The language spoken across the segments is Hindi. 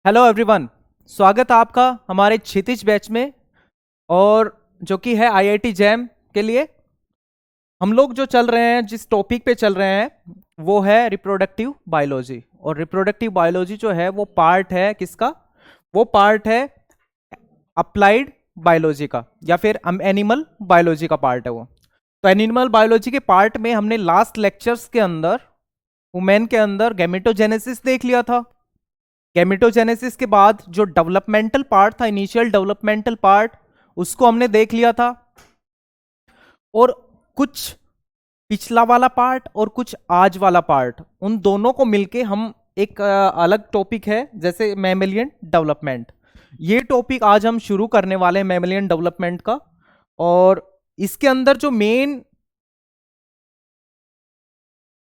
Hello everyone. स्वागत है आपका हमारे क्षितिज बैच में। और जो कि है आईआईटी जैम के लिए हम लोग जो चल रहे हैं, जिस टॉपिक पे चल रहे हैं वो है रिप्रोडक्टिव बायोलॉजी। और रिप्रोडक्टिव बायोलॉजी जो है वो पार्ट है किसका? वो पार्ट है अप्लाइड बायोलॉजी का, या फिर एनिमल बायोलॉजी का पार्ट है वो। तो एनिमल बायोलॉजी के पार्ट में हमने लास्ट लेक्चर्स के अंदर वुमेन के अंदर गैमेटोजेनेसिस देख लिया था। गैमेटोजेनेसिस के बाद जो डेवलपमेंटल पार्ट था, इनिशियल डेवलपमेंटल पार्ट, उसको हमने देख लिया था। और कुछ पिछला वाला पार्ट और कुछ आज वाला पार्ट, उन दोनों को मिलके हम एक अलग टॉपिक है जैसे मैमेलियन डेवलपमेंट। ये टॉपिक आज हम शुरू करने वाले हैं मैमेलियन डेवलपमेंट का। और इसके अंदर जो मेन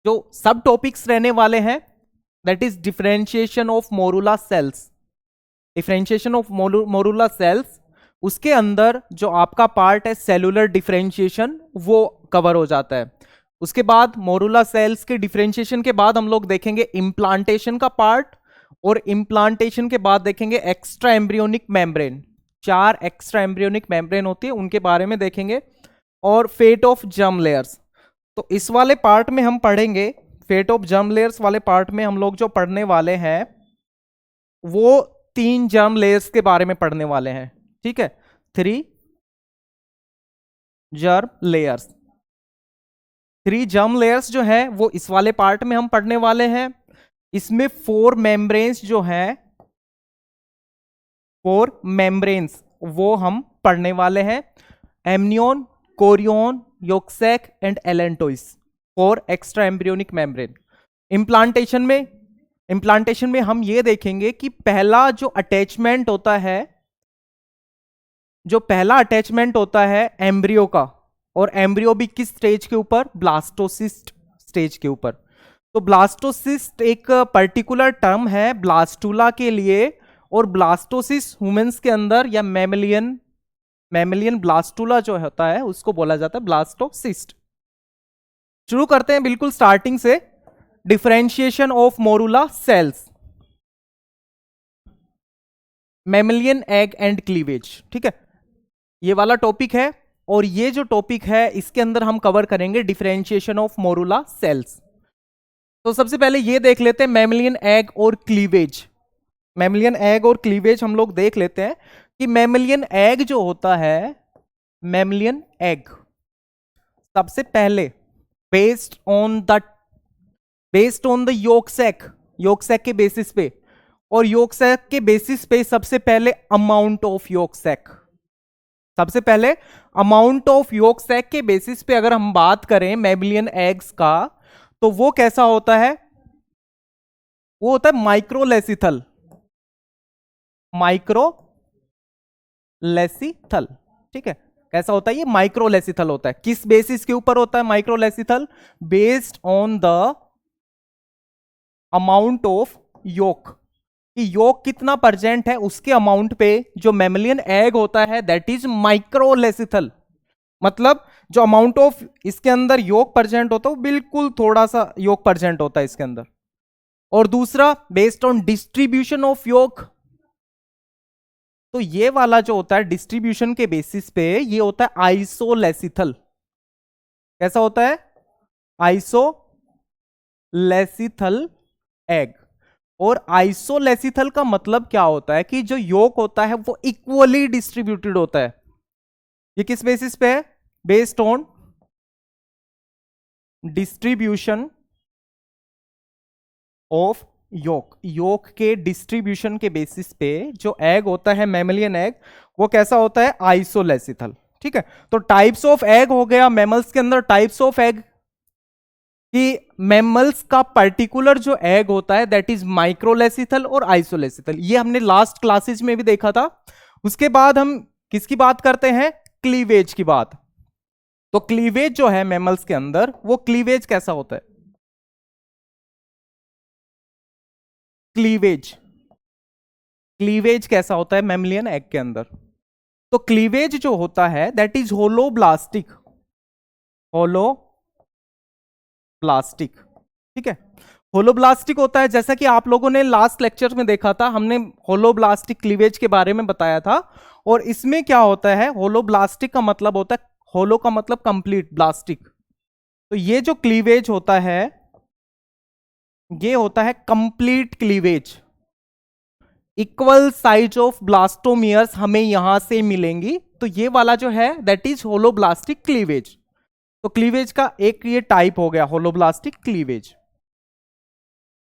जो सब टॉपिक्स रहने वाले हैं that is differentiation of morula cells. Differentiation of morula cells, उसके अंदर जो आपका पार्ट है सेलुलर डिफरेंशिएशन वो कवर हो जाता है। उसके बाद मोरुला सेल्स के डिफरेंशिएशन के बाद हम लोग देखेंगे इम्प्लांटेशन का पार्ट, और इम्प्लांटेशन के बाद देखेंगे extra embryonic membrane. 4 extra embryonic membrane होती है, उनके बारे में देखेंगे। और फेट ऑफ जर्म लेयर्स, तो इस वाले पार्ट में हम पढ़ेंगे। फेट ऑफ जर्म लेयर्स वाले पार्ट में हम लोग जो पढ़ने वाले हैं वो 3 जर्म लेयर्स के बारे में पढ़ने वाले हैं। ठीक है, 3 जर्म लेयर्स। 3 जर्म लेयर्स जो है वो इस वाले पार्ट में हम पढ़ने वाले हैं। इसमें 4 मेम्ब्रेन्स जो हैं, 4 मेम्ब्रेन्स वो हम पढ़ने वाले हैं। Amnion, chorion, yolk sac and allantois, 4 extra embryonic membrane. Implantation में हम ये देखेंगे कि पहला जो अटैचमेंट होता है एम्ब्रियो का, और एम्ब्रियो भी किस स्टेज के ऊपर? ब्लास्टोसिस्ट स्टेज के ऊपर। तो ब्लास्टोसिस्ट एक पर्टिकुलर टर्म है ब्लास्टूला के लिए, और ब्लास्टोसिस ह्यूमंस के अंदर या मैमेलियन ब्लास्टूला जो होता है उसको बोला जाता है ब्लास्टोसिस्ट। शुरू करते हैं बिल्कुल स्टार्टिंग से। Differentiation of morula cells, mammalian egg and cleavage. ठीक है, ये वाला टॉपिक है। और ये जो टॉपिक है इसके अंदर हम कवर करेंगे डिफरेंशिएशन ऑफ मोरुला सेल्स। तो सबसे पहले ये देख लेते हैं मैमेलियन एग और क्लीवेज। मैमेलियन एग और क्लीवेज हम लोग देख लेते हैं कि मैमेलियन एग जो होता है, मैमेलियन एग सबसे पहले based on the yolk sac के बेसिस पे, और योक सैक के बेसिस पे सबसे पहले अमाउंट ऑफ योक सैक, सबसे पहले अमाउंट ऑफ योक सैक के बेसिस पे अगर हम बात करें मैमेलियन एग्स का, तो वो कैसा होता है? वो होता है माइक्रोलेसिथल। ठीक है, कैसा होता है? ये माइक्रोलेसिथल होता है। किस बेसिस के ऊपर होता है microlecithal? Based on the amount of yolk, कि योक कितना परसेंट है उसके अमाउंट पे जो मैमेलियन एग होता है दैट इज माइक्रोलेसिथल। मतलब जो अमाउंट ऑफ इसके अंदर योक परसेंट होता है वो बिल्कुल थोड़ा सा योक परसेंट होता है इसके अंदर। और दूसरा बेस्ड ऑन डिस्ट्रीब्यूशन ऑफ योक, तो ये वाला जो होता है डिस्ट्रीब्यूशन के बेसिस पे ये होता है आइसोलेसिथल। कैसा होता है? आइसोलेसिथल एग। और आइसोलेसिथल का मतलब क्या होता है? कि जो योक होता है वो इक्वली डिस्ट्रीब्यूटेड होता है। ये किस बेसिस पे है? बेस्ड ऑन डिस्ट्रीब्यूशन ऑफ योक के डिस्ट्रीब्यूशन के बेसिस पे जो एग होता है मैमेलियन एग, वो कैसा होता है? आइसोलेसिथल। ठीक है, तो टाइप्स ऑफ एग हो गया मैमल्स के अंदर। टाइप्स ऑफ एग कि मैमल्स का पर्टिकुलर जो एग होता है दैट इज माइक्रोलेसिथल और आइसोलेसिथल, ये हमने लास्ट क्लासेज में भी देखा था। उसके बाद हम किसकी बात करते हैं? क्लीवेज की बात। तो क्लीवेज जो है मैमल्स के अंदर, वो क्लीवेज कैसा होता है? क्लीवेज कैसा होता है मैमलियन एग के अंदर? तो क्लीवेज जो होता है दैट इज होलोब्लास्टिक। ठीक है, होलोब्लास्टिक होता है, जैसा कि आप लोगों ने लास्ट लेक्चर में देखा था, हमने होलोब्लास्टिक क्लीवेज के बारे में बताया था। और इसमें क्या होता है, होलोब्लास्टिक का मतलब होता है, होलो का मतलब कंप्लीट, ब्लास्टिक। तो ये जो क्लीवेज होता है ये होता है complete cleavage. Equal size of blastomeres हमें यहां से मिलेंगी, तो ये वाला जो है दैट इज होलोब्लास्टिक क्लीवेज। तो क्लीवेज का एक ये टाइप हो गया होलोब्लास्टिक क्लीवेज।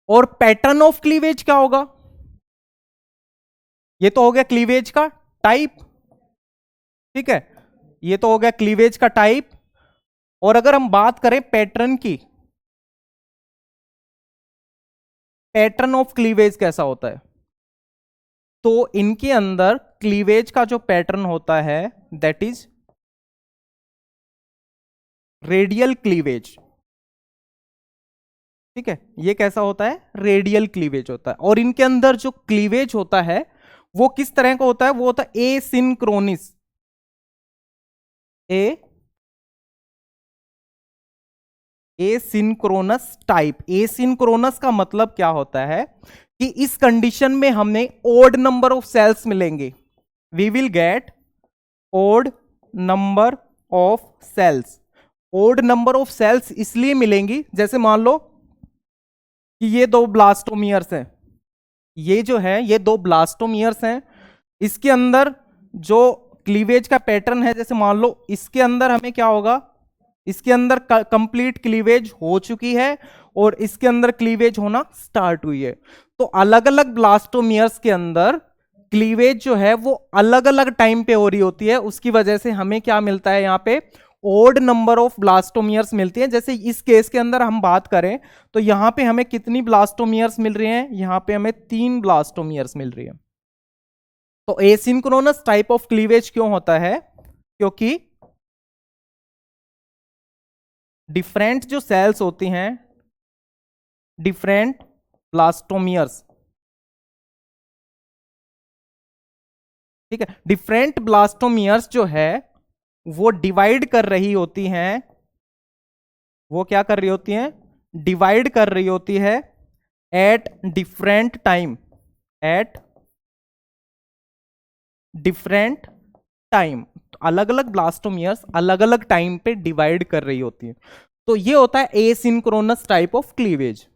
और पैटर्न ऑफ क्लीवेज क्या होगा, ये तो हो गया क्लीवेज का टाइप, ठीक है, ये तो हो गया क्लीवेज का टाइप। और अगर हम बात करें पैटर्न की, पैटर्न ऑफ क्लीवेज कैसा होता है, तो इनके अंदर क्लीवेज का जो पैटर्न होता है दैट इज रेडियल क्लीवेज। ठीक है, ये कैसा होता है, रेडियल क्लीवेज होता है। और इनके अंदर जो क्लीवेज होता है वो किस तरह का होता है, वो होता है एसिंक्रोनस, एसिंक्रोनस टाइप। एसिंक्रोनस का मतलब क्या होता है कि इस कंडीशन में हमें ओड नंबर ऑफ सेल्स मिलेंगे, we will get odd number of cells. Odd number of cells इसलिए मिलेंगी, जैसे मान लो कि ये दो ब्लास्टोमियर्स हैं, ये जो है ये दो ब्लास्टोमियर्स हैं, इसके अंदर जो क्लीवेज का पैटर्न है, जैसे मान लो इसके अंदर हमें क्या होगा, इसके अंदर कंप्लीट क्लीवेज हो चुकी है और इसके अंदर क्लीवेज होना स्टार्ट हुई है। तो अलग अलग ब्लास्टोमियर्स के अंदर क्लीवेज जो है वो अलग अलग टाइम पे हो रही होती है, उसकी वजह से हमें क्या मिलता है, यहाँ पे ओड नंबर ऑफ ब्लास्टोमियर्स मिलती हैं। जैसे इस केस के अंदर हम बात करें तो यहां पे हमें कितनी ब्लास्टोमियर्स मिल रही हैं, यहां पे हमें 3 ब्लास्टोमियर्स मिल रही है। तो एसिंक्रोनस टाइप ऑफ क्लीवेज क्यों होता है, क्योंकि डिफरेंट जो सेल्स होती हैं, डिफरेंट ब्लास्टोमियर्स, ठीक है, डिफरेंट ब्लास्टोमियर्स जो है वो डिवाइड कर रही होती हैं, वो क्या कर रही होती हैं, डिवाइड कर रही होती है at different time, at different time. अलग अलग ब्लास्टोमियर्स अलग अलग टाइम पे डिवाइड कर रही होती है। तो ये होता है एसिंक्रोनस टाइप ऑफ क्लीवेज।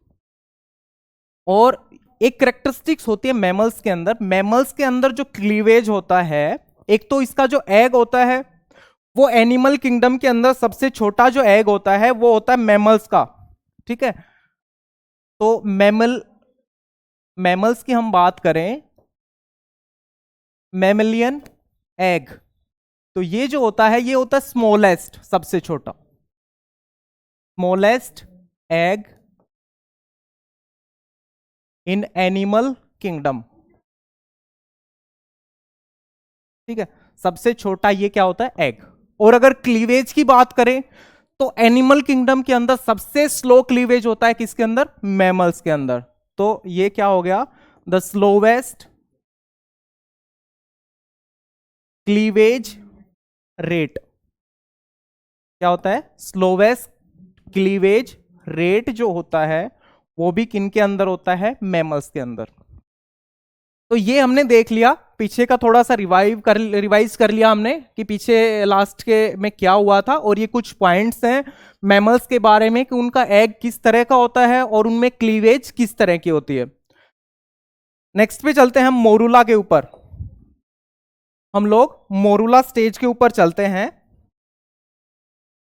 और एक करेक्टरिस्टिक्स होती है मैमल्स के अंदर, मैमल्स के अंदर जो क्लीवेज होता है, एक तो इसका जो एग होता है वो एनिमल किंगडम के अंदर सबसे छोटा जो एग होता है वो होता है मैमल्स का, ठीक है। तो मैमल्स की हम बात करें, मैमलियन एग, तो ये जो होता है ये होता है स्मॉलेस्ट, सबसे छोटा, smallest egg in animal kingdom, ठीक है, सबसे छोटा ये क्या होता है, एग। और अगर क्लीवेज की बात करें तो एनिमल किंगडम के अंदर सबसे स्लो क्लीवेज होता है किसके अंदर, मैमल्स के अंदर। तो ये क्या हो गया, द स्लोवेस्ट क्लीवेज रेट, क्या होता है, स्लोवेस्ट क्लीवेज रेट जो होता है वो भी किन के अंदर होता है, मैमल्स के अंदर। तो ये हमने देख लिया, पीछे का थोड़ा सा रिवाइज कर लिया हमने कि पीछे लास्ट के में क्या हुआ था, और ये कुछ पॉइंट्स हैं मैमल्स के बारे में कि उनका एग किस तरह का होता है और उनमें क्लीवेज किस तरह की होती है। नेक्स्ट पे चलते हैं हम मोरूला के ऊपर, हम लोग मोरूला स्टेज के ऊपर चलते हैं।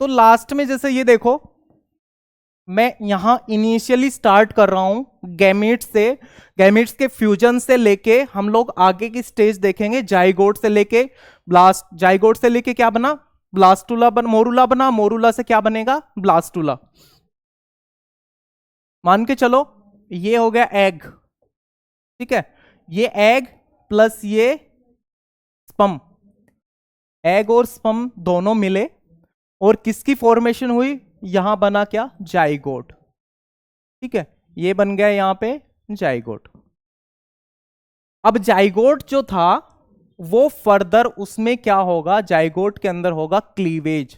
तो लास्ट में जैसे ये देखो, मैं यहां इनिशियली स्टार्ट कर रहा हूं गैमेट्स से, गैमेट्स के फ्यूजन से लेके हम लोग आगे की स्टेज देखेंगे, जाइगोट से लेके ब्लास्ट, जाइगोट से लेके क्या बना, ब्लास्टुला मोरूला बना, मोरूला से क्या बनेगा, ब्लास्टुला। मान के चलो ये हो गया एग, ठीक है, ये एग प्लस ये स्पम, एग और स्पम दोनों मिले और किसकी फॉर्मेशन हुई, यहां बना क्या, जाइगोट, ठीक है, ये बन गया यहां पे जाइगोट। अब जाइगोट जो था वो फर्दर उसमें क्या होगा, जाइगोट के अंदर होगा क्लीवेज,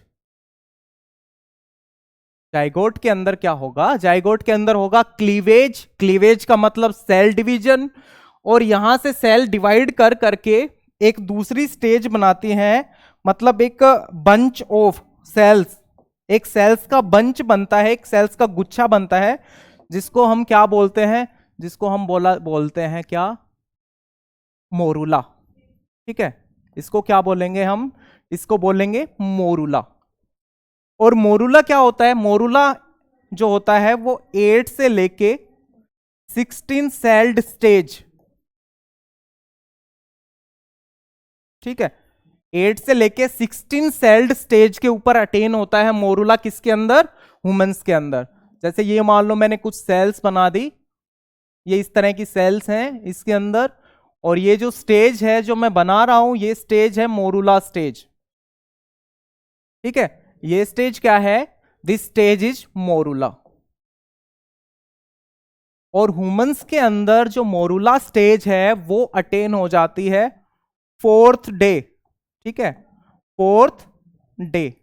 जाइगोट के अंदर क्या होगा? जाइगोट के अंदर होगा क्लीवेज। क्लीवेज का मतलब सेल डिवीजन, और यहां से सेल डिवाइड कर करके एक दूसरी स्टेज बनाती हैं, मतलब एक बंच ऑफ सेल्स, एक सेल्स का बंच बनता है, एक सेल्स का गुच्छा बनता है, जिसको हम क्या बोलते हैं? जिसको हम बोलते हैं क्या? मोरूला। ठीक है, इसको क्या बोलेंगे हम? इसको बोलेंगे मोरूला। और मोरूला क्या होता है? मोरूला जो होता है वो 8 से लेके 16 सेल्ड स्टेज, ठीक है, 8 से लेके 16 सेल्ड स्टेज के ऊपर अटेन होता है मोरूला। किसके अंदर? ह्यूमंस के अंदर। जैसे ये मान लो मैंने कुछ सेल्स बना दी, ये इस तरह की सेल्स हैं इसके अंदर, और ये जो स्टेज है जो मैं बना रहा हूं, ये स्टेज है मोरूला स्टेज। ठीक है, ये स्टेज क्या है? This stage is morula. और ह्यूमंस के अंदर जो मोरूला स्टेज है वो अटेन हो जाती है 4th डे। ठीक है, 4th डे।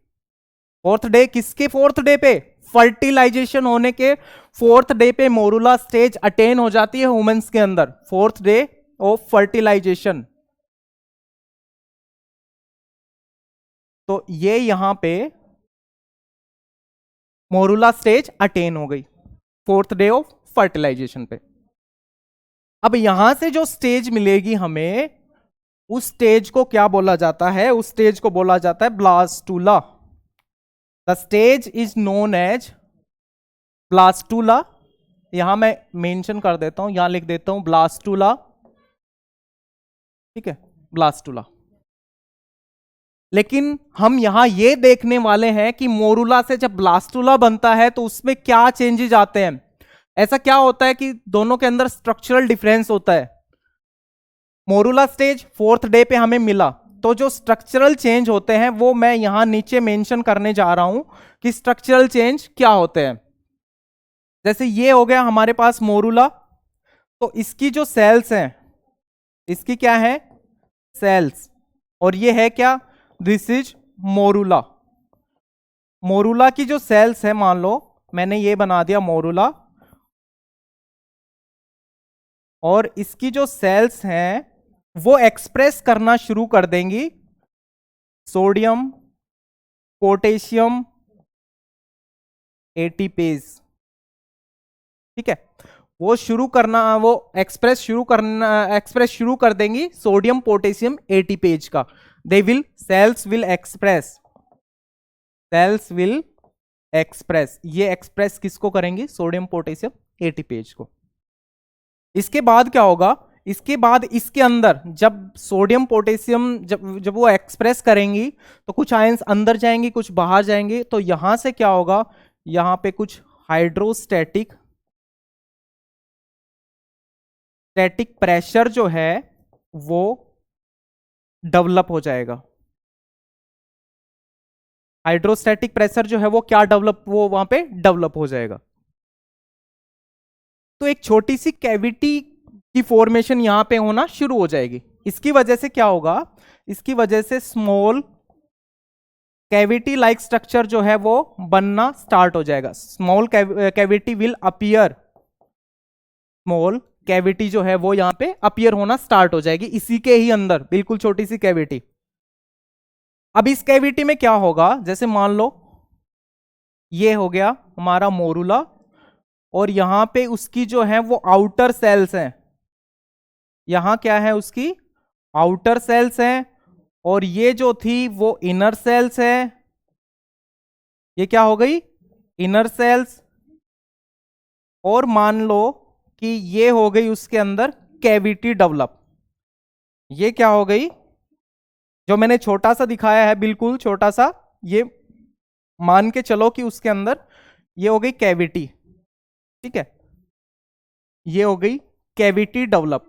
4th डे किसके 4th डे पे? फर्टिलाइजेशन होने के 4th डे पे मोरूला स्टेज अटेन हो जाती है ह्यूमंस के अंदर। 4th day of fertilisation. तो ये यहां पे मोरूला स्टेज अटेन हो गई 4th डे ऑफ फर्टिलाइजेशन पे। अब यहां से जो स्टेज मिलेगी हमें, उस स्टेज को क्या बोला जाता है? उस स्टेज को बोला जाता है blastula. The stage is known as blastula. यहां मैं मेंशन कर देता हूं, यहां लिख देता हूं ब्लास्टूला। ठीक है, ब्लास्टूला। लेकिन हम यहां ये देखने वाले हैं कि मोरूला से जब ब्लास्टूला बनता है तो उसमें क्या चेंजेस आते हैं। ऐसा क्या होता है कि दोनों के अंदर स्ट्रक्चरल डिफरेंस होता है। मोरूला स्टेज 4th डे पे हमें मिला, तो जो स्ट्रक्चरल चेंज होते हैं वो मैं यहां नीचे मेंशन करने जा रहा हूं कि स्ट्रक्चरल चेंज क्या होते हैं। जैसे ये हो गया हमारे पास मोरूला, तो इसकी जो सेल्स हैं, इसकी क्या है? सेल्स। और ये है क्या? This is morula. मोरूला की जो सेल्स है, मान लो मैंने ये बना दिया मोरूला, और इसकी जो सेल्स हैं वो एक्सप्रेस करना शुरू कर देंगी सोडियम, पोटेशियम, एटीपेज। ठीक है, वो एक्सप्रेस शुरू कर देंगी सोडियम, पोटेशियम, एटीपेज का। सेल्स विल एक्सप्रेस, ये एक्सप्रेस किसको करेंगी? सोडियम, पोटेशियम, एटीपेज को। इसके बाद क्या होगा? इसके बाद इसके अंदर जब सोडियम, पोटेशियम जब वो एक्सप्रेस करेंगी तो कुछ आयंस अंदर जाएंगी, कुछ बाहर जाएंगे। तो यहां से क्या होगा? यहां पे कुछ हाइड्रोस्टैटिक प्रेशर जो है वो डेवलप हो जाएगा। हाइड्रोस्टैटिक प्रेशर जो है वो वहां पे डेवलप हो जाएगा। तो एक छोटी सी कैविटी की फॉर्मेशन यहां पे होना शुरू हो जाएगी। इसकी वजह से क्या होगा? इसकी वजह से स्मॉल कैविटी लाइक स्ट्रक्चर जो है वो बनना स्टार्ट हो जाएगा। Small cavity will appear, small cavity जो है वो यहां पे अपीयर होना स्टार्ट हो जाएगी, इसी के ही अंदर बिल्कुल छोटी सी कैविटी। अब इस कैविटी में क्या होगा? जैसे मान लो ये हो गया हमारा मोरूला, और यहां पे उसकी जो है वो आउटर सेल्स हैं। यहां क्या है? उसकी आउटर सेल्स हैं, और ये जो थी वो इनर सेल्स है। ये क्या हो गई? Inner cells. और मान लो कि ये हो गई उसके अंदर कैविटी डेवलप। ये क्या हो गई? जो मैंने छोटा सा दिखाया है, बिल्कुल छोटा सा, ये मान के चलो कि उसके अंदर ये हो गई कैविटी। ठीक है, ये हो गई कैविटी डेवलप।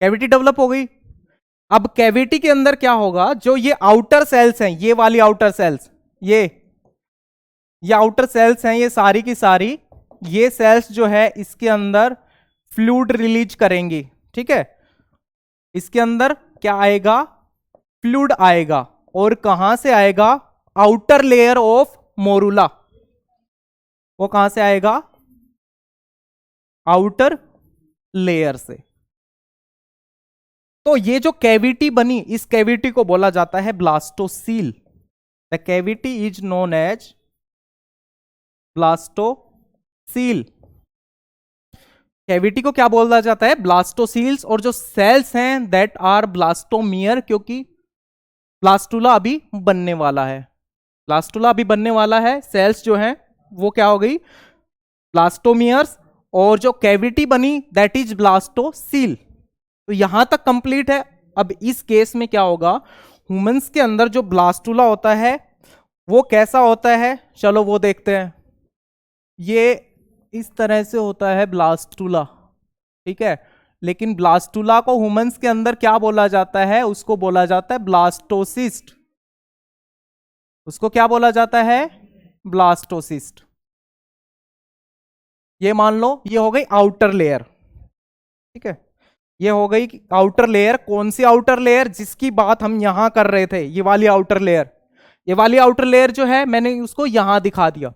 कैविटी डेवलप हो गई। अब कैविटी के अंदर क्या होगा? जो ये आउटर सेल्स हैं, ये वाली आउटर सेल्स, ये आउटर सेल्स हैं, ये सारी की सारी, ये सेल्स जो है इसके अंदर फ्लूइड रिलीज करेंगी। ठीक है, इसके अंदर क्या आएगा? फ्लूइड आएगा। और कहां से आएगा? आउटर लेयर ऑफ मोरूला, वो कहां से आएगा? आउटर लेयर से। तो ये जो कैविटी बनी, इस कैविटी को बोला जाता है blastocoel. The cavity is known as blastocoel. Cavity को क्या बोला जाता है? ब्लास्टोसील्स। और जो सेल्स हैं दैट आर ब्लास्टोमियर, क्योंकि ब्लास्टुला अभी बनने वाला है, ब्लास्टुला अभी बनने वाला है, सेल्स जो हैं वो क्या हो गई? ब्लास्टोमियर्स। और जो कैविटी बनी दैट इज ब्लास्टोसील। तो यहां तक कंप्लीट है। अब इस केस में क्या होगा? ह्यूमंस के अंदर जो ब्लास्टुला होता है वो कैसा होता है? चलो वो देखते हैं। ये इस तरह से होता है ब्लास्टुला, ठीक है। लेकिन ब्लास्टुला को ह्यूमंस के अंदर क्या बोला जाता है? उसको बोला जाता है ब्लास्टोसिस्ट। उसको क्या बोला जाता है? ब्लास्टोसिस्ट। ये मान लो ये हो गई आउटर लेयर, ठीक है। ये हो गई आउटर लेयर। कौन सी आउटर लेयर? जिसकी बात हम यहां कर रहे थे, ये वाली आउटर लेयर। ये वाली आउटर लेयर जो है मैंने उसको यहां दिखा दिया।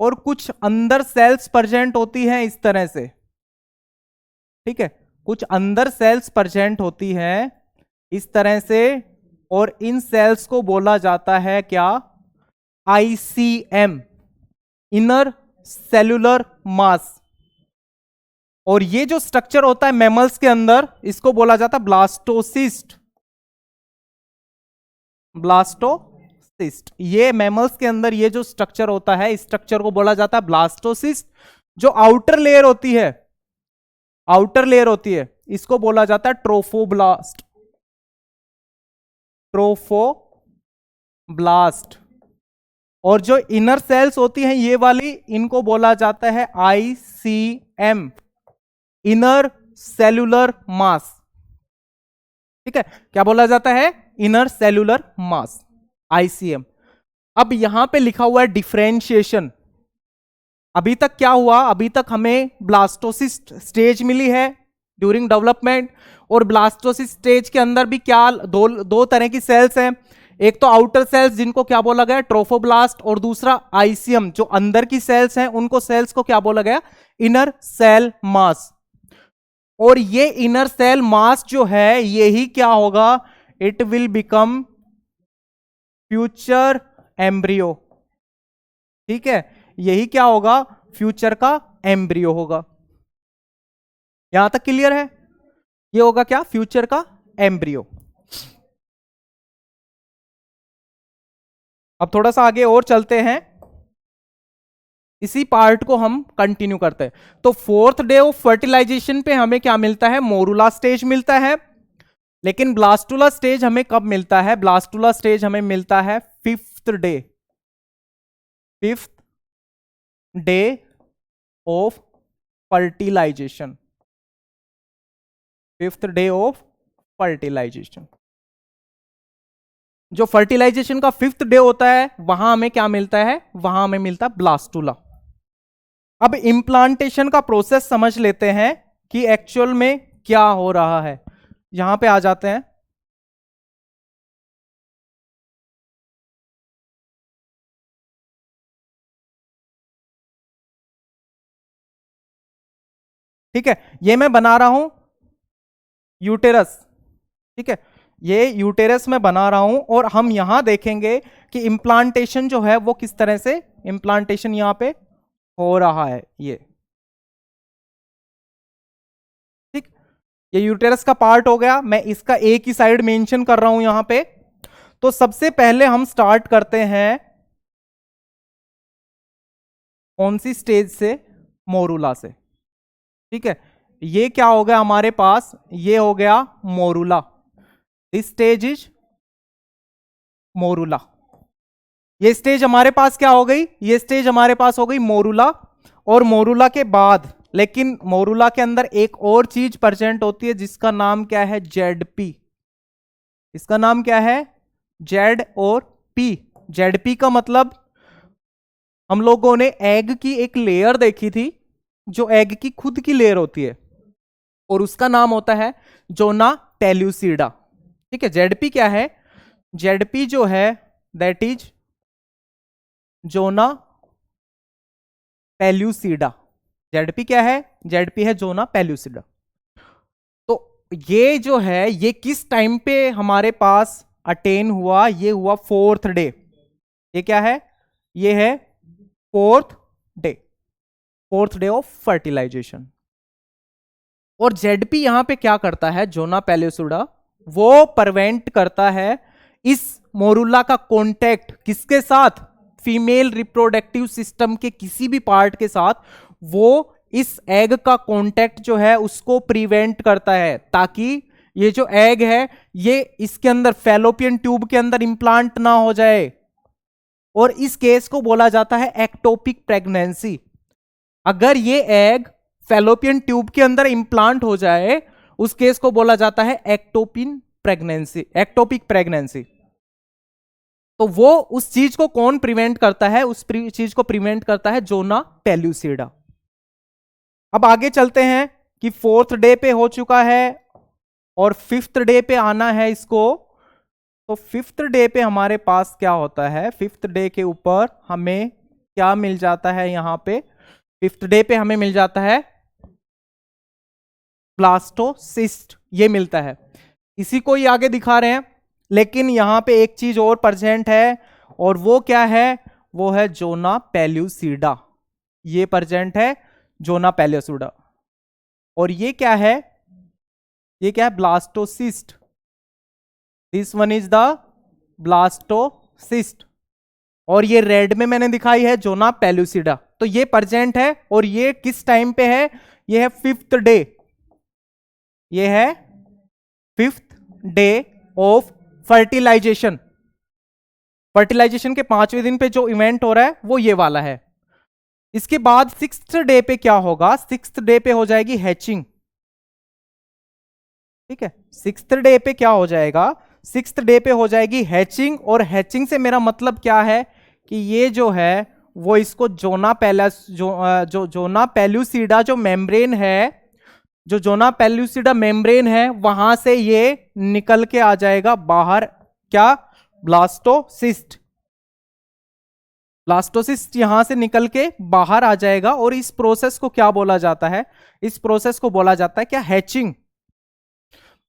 और कुछ अंदर सेल्स प्रेजेंट होती हैं इस तरह से, ठीक है। कुछ अंदर सेल्स प्रेजेंट होती हैं इस तरह से, और इन सेल्स को बोला जाता है क्या? ICM, इनर सेल्यूलर मास। और ये जो स्ट्रक्चर होता है मैमल्स के अंदर, इसको बोला जाता है ब्लास्टोसिस्ट। ब्लास्टोसिस्ट, ये मैमल्स के अंदर ये जो स्ट्रक्चर होता है, इस स्ट्रक्चर को बोला जाता है ब्लास्टोसिस्ट। जो आउटर लेयर होती है, आउटर लेयर होती है, इसको बोला जाता है ट्रोफोब्लास्ट। ट्रोफोब्लास्ट। और जो इनर सेल्स होती हैं ये वाली, इनको बोला जाता है ICM, इनर सेल्यूलर मास, ठीक है। क्या बोला जाता है? इनर सेल्यूलर मास, ICM। अब यहां पे लिखा हुआ है डिफरेंशिएशन। अभी तक क्या हुआ? अभी तक हमें ब्लास्टोसिस्ट स्टेज मिली है ड्यूरिंग डेवलपमेंट। और ब्लास्टोसिस स्टेज के अंदर भी क्या दो तरह की सेल्स हैं। एक तो आउटर सेल्स जिनको क्या बोला गया? ट्रोफोब्लास्ट। और दूसरा ICM, जो अंदर की सेल्स हैं उनको सेल्स को क्या बोला गया? Inner cell mass. और ये इनर सेल मास जो है यही क्या होगा? It will become future embryo, ठीक है। यही क्या होगा? फ्यूचर का एम्ब्रियो होगा। यहां तक क्लियर है? ये होगा क्या? फ्यूचर का एम्ब्रियो। अब थोड़ा सा आगे और चलते हैं, इसी पार्ट को हम कंटिन्यू करते हैं। तो फोर्थ डे ऑफ फर्टिलाइजेशन पे हमें क्या मिलता है? मोरूला स्टेज मिलता है। लेकिन ब्लास्टुला स्टेज हमें कब मिलता है? ब्लास्टुला स्टेज हमें मिलता है fifth day, fifth day of fertilisation, fifth day of fertilisation. जो फर्टिलाइजेशन का फिफ्थ डे होता है वहां हमें क्या मिलता है? वहां हमें मिलता है ब्लास्टुला। अब इम्प्लांटेशन का प्रोसेस समझ लेते हैं कि एक्चुअल में क्या हो रहा है। यहां पे आ जाते हैं। ठीक है, ये मैं बना रहा हूं यूटेरस, ठीक है। ये यूटेरस में बना रहा हूं और हम यहां देखेंगे कि इम्प्लांटेशन जो है वो किस तरह से इम्प्लांटेशन यहां पे हो रहा है। ये ठीक, ये यूटेरस का पार्ट हो गया। मैं इसका एक ही साइड मेंशन कर रहा हूं यहां पे। तो सबसे पहले हम स्टार्ट करते हैं कौन सी स्टेज से? मोरूला से, ठीक है। ये क्या हो गया हमारे पास? ये हो गया morula. This stage is morula. ये स्टेज हमारे पास क्या हो गई? ये स्टेज हमारे पास हो गई मोरूला। और मोरूला के बाद, लेकिन मोरूला के अंदर एक और चीज प्रेजेंट होती है जिसका नाम क्या है? ZP। इसका नाम क्या है? Z और P। ZP का मतलब, हम लोगों ने एग की एक लेयर देखी थी जो एग की खुद की लेयर होती है, और उसका नाम होता है जोना टेल्यूसिडा, ठीक है। ZP क्या है? ZP जो है that is zona pellucida. ZP क्या है? जेडपी है जोना पेल्यूसिडा। तो ये जो है ये किस टाइम पे हमारे पास अटेन हुआ? ये हुआ फोर्थ डे। ये क्या है? ये है fourth day, fourth day of fertilisation. और जेडपी यहां पे क्या करता है? जोना पेल्यूसिडा वो प्रिवेंट करता है इस मोरुला का कांटेक्ट किसके साथ? फीमेल रिप्रोडक्टिव सिस्टम के किसी भी पार्ट के साथ। वो इस एग का कांटेक्ट जो है उसको प्रिवेंट करता है, ताकि ये जो एग है ये इसके अंदर फैलोपियन ट्यूब के अंदर इंप्लांट ना हो जाए। और इस केस को बोला जाता है एक्टोपिक प्रेगनेंसी। अगर ये एग फैलोपियन ट्यूब के अंदर इंप्लांट हो जाए उस केस को बोला जाता है एक्टोपिन प्रेगनेंसी, एक्टोपिक प्रेगनेंसी। तो वो उस चीज को कौन प्रिवेंट करता है? उस चीज को प्रिवेंट करता है जोना पेल्यूसिडा। अब आगे चलते हैं कि फोर्थ डे पे हो चुका है और फिफ्थ डे पे आना है इसको। तो फिफ्थ डे पे हमारे पास क्या होता है? फिफ्थ डे के ऊपर हमें क्या मिल जाता है? यहां पे फिफ्थ डे पे हमें मिल जाता है ब्लास्टोसिस्ट, ये मिलता है। इसी को ही आगे दिखा रहे हैं, लेकिन यहां पे एक चीज और प्रेजेंट है, और वो क्या है? वो है जोना पेल्यूसिडा। ये प्रेजेंट है जोना पेल्यूसिडा। और ये क्या है? ये क्या है? Blastocyst. This one is the blastocyst. और ये रेड में मैंने दिखाई है जोना पेल्यूसिडा। तो ये प्रेजेंट है, और ये किस टाइम पे है? ये है फिफ्थ डे। ये है fifth day of fertilisation. Fertilisation के 5वें दिन पे जो इवेंट हो रहा है वो ये वाला है। इसके बाद सिक्स्थ डे पे क्या होगा? सिक्स्थ डे पे हो जाएगी हैचिंग। ठीक है, सिक्स्थ डे पे क्या हो जाएगा? सिक्स्थ डे पे हो जाएगी हैचिंग। और हैचिंग से मेरा मतलब क्या है कि ये जो है वो इसको जोना पेलस जो जोना पेल्यूसिडा जो मेम्ब्रेन है, जो जोना पेल्यूसिडा मेम्ब्रेन है वहां से ये निकल के आ जाएगा बाहर। क्या? ब्लास्टोसिस्ट। ब्लास्टोसिस्ट यहां से निकल के बाहर आ जाएगा। और इस प्रोसेस को क्या बोला जाता है? इस प्रोसेस को बोला जाता है क्या? हैचिंग।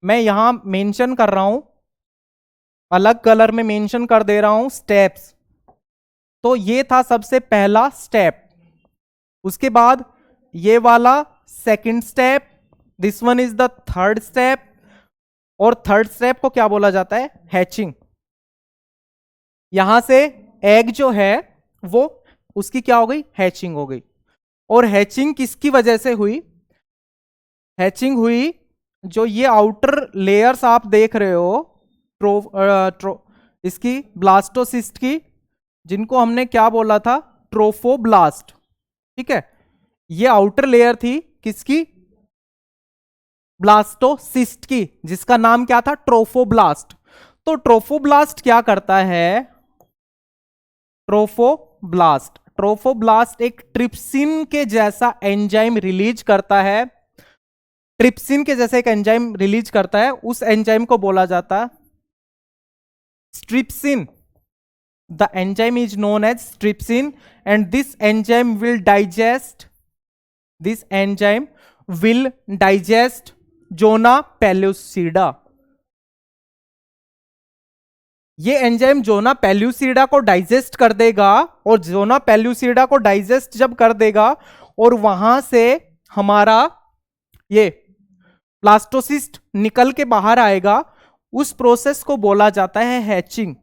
मैं यहां मेंशन कर रहा हूं, अलग कलर में मेंशन कर दे रहा हूं स्टेप्स। तो ये था सबसे पहला स्टेप। उसके बाद ये वाला second step, this one is the third step. और थर्ड स्टेप को क्या बोला जाता है? हैचिंग। यहां से एग जो है वो उसकी क्या हो गई? हैचिंग हो गई। और हैचिंग किसकी वजह से हुई? हैचिंग हुई जो ये आउटर लेयर्स आप देख रहे हो इसकी ब्लास्टोसिस्ट की, जिनको हमने क्या बोला था? ट्रोफोब्लास्ट। ठीक है, ये आउटर लेयर थी किसकी? ब्लास्टोसिस्ट की, जिसका नाम क्या था? ट्रोफोब्लास्ट। तो ट्रोफोब्लास्ट क्या करता है? ट्रोफोब्लास्ट एक ट्रिप्सिन के जैसा एंजाइम रिलीज करता है। ट्रिप्सिन के जैसे एक एंजाइम रिलीज करता है, उस एंजाइम को बोला जाता है strypsin. The enzyme is known as strypsin, and this enzyme will digest zona pellucida. ये एंजाइम जोना पेल्यूसिडा को डाइजेस्ट कर देगा। और जोना पेल्यूसिडा को डाइजेस्ट जब कर देगा और वहां से हमारा ये ब्लास्टोसिस्ट निकल के बाहर आएगा, उस प्रोसेस को बोला जाता है hatching.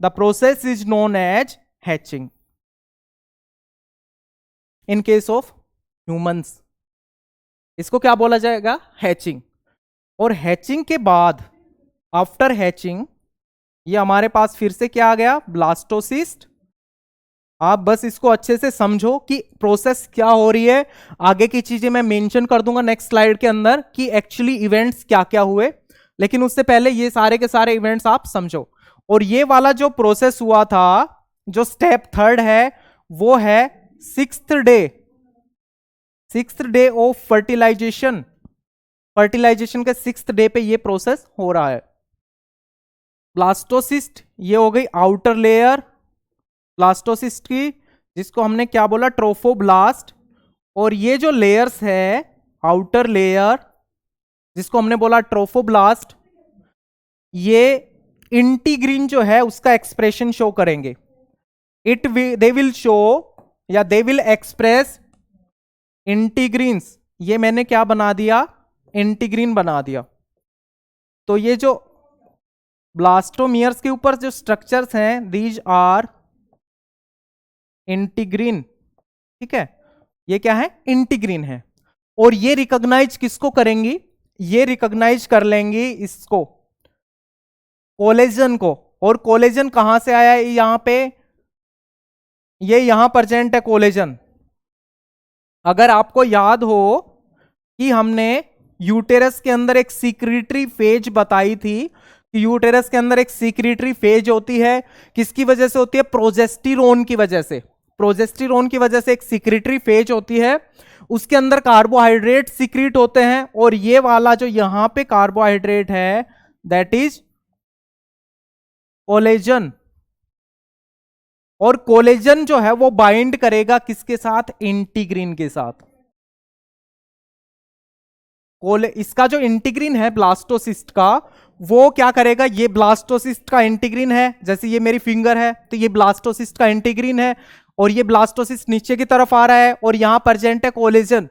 The process is known as hatching in case of humans. इसको क्या बोला जाएगा? हैचिंग। और हैचिंग के बाद, आफ्टर हैचिंग, ये हमारे पास फिर से क्या आ गया? ब्लास्टोसिस्ट। आप बस इसको अच्छे से समझो कि प्रोसेस क्या हो रही है। आगे की चीजें मैं मेंशन कर दूंगा नेक्स्ट स्लाइड के अंदर कि एक्चुअली इवेंट्स क्या क्या हुए, लेकिन उससे पहले ये सारे के सारे इवेंट्स आप समझो। और ये वाला जो प्रोसेस हुआ था, जो स्टेप थर्ड है, वो है sixth day of fertilisation. Fertilisation के सिक्स्थ डे पे ये प्रोसेस हो रहा है। ब्लास्टोसिस्ट ये हो गई आउटर लेयर, ब्लास्टोसिस्ट की, जिसको हमने क्या बोला, ट्रोफोब्लास्ट। और ये जो लेयर्स है, आउटर लेयर जिसको हमने बोला ट्रोफोब्लास्ट, ये इंटीग्रीन जो है उसका एक्सप्रेशन शो करेंगे। दे विल शो या दे विल एक्सप्रेस इंटीग्रीन्स। ये मैंने क्या बना दिया, इंटीग्रीन बना दिया। तो ये जो ब्लास्टोमियर्स के ऊपर जो स्ट्रक्चर्स हैं, दीज आर इंटीग्रीन। ठीक है, ये क्या है, इंटीग्रीन है। और ये रिकॉग्नाइज किसको करेंगी, ये रिकॉग्नाइज कर लेंगी इसको, कोलेजन को। और कोलेजन कहां से आया है, यहां पे, ये यहां प्रेजेंट है कोलेजन। अगर आपको याद हो कि हमने यूटेरस के अंदर एक सीक्रेटरी फेज बताई थी कि यूटेरस के अंदर एक सीक्रेटरी फेज होती है, किसकी वजह से होती है, प्रोजेस्टेरोन की वजह से। प्रोजेस्टेरोन की वजह से एक सीक्रेटरी फेज होती है, उसके अंदर कार्बोहाइड्रेट सीक्रेट होते हैं। और ये वाला जो यहां पे कार्बोहाइड्रेट है, दैट इज कोलेजन। और कोलेजन जो है वो बाइंड करेगा किसके साथ, इंटीग्रीन के साथ। इसका जो इंटीग्रीन है ब्लास्टोसिस्ट का, वो क्या करेगा, ये ब्लास्टोसिस्ट का इंटीग्रीन है, जैसे ये मेरी फिंगर है तो ये ब्लास्टोसिस्ट का इंटीग्रीन है। और ये ब्लास्टोसिस्ट नीचे की तरफ आ रहा है और यहां प्रेजेंट है कोलेजन,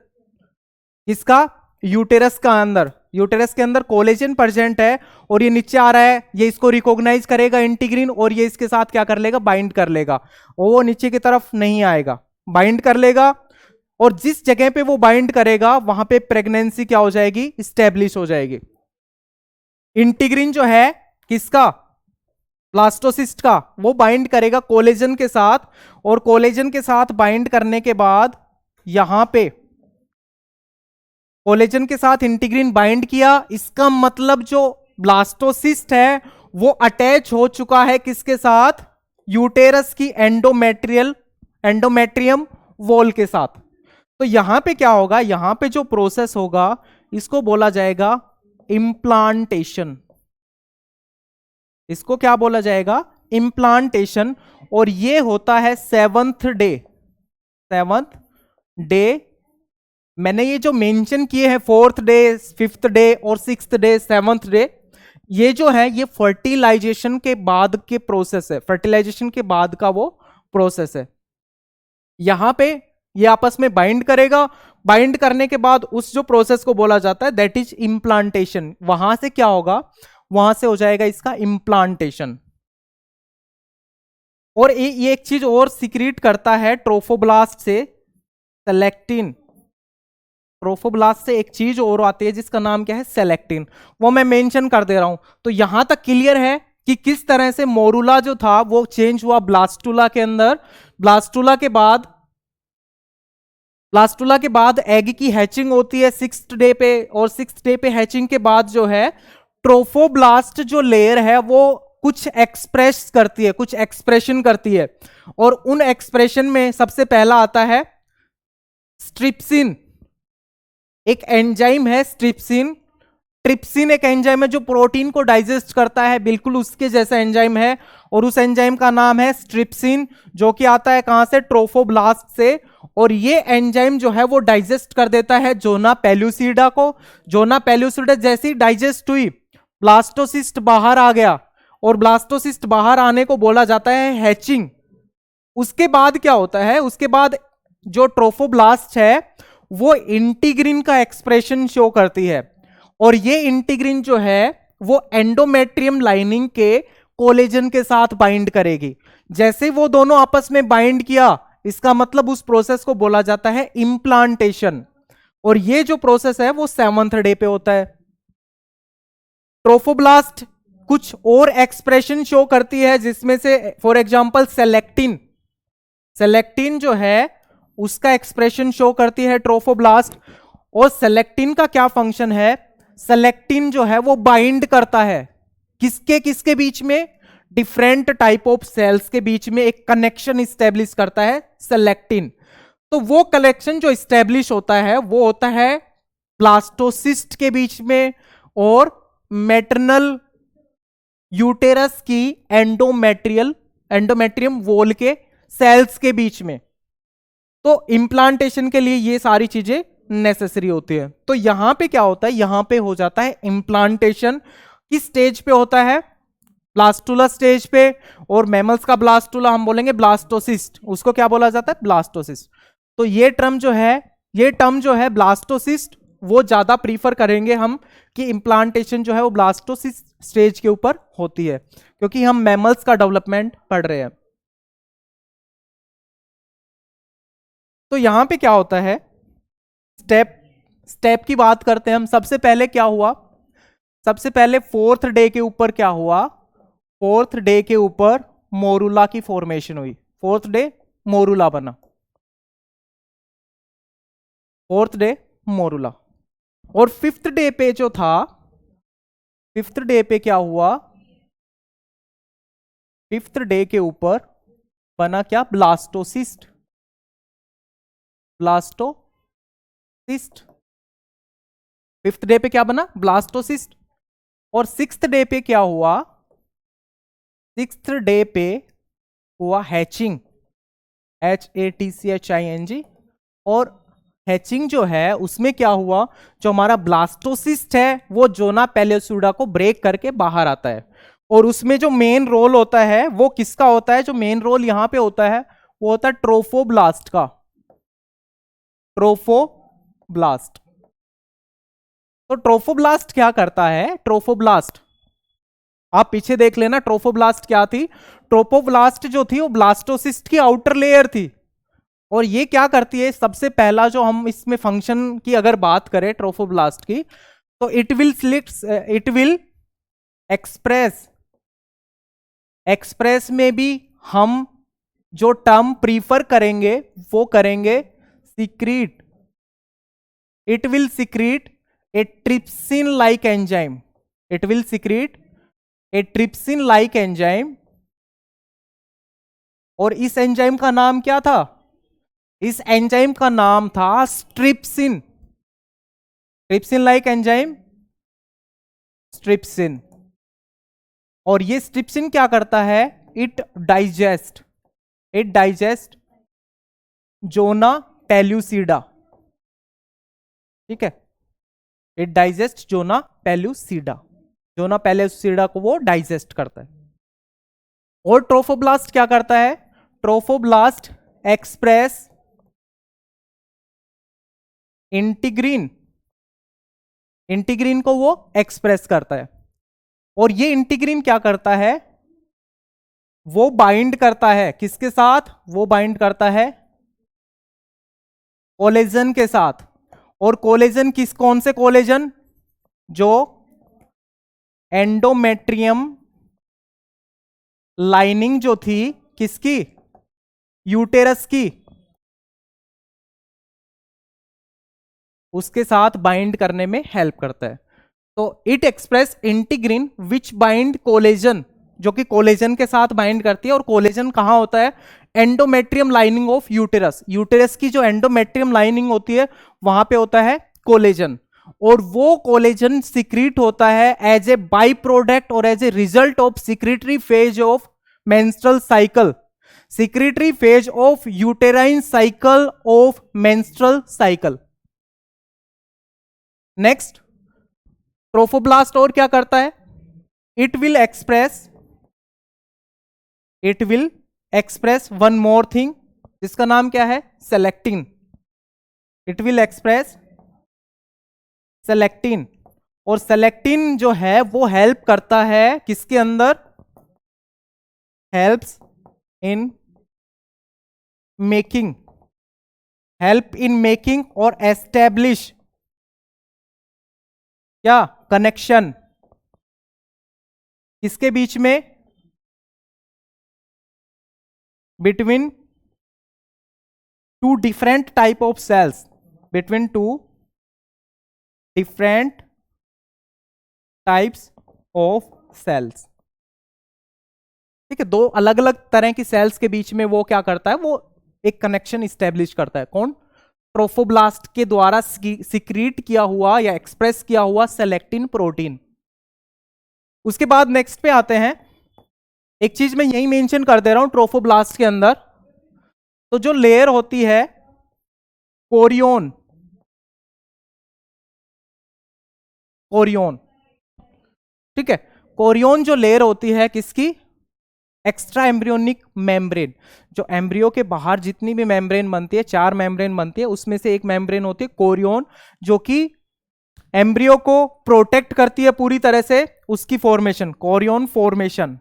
इसका यूटेरस का अंदर, यूटेरस के अंदर कोलेजन प्रेजेंट है। और ये नीचे आ रहा है, ये इसको रिकॉग्नाइज करेगा इंटीग्रीन, और ये इसके साथ क्या कर लेगा, बाइंड कर लेगा। और वो नीचे की तरफ नहीं आएगा, बाइंड कर लेगा। और जिस जगह पे वो बाइंड करेगा वहां पे प्रेगनेंसी क्या हो जाएगी, स्टेब्लिश हो जाएगी। इंटीग्रीन जो है किसका, ब्लास्टोसिस्ट का, वो बाइंड करेगा कोलेजन के साथ। और कोलेजन के साथ बाइंड करने के बाद यहां पे कोलेजन के साथ इंटीग्रीन बाइंड किया, इसका मतलब जो ब्लास्टोसिस्ट है वो अटैच हो चुका है किसके साथ, यूटेरस की एंडोमेट्रियम वॉल के साथ। तो यहां पे क्या होगा, यहां पे जो प्रोसेस होगा इसको बोला जाएगा इम्प्लांटेशन। इसको क्या बोला जाएगा, इम्प्लांटेशन। और ये होता है सेवंथ डे। मैंने ये जो मेंशन किए हैं, 4th डे, 5th डे और 6th डे, 7th डे, ये जो है ये फर्टिलाइजेशन के बाद के प्रोसेस है, फर्टिलाइजेशन के बाद का वो प्रोसेस है। यहां पे ये आपस में बाइंड करेगा, बाइंड करने के बाद उस जो प्रोसेस को बोला जाता है दैट इज इम्प्लांटेशन। वहां से क्या होगा, वहां से हो जाएगा इसका इम्प्लांटेशन। और ये एक चीज और सीक्रेट करता है ट्रोफोब्लास्ट से, सेलेक्टिन। ट्रोफोब्लास्ट से एक चीज और आती है जिसका नाम क्या है, सेलेक्टिन। वो मैं मेंशन कर दे रहा हूं। तो यहां तक क्लियर है कि किस तरह से मोरूला जो था वो चेंज हुआ ब्लास्टुला के अंदर। ब्लास्टुला के बाद एग की हैचिंग होती है 6th डे पे, और 6th डे पे हैचिंग के बाद जो है ट्रोफोब्लास्ट जो लेयर है वो कुछ एक्सप्रेस करती है, कुछ एक्सप्रेशन करती है। और उन एक्सप्रेशन में सबसे पहला आता है स्ट्रिप्सिन। एक एंजाइम है स्ट्रिप्सिन। ट्रिप्सिन एक एंजाइम है जो प्रोटीन को डाइजेस्ट करता है, बिल्कुल उसके जैसा एंजाइम है। और उस एंजाइम का नाम है स्ट्रिप्सिन, जो कि आता है कहां से, ट्रोफोब्लास्ट से। और ये एंजाइम जो है वो डाइजेस्ट कर देता है जोना पेल्यूसिडा को। जोना पेल्यूसिडा जैसी डाइजेस्ट हुई, ब्लास्टोसिस्ट बाहर आ गया, और ब्लास्टोसिस्ट बाहर आने को बोला जाता है हैचिंग। उसके बाद क्या होता है, उसके बाद जो ट्रोफोब्लास्ट है वो इंटीग्रीन का एक्सप्रेशन शो करती है। और ये इंटीग्रीन जो है वो एंडोमेट्रियम लाइनिंग के कोलेजन के साथ बाइंड करेगी। जैसे वो दोनों आपस में बाइंड किया, इसका मतलब उस प्रोसेस को बोला जाता है इम्प्लांटेशन। और ये जो प्रोसेस है वो 7th डे पे होता है। ट्रोफोब्लास्ट कुछ और एक्सप्रेशन शो करती है, जिसमें से फॉर एग्जांपल सेलेक्टिन जो है उसका एक्सप्रेशन शो करती है ट्रोफोब्लास्ट। और सेलेक्टिन का क्या फंक्शन है, सेलेक्टिन जो है वो बाइंड करता है किसके बीच में, डिफरेंट टाइप ऑफ सेल्स के बीच में एक कनेक्शन स्टैब्लिश करता है सेलेक्टिन। तो वो कनेक्शन जो स्टैब्लिश होता है वो होता है ब्लास्टोसिस्ट के बीच में और मैटरनल यूटेरस की एंडोमेट्रियम वॉल के सेल्स के बीच में। तो इम्प्लांटेशन के लिए ये सारी चीजें नेसेसरी होती है। तो यहां पे क्या होता है, यहां पे हो जाता है इम्प्लांटेशन। किस स्टेज पे होता है, ब्लास्टुला स्टेज पे। और मैमल्स का ब्लास्टुला हम बोलेंगे ब्लास्टोसिस्ट, उसको क्या बोला जाता है, ब्लास्टोसिस्ट। तो ये टर्म जो है ब्लास्टोसिस्ट, वो ज्यादा प्रीफर करेंगे हम कि इम्प्लांटेशन जो है वो ब्लास्टोसिस्ट स्टेज के ऊपर होती है, क्योंकि हम मैमल्स का डेवलपमेंट पढ़ रहे हैं। तो यहां पे क्या होता है, स्टेप की बात करते हैं हम। सबसे पहले क्या हुआ, सबसे पहले फोर्थ डे के ऊपर क्या हुआ, फोर्थ डे के ऊपर मोरूला की फॉर्मेशन हुई। फोर्थ डे मोरूला बना, फोर्थ डे मोरूला। और फिफ्थ डे पे जो था, फिफ्थ डे पे क्या हुआ, फिफ्थ डे के ऊपर बना क्या, ब्लास्टोसिस्ट, ब्लास्टोसिस्ट। फिफ्थ डे पे क्या बना, ब्लास्टोसिस्ट। और सिक्स्थ डे पे क्या हुआ, सिक्स्थ डे पे हुआ हैचिंग, HATCHING। और हैचिंग जो है उसमें क्या हुआ, जो हमारा ब्लास्टोसिस्ट है वो जोना पेलोसुडा को ब्रेक करके बाहर आता है। और उसमें जो मेन रोल होता है वो किसका होता है, जो मेन रोल यहां पे होता है वो होता है ट्रोफोब्लास्ट का, ट्रोफोब्लास्ट। तो ट्रोफोब्लास्ट क्या करता है, ट्रोफोब्लास्ट आप पीछे देख लेना, ट्रोफोब्लास्ट क्या थी, ट्रोफोब्लास्ट जो थी वो ब्लास्टोसिस्ट की आउटर लेयर थी। और ये क्या करती है, सबसे पहला जो हम इसमें फंक्शन की अगर बात करें ट्रोफोब्लास्ट की, तो इट विल एक्सप्रेस में भी हम जो टर्म प्रीफर करेंगे वो करेंगे secrete, it will secrete A trypsin like enzyme, it will secrete A trypsin like enzyme. और इस एंजाइम का नाम क्या था, इस एंजाइम का नाम था स्ट्रिप्सिन, ट्रिप्सिन लाइक एंजाइम, स्ट्रिप्सिन। और ये स्ट्रिप्सिन क्या करता है, इट डाइजेस्ट जोना पेल्यूसिडा, ठीक है, it digest zona pellucida, zona pellucida को वो डाइजेस्ट करता है। और ट्रोफोब्लास्ट क्या करता है, ट्रोफोब्लास्ट एक्सप्रेस इंटीग्रीन, इंटीग्रीन को वो एक्सप्रेस करता है। और ये इंटीग्रीन क्या करता है, वो बाइंड करता है किसके साथ, वो बाइंड करता है कोलेजन के साथ। और कोलेजन कौन से कोलेजन, जो एंडोमेट्रियम लाइनिंग जो थी किसकी, यूटेरस की, उसके साथ बाइंड करने में हेल्प करता है। तो it express integrin which bind collagen, जो कि कोलेजन के साथ बाइंड करती है। और कोलेजन कहां होता है, endometrium lining of uterus, uterus की जो एंडोमेट्रियम लाइनिंग होती है वहां पे होता है कोलेजन। और वो कोलेजन सिक्रीट होता है एज ए बाई प्रोडक्ट और as a result of secretory phase of menstrual cycle, secretory phase of uterine cycle of menstrual cycle. Next, trophoblast और क्या करता है, it will express one more thing, जिसका नाम क्या है, selectin, it will express selectin. और सेलेक्टिन जो है वो हेल्प करता है किसके अंदर, helps in making, help in making और एस्टेब्लिश क्या, कनेक्शन किसके बीच में, between two different type of cells, between two different types of cells, ठीक है, दो अलग अलग तरह की सेल्स के बीच में वो क्या करता है, वो एक कनेक्शन इस्टेब्लिश करता है। कौन, ट्रोफोब्लास्ट के द्वारा सिक्रीट किया हुआ या एक्सप्रेस किया हुआ सेलेक्टिन प्रोटीन। उसके बाद नेक्स्ट पे आते हैं, एक चीज मैं यही मेंशन कर दे रहा हूं ट्रोफोब्लास्ट के अंदर, तो जो लेयर होती है कोरियोन, कोरियोन, ठीक है, कोरियोन जो लेयर होती है किसकी, एक्स्ट्रा एम्ब्रियोनिक मेम्ब्रेन। जो एम्ब्रियो के बाहर जितनी भी मेम्ब्रेन बनती है, 4 मेम्ब्रेन बनती है, उसमें से एक मेम्ब्रेन होती है कोरियोन, जो कि एम्ब्रियो को प्रोटेक्ट करती है पूरी तरह से उसकी फॉर्मेशन, कोरियोन फॉर्मेशन।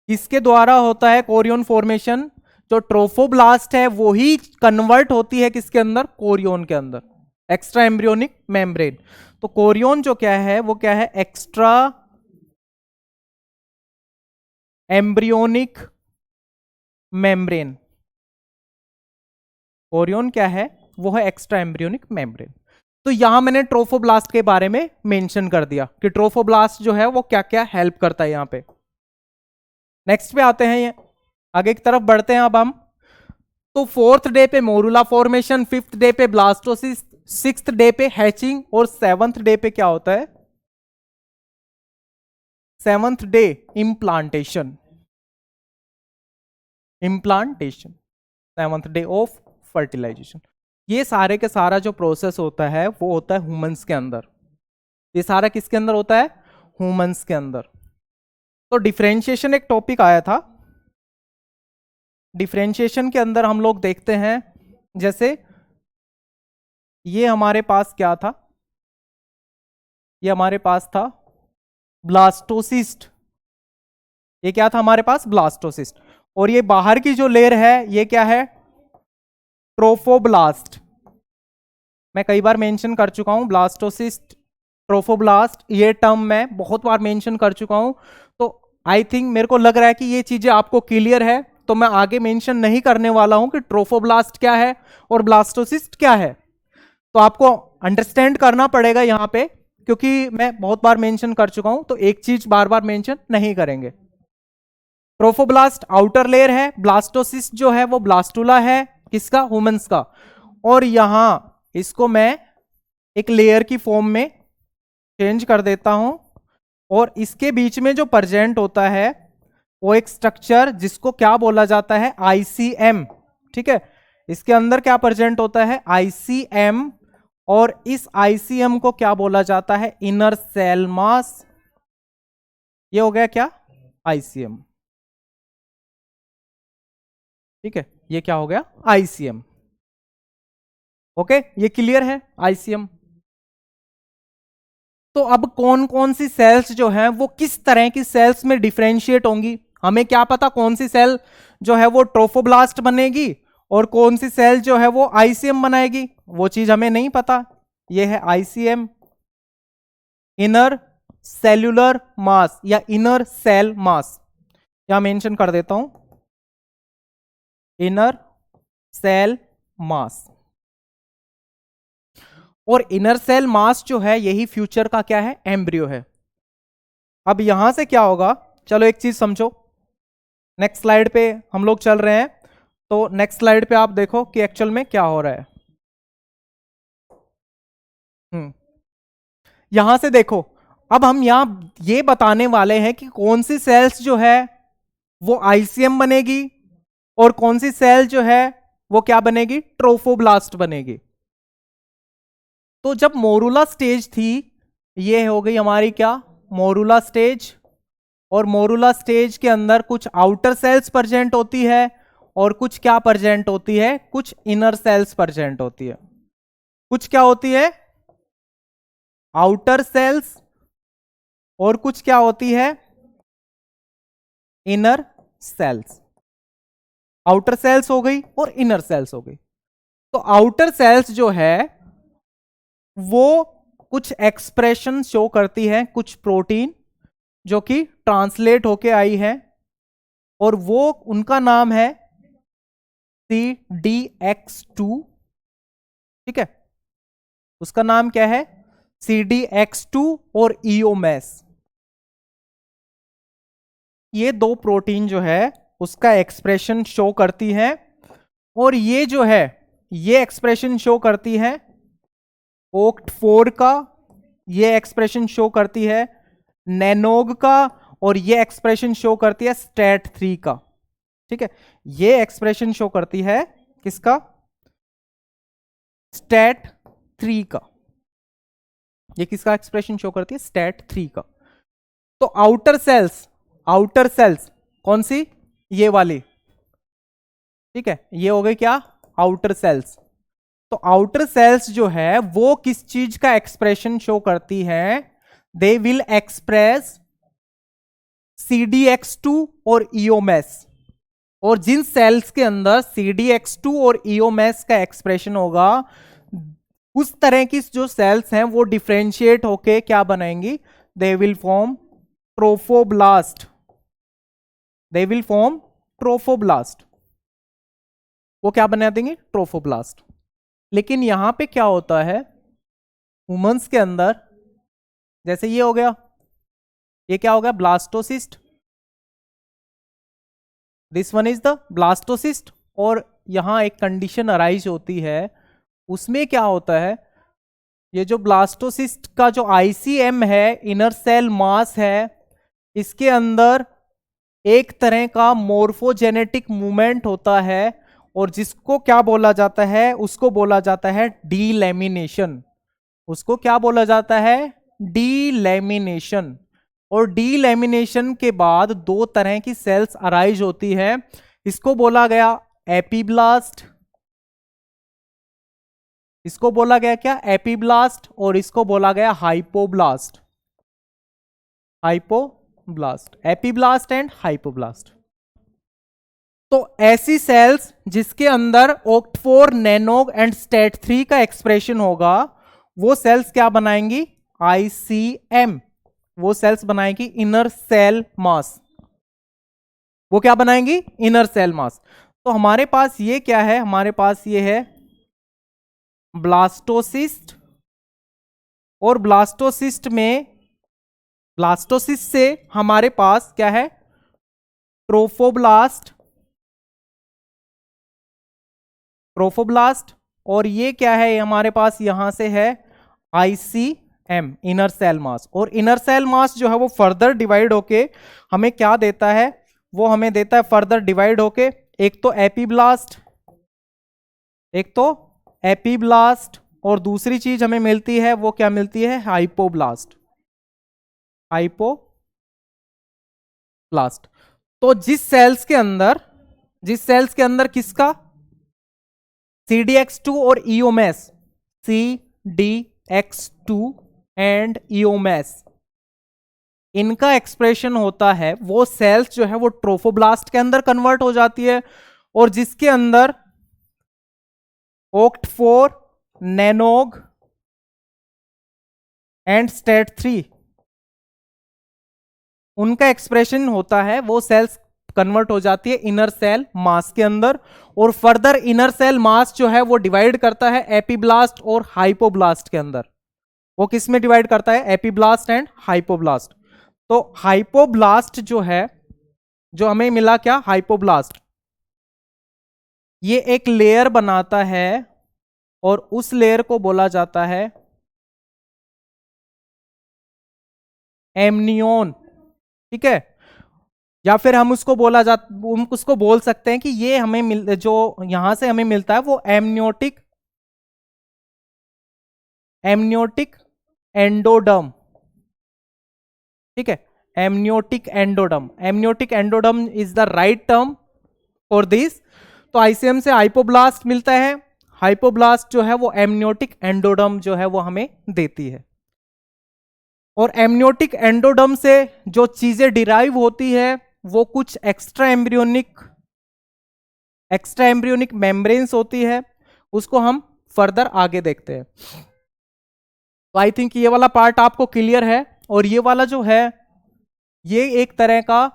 इसके द्वारा होता है कोरियोन फॉर्मेशन। जो ट्रोफोब्लास्ट है वो ही कन्वर्ट होती है किसके अंदर, कोरियोन के अंदर, एक्स्ट्रा एम्ब्रियोनिक मेम्ब्रेन। तो कोरियोन जो क्या है वो क्या है, एक्स्ट्रा एम्ब्रियोनिक मेम्ब्रेन। कोरियोन क्या है, वो है एक्स्ट्रा एम्ब्रियोनिक मेम्ब्रेन। तो यहां मैंने ट्रोफोब्लास्ट के बारे में मेंशन कर दिया कि ट्रोफोब्लास्ट जो है वो क्या क्या हेल्प करता है यहां पे। नेक्स्ट पे आते हैं, ये आगे की तरफ बढ़ते हैं अब हम। तो 4th डे पे मोरुला फॉर्मेशन, 5th डे पे ब्लास्टोसिस, 6th डे पे हैचिंग, और 7th डे पे क्या होता है, 7th day implantation, implantation, 7th day of fertilisation. ये सारे के सारा जो प्रोसेस होता है वो होता है ह्यूमंस के अंदर। ये सारा किसके अंदर होता है, ह्यूमंस के अंदर। तो डिफरेंशिएशन एक टॉपिक आया था, डिफरेंशिएशन के अंदर हम लोग देखते हैं, जैसे ये हमारे पास क्या था, ये हमारे पास था ब्लास्टोसिस्ट, ये क्या था हमारे पास, ब्लास्टोसिस्ट। और ये बाहर की जो लेयर है ये क्या है, ट्रोफोब्लास्ट। मैं कई बार मेंशन कर चुका हूं ब्लास्टोसिस्ट, ट्रोफोब्लास्ट, ये टर्म मैं बहुत बार मेंशन कर चुका हूं। तो आई थिंक मेरे को लग रहा है कि ये चीजें आपको क्लियर है, तो मैं आगे मेंशन नहीं करने वाला हूं कि ट्रोफोब्लास्ट क्या है और ब्लास्टोसिस्ट क्या है। तो आपको अंडरस्टैंड करना पड़ेगा यहां पे, क्योंकि मैं बहुत बार मेंशन कर चुका हूं, तो एक चीज बार बार मेंशन नहीं करेंगे। ट्रोफोब्लास्ट आउटर लेयर है, ब्लास्टोसिस्ट जो है वो ब्लास्टुला है, किसका, ह्यूमंस का। और यहां इसको मैं एक लेयर की फॉर्म में चेंज कर देता हूं, और इसके बीच में जो प्रेजेंट होता है वो एक स्ट्रक्चर जिसको क्या बोला जाता है, आईसीएम, ठीक है। इसके अंदर क्या प्रेजेंट होता है, आईसीएम, और इस आईसीएम को क्या बोला जाता है, इनर सेल मास। ये हो गया क्या, आईसीएम, ठीक है, ये क्या हो गया, आईसीएम। ओके, ये क्लियर है, आईसीएम। तो अब कौन कौन सी सेल्स जो हैं वो किस तरह की सेल्स में डिफरेंशिएट होंगी, हमें क्या पता कौन सी सेल जो है वो ट्रोफोब्लास्ट बनेगी और कौन सी सेल जो है वो आईसीएम बनाएगी, वो चीज हमें नहीं पता। ये है आईसीएम, इनर सेल्यूलर मास या इनर सेल मास, या मेंशन कर देता हूं इनर सेल मास। और इनर सेल मास जो है यही फ्यूचर का क्या है, एम्ब्रियो है। अब यहां से क्या होगा, चलो एक चीज समझो, नेक्स्ट स्लाइड पे हम लोग चल रहे हैं, तो नेक्स्ट स्लाइड पे आप देखो कि एक्चुअल में क्या हो रहा है। यहां से देखो, अब हम यहां ये बताने वाले हैं कि कौन सी सेल्स जो है वो आईसीएम बनेगी और कौन सी सेल जो है वो क्या बनेगी, ट्रोफोब्लास्ट बनेगी। तो जब मोरुला स्टेज थी, ये हो गई हमारी क्या, मोरुला स्टेज, और मोरुला स्टेज के अंदर कुछ आउटर सेल्स प्रेजेंट होती है और कुछ क्या प्रेजेंट होती है, कुछ इनर सेल्स प्रेजेंट होती है। कुछ क्या होती है, आउटर सेल्स, और कुछ क्या होती है, इनर सेल्स। आउटर सेल्स हो गई और इनर सेल्स हो गई। तो आउटर सेल्स जो है वो कुछ एक्सप्रेशन शो करती है, कुछ प्रोटीन जो कि ट्रांसलेट होके आई है, और वो उनका नाम है CDX2, ठीक है, उसका नाम क्या है, CDX2 और EOMAS। ये दो प्रोटीन जो है उसका एक्सप्रेशन शो करती है, और ये जो है ये एक्सप्रेशन शो करती है OCT4 का, ये एक्सप्रेशन शो करती है नैनोग का, और ये एक्सप्रेशन शो करती है STAT3 का। ठीक है, ये एक्सप्रेशन शो करती है किसका? स्टैट 3 का। ये किसका एक्सप्रेशन शो करती है? स्टैट 3 का। तो आउटर सेल्स कौन सी? ये वाली, ठीक है, ये हो गई क्या? Outer cells. तो आउटर सेल्स जो है वो किस चीज का एक्सप्रेशन शो करती है? दे विल एक्सप्रेस CDX2 और EOMS। और जिन सेल्स के अंदर CDX2 और EOMS का एक्सप्रेशन होगा, उस तरह की जो सेल्स हैं वो डिफरेंशिएट होके क्या बनाएंगी? They will form trophoblast. They will form trophoblast. वो क्या बना देंगे? ट्रोफोब्लास्ट। लेकिन यहां पे क्या होता है ह्यूमंस के अंदर? जैसे ये हो गया, ये क्या हो गया? Blastocyst. This one is the blastocyst. और यहां एक कंडीशन अराइज होती है, उसमें क्या होता है? ये जो ब्लास्टोसिस्ट का जो ICM है, इनर सेल मास है, इसके अंदर एक तरह का मोर्फोजेनेटिक मूवमेंट होता है, और जिसको क्या बोला जाता है? उसको बोला जाता है डीलैमिनेशन। उसको क्या बोला जाता है? डीलैमिनेशन। और डीलैमिनेशन के बाद दो तरह की सेल्स अराइज होती है। इसको बोला गया एपीब्लास्ट। इसको बोला गया क्या? एपीब्लास्ट। और इसको बोला गया hypoblast. Hypoblast, epiblast and hypoblast. तो ऐसी सेल्स जिसके अंदर OCT4, नैनोग एंड STAT3 का एक्सप्रेशन होगा, वो सेल्स क्या बनाएंगी? ICM। वो सेल्स बनाएंगी इनर सेल मास। वो क्या बनाएंगी? Inner cell mass. तो हमारे पास ये क्या है? हमारे पास ये है ब्लास्टोसिस्ट। और ब्लास्टोसिस्ट से हमारे पास क्या है? ट्रोफोब्लास्ट। और ये क्या है हमारे पास? यहां से है ICM, इनर सेल मास। और इनर सेल मास जो है वो फर्दर डिवाइड होके हमें क्या देता है? वो हमें देता है फर्दर डिवाइड होके एक तो एपीब्लास्ट, और दूसरी चीज हमें मिलती है, वो क्या मिलती है? हाइपोब्लास्ट। तो जिस सेल्स के अंदर किसका? CDX2 और EOMS, CDX2 एंड EOMS, इनका एक्सप्रेशन होता है, वो सेल्स जो है वो ट्रोफोब्लास्ट के अंदर कन्वर्ट हो जाती है। और जिसके अंदर OCT4, नैनोग एंड STAT3, उनका एक्सप्रेशन होता है, वो सेल्स कन्वर्ट हो जाती है इनर सेल मास के अंदर। और फर्दर इनर सेल मास जो है वो डिवाइड करता है एपीब्लास्ट और हाइपोब्लास्ट के अंदर। वो किस में डिवाइड करता है? Epiblast and hypoblast. तो हाइपोब्लास्ट जो है, जो हमें मिला क्या? हाइपोब्लास्ट, ये एक लेयर बनाता है, और उस लेयर को बोला जाता है एमनियोन। ठीक है, या फिर हम उसको बोल सकते हैं कि ये हमें जो यहां से हमें मिलता है वो एमनियोटिक एंडोडर्म। ठीक है, amniotic endoderm is the right term for this. तो ICM से हाइपोब्लास्ट मिलता है। हाइपोब्लास्ट जो है वो एमनियोटिक एंडोडर्म जो है वो हमें देती है। और एमनियोटिक एंडोडर्म से जो चीजें डिराइव होती है, वो कुछ एक्स्ट्रा एम्ब्रियोनिक मेम्ब्रेन्स होती है, उसको हम फर्दर आगे देखते हैं। तो आई थिंक ये वाला पार्ट आपको क्लियर है। और ये वाला जो है, ये एक तरह का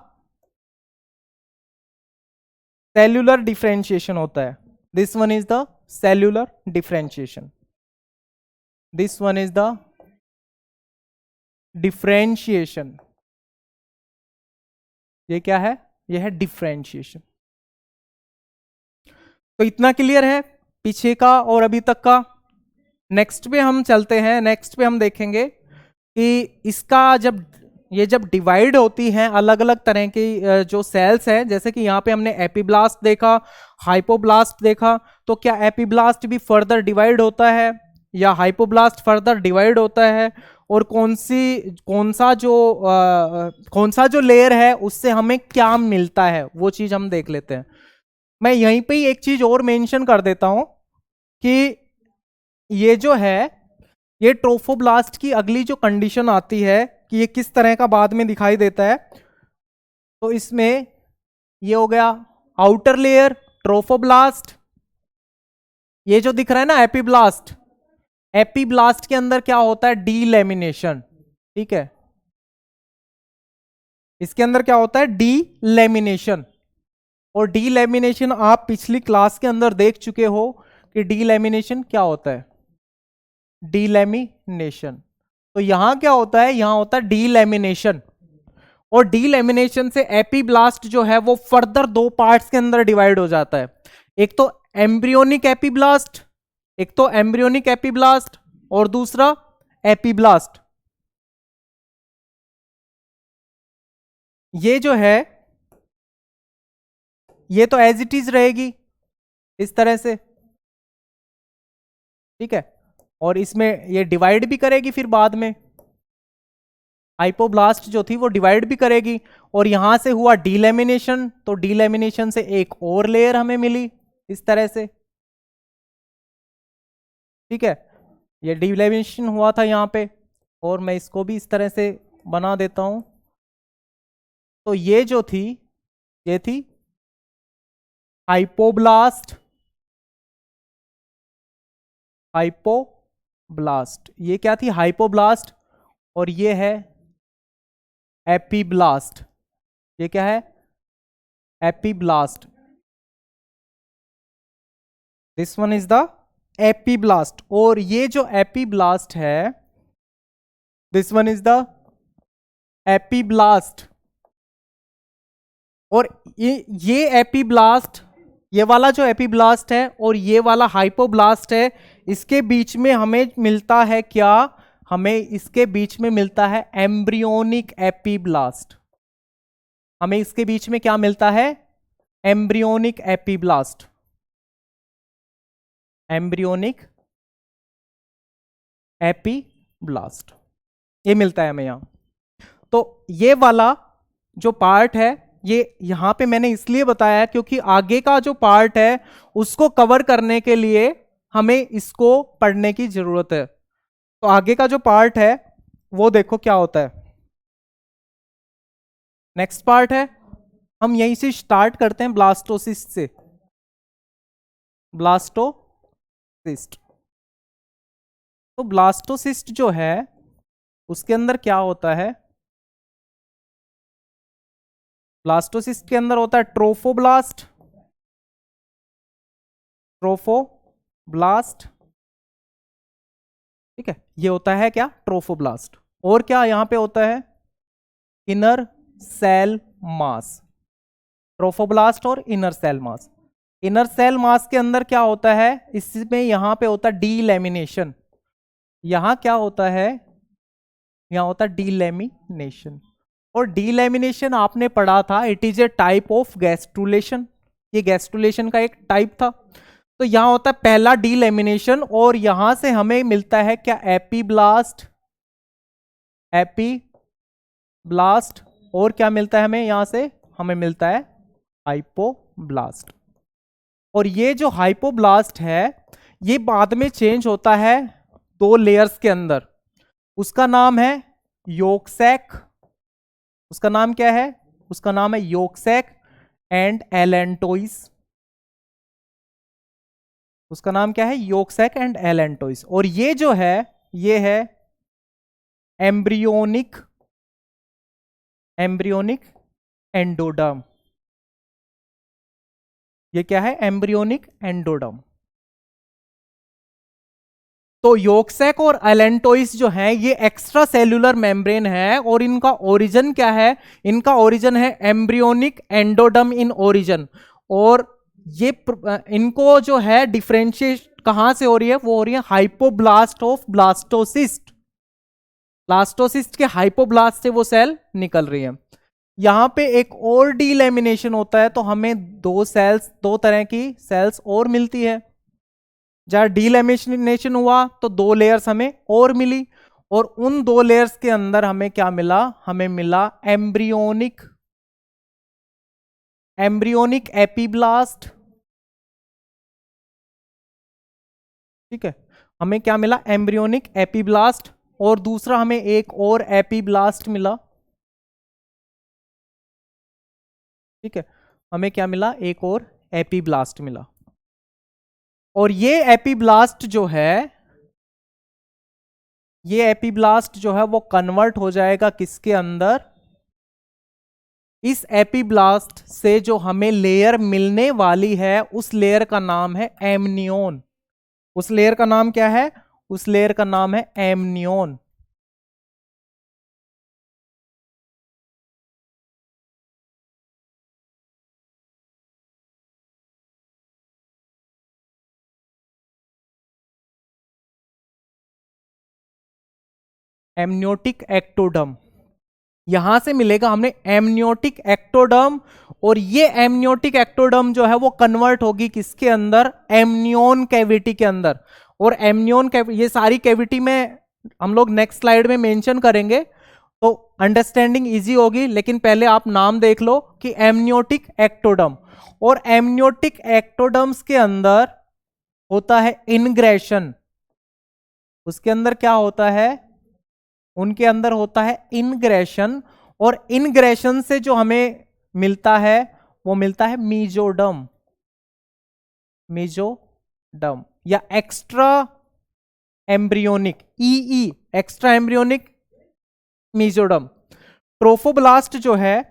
सेल्यूलर डिफरेंशिएशन होता है। This one is the cellular differentiation. This one is the differentiation. ये क्या है? ये है डिफरेंशिएशन। तो इतना क्लियर है पीछे का और अभी तक का। नेक्स्ट पे हम चलते हैं। नेक्स्ट पे हम देखेंगे कि इसका जब ये जब डिवाइड होती हैं अलग अलग तरह की जो सेल्स हैं, जैसे कि यहाँ पे हमने एपीब्लास्ट देखा, हाइपोब्लास्ट देखा, तो क्या एपीब्लास्ट भी फर्दर डिवाइड होता है या हाइपोब्लास्ट फर्दर डिवाइड होता है, और कौन सा जो लेयर है उससे हमें क्या मिलता है, वो चीज हम देख लेते हैं। मैं यहीं पे ही एक चीज और मेंशन कर देता हूं कि ये जो है, ये ट्रोफोब्लास्ट की अगली जो कंडीशन आती है कि ये किस तरह का बाद में दिखाई देता है, तो इसमें ये हो गया आउटर लेयर ट्रोफोब्लास्ट। ये जो दिख रहा है ना एपीब्लास्ट, एपीब्लास्ट के अंदर क्या होता है, डीलैमिनेशन। ठीक है, इसके अंदर क्या होता है, डीलैमिनेशन। और डीलैमिनेशन आप पिछली क्लास के अंदर देख चुके हो कि डीलैमिनेशन क्या होता है, डीलैमिनेशन। तो यहां क्या होता है, यहां होता है डीलैमिनेशन, और डीलैमिनेशन से एपीब्लास्ट जो है वो फर्दर दो पार्ट्स के अंदर डिवाइड हो जाता है। एक तो एम्ब्रियोनिक एपीब्लास्ट, और दूसरा एपीब्लास्ट। ये जो है ये तो एज इट इज रहेगी इस तरह से, ठीक है, और इसमें ये डिवाइड भी करेगी फिर बाद में, हाइपोब्लास्ट जो थी वो डिवाइड भी करेगी, और यहां से हुआ डीलैमिनेशन, तो डीलैमिनेशन से एक और लेयर हमें मिली इस तरह से। ठीक है, ये डीलैमिनेशन हुआ था यहां पे, और मैं इसको भी इस तरह से बना देता हूं। तो ये जो थी, ये थी हाइपोब्लास्ट, ये क्या थी, हाइपोब्लास्ट, और ये है एपीब्लास्ट। ये क्या है, epiblast. This one is the epiblast, और ये जो एपीब्लास्ट है, this one is the epiblast. और ये एपीब्लास्ट, ये वाला जो एपीब्लास्ट है और ये वाला हाइपोब्लास्ट है, इसके बीच में हमें मिलता है क्या, हमें इसके बीच में मिलता है एम्ब्रियोनिक एपीब्लास्ट। हमें इसके बीच में क्या मिलता है, एम्ब्रियोनिक एपीब्लास्ट, एम्ब्रियोनिक एपीब्लास्ट, ये मिलता है हमें यहां। तो ये वाला जो पार्ट है, ये यहां पे मैंने इसलिए बताया क्योंकि आगे का जो पार्ट है उसको कवर करने के लिए हमें इसको पढ़ने की जरूरत है। तो आगे का जो पार्ट है वो देखो क्या होता है। नेक्स्ट पार्ट है, हम यहीं से स्टार्ट करते हैं ब्लास्टोसिस्ट से। ब्लास्टोसिस्ट, तो ब्लास्टोसिस्ट जो है उसके अंदर क्या होता है, ब्लास्टोसिस्ट के अंदर होता है ट्रोफोब्लास्ट, ठीक है, ये होता है क्या, ट्रोफोब्लास्ट। और क्या यहां पे होता है, इनर सेल मास, ट्रोफोब्लास्ट और inner cell mass. Inner cell mass के अंदर क्या होता है, इसमें यहां पे होता है डीलैमिनेशन। यहां क्या होता है, यहां होता है डीलैमिनेशन, और डीलैमिनेशन आपने पढ़ा था, it is A type of gastrulation, ये गैस्ट्रुलेशन का एक टाइप था। तो यहां होता है पहला डीलैमिनेशन, और यहां से हमें मिलता है क्या, एपीब्लास्ट, और क्या मिलता है हमें, यहां से हमें मिलता है हाइपोब्लास्ट। और ये जो हाइपोब्लास्ट है ये बाद में चेंज होता है दो लेयर्स के अंदर, उसका नाम है योक्सैक। उसका नाम क्या है, उसका नाम है योक्सैक एंड एलेंटोइस। उसका नाम क्या है, योक्सैक एंड एलेंटोइस। और ये जो है, ये है एम्ब्रियोनिक एंडोडर्म। ये क्या है, एम्ब्रियोनिक एंडोडर्म। तो योक्सैक और एलेंटोइस जो है ये एक्स्ट्रा सेल्यूलर मेम्ब्रेन है, और इनका ओरिजिन क्या है, इनका ओरिजिन है एम्ब्रियोनिक एंडोडर्म इन ओरिजिन। और ये इनको जो है डिफरेंशिएट कहां से हो रही है, वो हो रही है हाइपोब्लास्ट ऑफ ब्लास्टोसिस्ट। ब्लास्टोसिस्ट के हाइपोब्लास्ट से वो सेल निकल रही है। यहां पे एक और डीलेमिनेशन होता है, तो हमें दो तरह की सेल्स और मिलती है। जहां डीलेमिनेशन हुआ तो 2 लेयर्स हमें और मिली, और उन 2 लेयर्स के अंदर हमें क्या मिला, हमें मिला एम्ब्रियोनिक एपीब्लास्ट। ठीक है, हमें क्या मिला, एम्ब्रियोनिक एपीब्लास्ट, और दूसरा हमें एक और एपीब्लास्ट मिला। ठीक है, हमें क्या मिला, एक और एपीब्लास्ट मिला। और ये एपीब्लास्ट जो है वो कन्वर्ट हो जाएगा किसके अंदर, इस एपीब्लास्ट से जो हमें लेयर मिलने वाली है उस लेयर का नाम है एमनियोन। उस लेयर का नाम क्या है, उस लेयर का नाम है एमनियोन। एमनियोटिक एक्टोडर्म, यहां से मिलेगा हमें एमनियोटिक एक्टोडर्म, और ये एमनियोटिक एक्टोडर्म जो है वो कन्वर्ट होगी किसके अंदर, एमनियोन कैविटी के अंदर। और एमनियोन ये सारी कैविटी में हम लोग नेक्स्ट स्लाइड में मेंशन करेंगे, तो अंडरस्टैंडिंग इजी होगी। लेकिन पहले आप नाम देख लो कि एमनियोटिक एक्टोडर्म, और एमनियोटिक एक्टोडर्म्स के अंदर होता है इनग्रेशन। उसके अंदर क्या होता है, उनके अंदर होता है इनग्रेशन, और इनग्रेशन से जो हमें मिलता है वो मिलता है मीजोडर्म या एक्स्ट्रा एम्ब्रियोनिक, ई एक्स्ट्रा एम्ब्रियोनिक मीजोडर्म। ट्रोफोब्लास्ट जो है,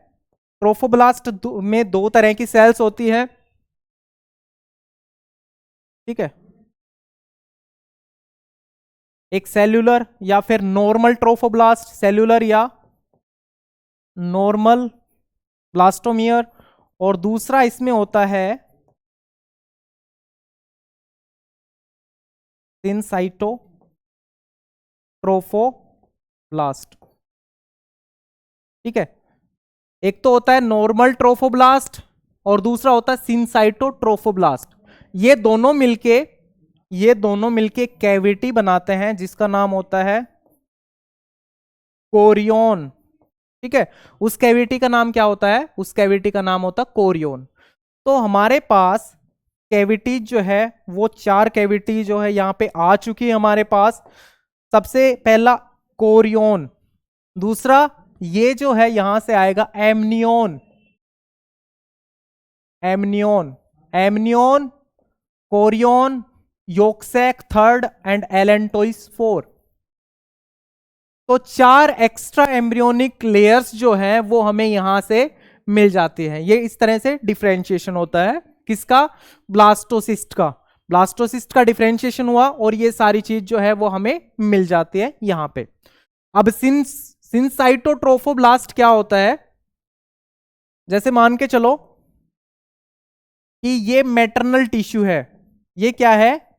ट्रोफोब्लास्ट में 2 तरह की सेल्स होती है। ठीक है, एक सेल्यूलर या फिर नॉर्मल ट्रोफोब्लास्ट, सेल्यूलर या नॉर्मल ब्लास्टोमियर, और दूसरा इसमें होता है सिनसाइटोट्रोफोब्लास्ट। ठीक है, एक तो होता है नॉर्मल ट्रोफोब्लास्ट और दूसरा होता है सिनसाइटोट्रोफोब्लास्ट। ये दोनों मिलके कैविटी बनाते हैं जिसका नाम होता है कोरियोन। ठीक है, उस कैविटी का नाम क्या होता है, उस कैविटी का नाम होता है कोरियोन। तो हमारे पास कैविटीज जो है वो 4 कैविटी जो है यहां पे आ चुकी है हमारे पास। सबसे पहला कोरियोन, दूसरा ये जो है यहां से आएगा amnion, chorion, yolk sac third and allantois 4। तो 4 एक्स्ट्रा एम्ब्रियोनिक लेयर्स जो हैं वो हमें यहां से मिल जाती हैं। ये इस तरह से डिफरेंशिएशन होता है किसका, ब्लास्टोसिस्ट का। ब्लास्टोसिस्ट का डिफरेंशिएशन हुआ और ये सारी चीज जो है वो हमें मिल जाती है यहां पे। अब सिंसाइटोट्रोफोब्लास्ट क्या होता है, जैसे मान के चलो कि ये मैटरनल टिश्यू है। ये क्या है,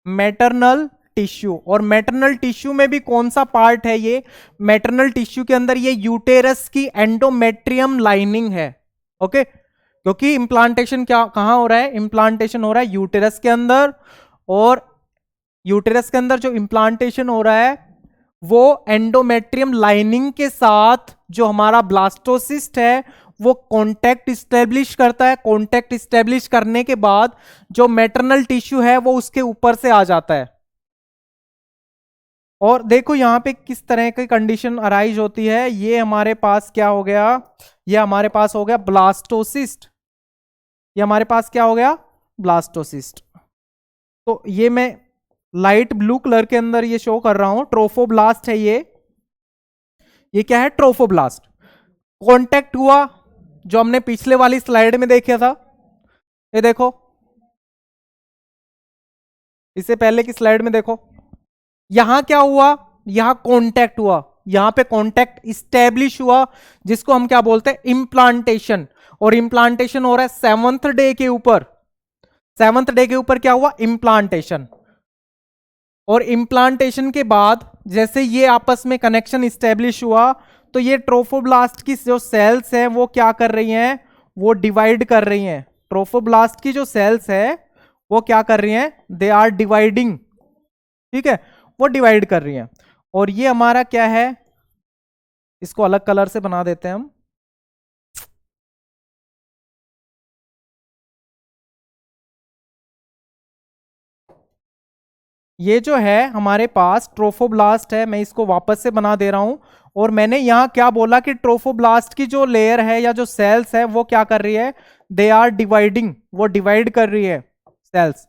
मैटरनल टिश्यू। और मैटरनल टिश्यू में भी कौन सा पार्ट है, ये मैटरनल टिश्यू के अंदर ये यूटेरस की एंडोमेट्रियम लाइनिंग है। ओके, क्योंकि इंप्लांटेशन क्या कहां हो रहा है, इंप्लांटेशन हो रहा है यूटेरस के अंदर, और यूटेरस के अंदर जो इंप्लांटेशन हो रहा है वो एंडोमेट्रियम लाइनिंग के साथ जो हमारा ब्लास्टोसिस्ट है वो कांटेक्ट स्टैब्लिश करता है। कांटेक्ट स्टैब्लिश करने के बाद जो मैटरनल टिश्यू है वो उसके ऊपर से आ जाता है। और देखो यहां पे किस तरह की कंडीशन अराइज होती है। ये हमारे पास क्या हो गया, ये हमारे पास हो गया ब्लास्टोसिस्ट। ये हमारे पास क्या हो गया, ब्लास्टोसिस्ट। तो ये मैं लाइट ब्लू कलर के अंदर ये शो कर रहा हूं, ट्रोफोब्लास्ट है ये क्या है, ट्रोफोब्लास्ट। कांटेक्ट हुआ जो हमने पिछले वाली स्लाइड में देखा था, ये देखो, इससे पहले की स्लाइड में देखो, यहां क्या हुआ, यहां कांटेक्ट हुआ, यहां पे कांटेक्ट स्टैब्लिश हुआ जिसको हम क्या बोलते हैं, इंप्लांटेशन। और इंप्लांटेशन हो रहा है 7th डे के ऊपर। 7th डे के ऊपर क्या हुआ, इंप्लांटेशन। और इंप्लांटेशन के बाद जैसे ये आपस में कनेक्शन इस्टेब्लिश हुआ तो ये ट्रोफोब्लास्ट की जो सेल्स हैं वो क्या कर रही हैं, वो डिवाइड कर रही हैं। ट्रोफोब्लास्ट की जो सेल्स है वो क्या कर रही हैं, दे आर डिवाइडिंग, ठीक है, वो डिवाइड कर रही हैं। और ये हमारा क्या है, इसको अलग कलर से बना देते हैं हम। ये जो है हमारे पास ट्रोफोब्लास्ट है, मैं इसको वापस से बना दे रहा हूं। और मैंने यहां क्या बोला कि ट्रोफोब्लास्ट की जो लेयर है या जो सेल्स है वो क्या कर रही है, दे आर डिवाइडिंग, वो डिवाइड कर रही है सेल्स।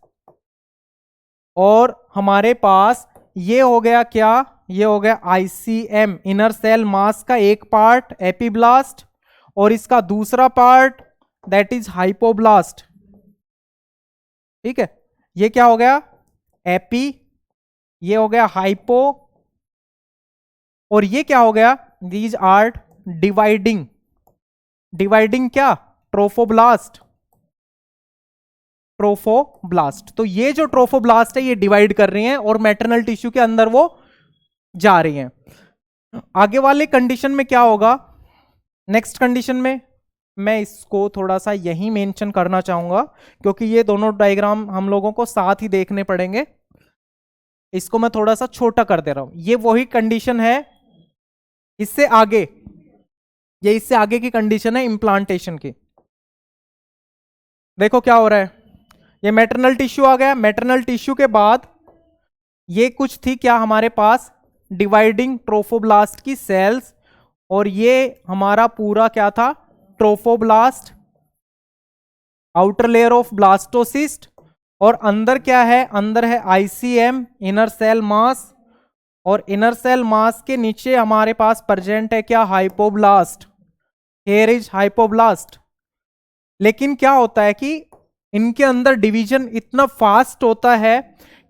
और हमारे पास ये हो गया क्या, ये हो गया आईसीएम, इनर सेल मास का एक पार्ट एपीब्लास्ट, और इसका दूसरा पार्ट दैट इज हाइपोब्लास्ट। ठीक है, ये क्या हो गया, एपी, ये हो गया हाइपो, और ये क्या हो गया, दीज आर डिवाइडिंग। डिवाइडिंग क्या, ट्रोफोब्लास्ट, ट्रोफोब्लास्ट। तो ये जो ट्रोफोब्लास्ट है ये डिवाइड कर रही हैं और मैटरनल टिश्यू के अंदर वो जा रही हैं। आगे वाले कंडीशन में क्या होगा, नेक्स्ट कंडीशन में मैं इसको थोड़ा सा यही मेंशन करना चाहूंगा क्योंकि ये दोनों डायग्राम हम लोगों को साथ ही देखने पड़ेंगे। इसको मैं थोड़ा सा छोटा कर दे रहा हूं। ये वही कंडीशन है, इससे आगे, ये इससे आगे की कंडीशन है इम्प्लांटेशन की। देखो क्या हो रहा है, ये मैटरनल टिश्यू आ गया। मैटरनल टिश्यू के बाद ये कुछ थी क्या हमारे पास, डिवाइडिंग ट्रोफोब्लास्ट की सेल्स, और ये हमारा पूरा क्या था, trophoblast, outer layer of blastocyst, और अंदर क्या है, अंदर है आईसीएम, इनर सेल मास, और इनर सेल मास के नीचे हमारे पास प्रेजेंट है क्या, हाइपोब्लास्ट। Here is hypoblast. लेकिन क्या होता है कि इनके अंदर डिवीजन इतना फास्ट होता है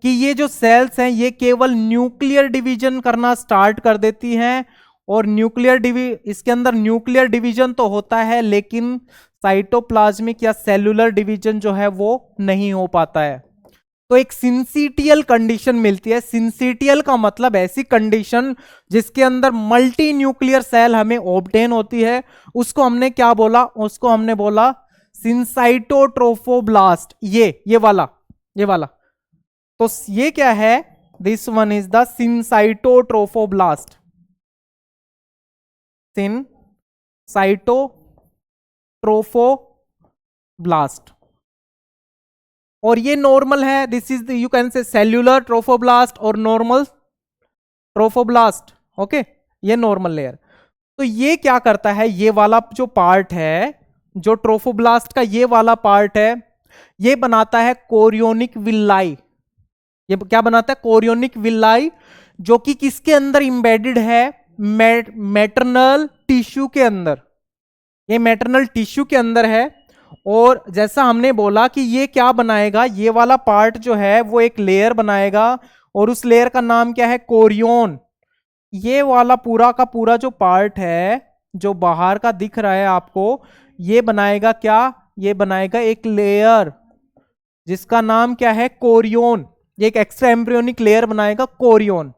कि ये जो सेल्स हैं ये केवल न्यूक्लियर डिवीजन करना स्टार्ट कर देती हैं। और इसके अंदर न्यूक्लियर डिवीजन तो होता है लेकिन साइटोप्लाज्मिक या सेलुलर डिवीजन जो है वो नहीं हो पाता है। तो एक सिंसिटियल कंडीशन मिलती है। सिंसिटियल का मतलब ऐसी कंडीशन जिसके अंदर मल्टी न्यूक्लियर सेल हमें ऑब्टेन होती है, उसको हमने क्या बोला, उसको हमने बोला सिंसाइटोट्रोफोब्लास्ट। ये वाला तो ये क्या है, दिस वन इज द सिंसाइटोट्रोफोब्लास्ट। सिंसाइटोट्रोफोब्लास्ट, और ये नॉर्मल है, this is you can say cellular trophoblast और नॉर्मल ट्रोफोब्लास्ट। ओके, ये नॉर्मल लेयर। तो ये क्या करता है, ये वाला जो पार्ट है, जो ट्रोफोब्लास्ट का ये वाला पार्ट है, ये बनाता है कोरियोनिक विल्लाई। ये क्या बनाता है, कोरियोनिक विल्लाई, जो कि किसके अंदर इंबेडेड है, मैटरनल टिश्यू के अंदर। ये मैटरनल टिश्यू के अंदर है। और जैसा हमने बोला कि ये क्या बनाएगा, ये वाला पार्ट जो है वो एक लेयर बनाएगा, और उस लेयर का नाम क्या है, कोरियोन। ये वाला पूरा का पूरा जो पार्ट है जो बाहर का दिख रहा है आपको, ये बनाएगा क्या, ये बनाएगा एक लेयर जिसका नाम क्या है, कोरियोन। ये एक एक्स्ट्रा एम्ब्रियोनिक लेयर बनाएगा, कोरियोन।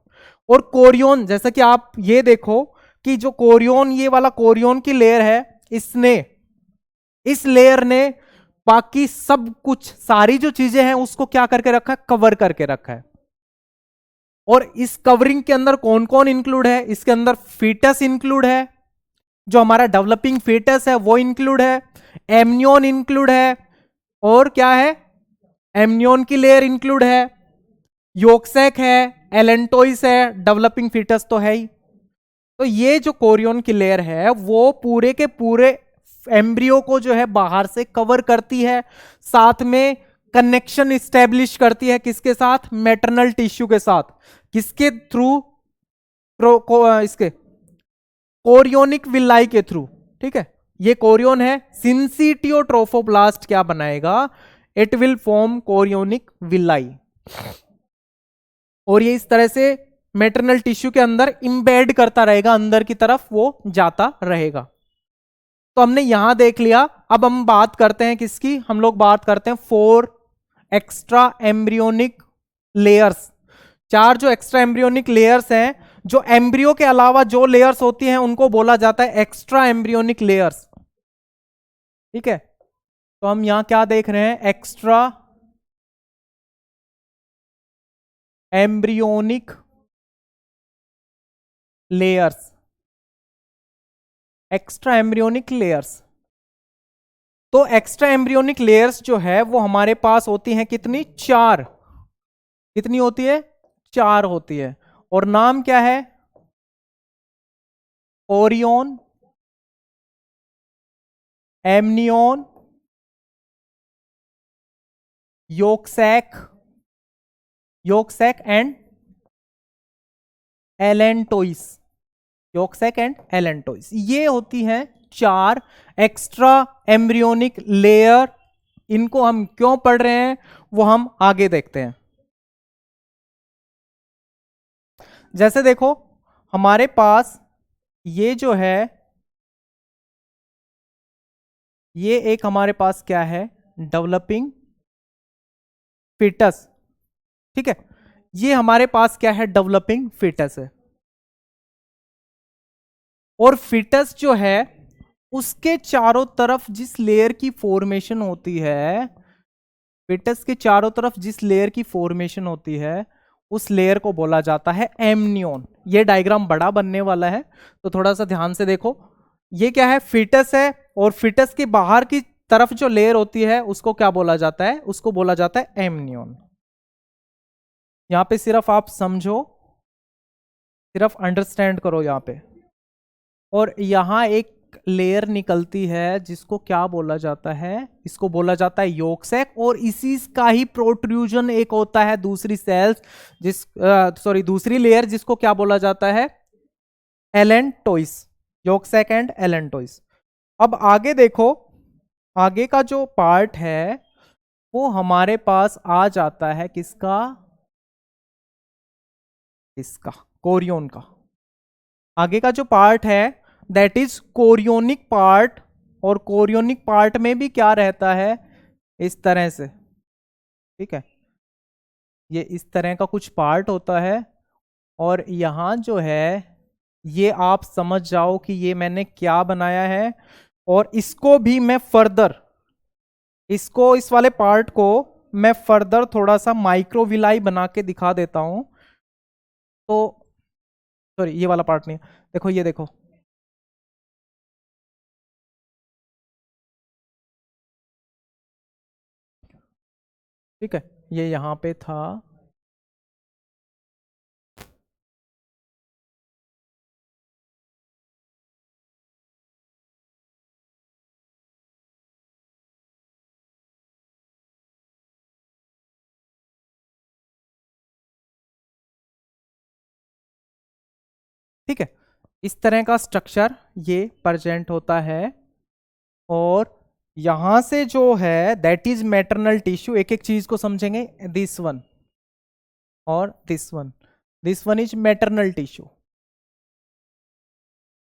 और कोरियोन, जैसा कि आप ये देखो कि जो कोरियोन, ये वाला कोरियोन की लेयर है, इस लेयर ने बाकी सब कुछ, सारी जो चीजें हैं उसको क्या करके रखा है, कवर करके रखा है। और इस कवरिंग के अंदर कौन कौन इंक्लूड है, इसके अंदर फीटस इंक्लूड है, जो हमारा डेवलपिंग फीटस है वो इंक्लूड है, एमनियन इंक्लूड है, और क्या है, एमनियन की लेयर इंक्लूड है, योक्सेक है, एलेंटोइस है, डेवलपिंग फीटस तो है ही। तो ये जो कोरियोन की लेयर है वो पूरे के पूरे एम्ब्रियो को जो है बाहर से कवर करती है, साथ में कनेक्शन इस्टेब्लिश करती है, किसके साथ, मैटरनल टिश्यू के साथ, किसके थ्रू, इसके कोरियोनिक विलाई के थ्रू। ठीक है, ये कोरियोन है। सिंसिटियोट्रोफोब्लास्ट क्या बनाएगा, it will form chorionic villi, और ये इस तरह से मैटरनल टिश्यू के अंदर इंबेड करता रहेगा, अंदर की तरफ वो जाता रहेगा। तो हमने यहां देख लिया। अब हम बात करते हैं किसकी, हम लोग बात करते हैं 4 एक्स्ट्रा एम्ब्रियोनिक लेयर्स 4 जो एक्स्ट्रा एम्ब्रियोनिक लेयर्स हैं, जो एम्ब्रियो के अलावा जो लेयर्स होती हैं उनको बोला जाता है एक्स्ट्रा एम्ब्रियोनिक लेयर्स। ठीक है, तो हम यहां क्या देख रहे हैं, extra embryonic layers, extra embryonic layers. तो एक्स्ट्रा एम्ब्रियोनिक लेयर्स जो है वो हमारे पास होती हैं कितनी, 4। कितनी होती है, 4 होती है। और नाम क्या है, chorion, amnion, yolk sac, yolk sac and allantois, yolk sac and allantois. ये होती हैं 4 एक्स्ट्रा एम्ब्रियोनिक लेयर। इनको हम क्यों पढ़ रहे हैं वो हम आगे देखते हैं। जैसे देखो हमारे पास ये जो है, ये एक हमारे पास क्या है, डेवलपिंग फीटस। ठीक है, ये हमारे पास क्या है, डेवलपिंग फीटस है। और फीटस जो है उसके चारों तरफ जिस लेयर की फॉर्मेशन होती है, फीटस के चारों तरफ जिस लेयर की फॉर्मेशन होती है उस लेयर को बोला जाता है एमनियन। ये डायग्राम बड़ा बनने वाला है तो थोड़ा सा ध्यान से देखो। ये क्या है, फीटस है, और फीटस के बाहर की तरफ जो लेयर होती है उसको क्या बोला जाता है, उसको बोला जाता है एमनियन। यहां पे सिर्फ आप समझो, सिर्फ अंडरस्टैंड करो यहां पे। और यहां एक लेयर निकलती है जिसको क्या बोला जाता है, इसको बोला जाता है योक्सैक। और इसी का ही प्रोट्रूजन एक होता है दूसरी सेल्स, दूसरी लेयर, जिसको क्या बोला जाता है, एलेंटोइस, योक्सैक एंड एलेंटोइस। अब आगे देखो, आगे का जो पार्ट है वो हमारे पास आ जाता है किसका, इसका, कोरियन का। आगे का जो पार्ट है दैट इज कोरियोनिक पार्ट। और कोरियोनिक पार्ट में भी क्या रहता है, इस तरह से। ठीक है, ये इस तरह का कुछ पार्ट होता है। और यहां जो है ये आप समझ जाओ कि ये मैंने क्या बनाया है। और इसको भी मैं फर्दर, इसको, इस वाले पार्ट को मैं फर्दर थोड़ा सा माइक्रोविलाई बना के दिखा देता हूं। तो सॉरी, ये वाला पार्ट नहीं, देखो ये देखो, ठीक है, ये यहां पे था। ठीक है, इस तरह का स्ट्रक्चर ये प्रेजेंट होता है। और यहां से जो है दैट इज मैटरनल टिश्यू। एक एक चीज को समझेंगे, दिस वन और this one, this one is maternal tissue,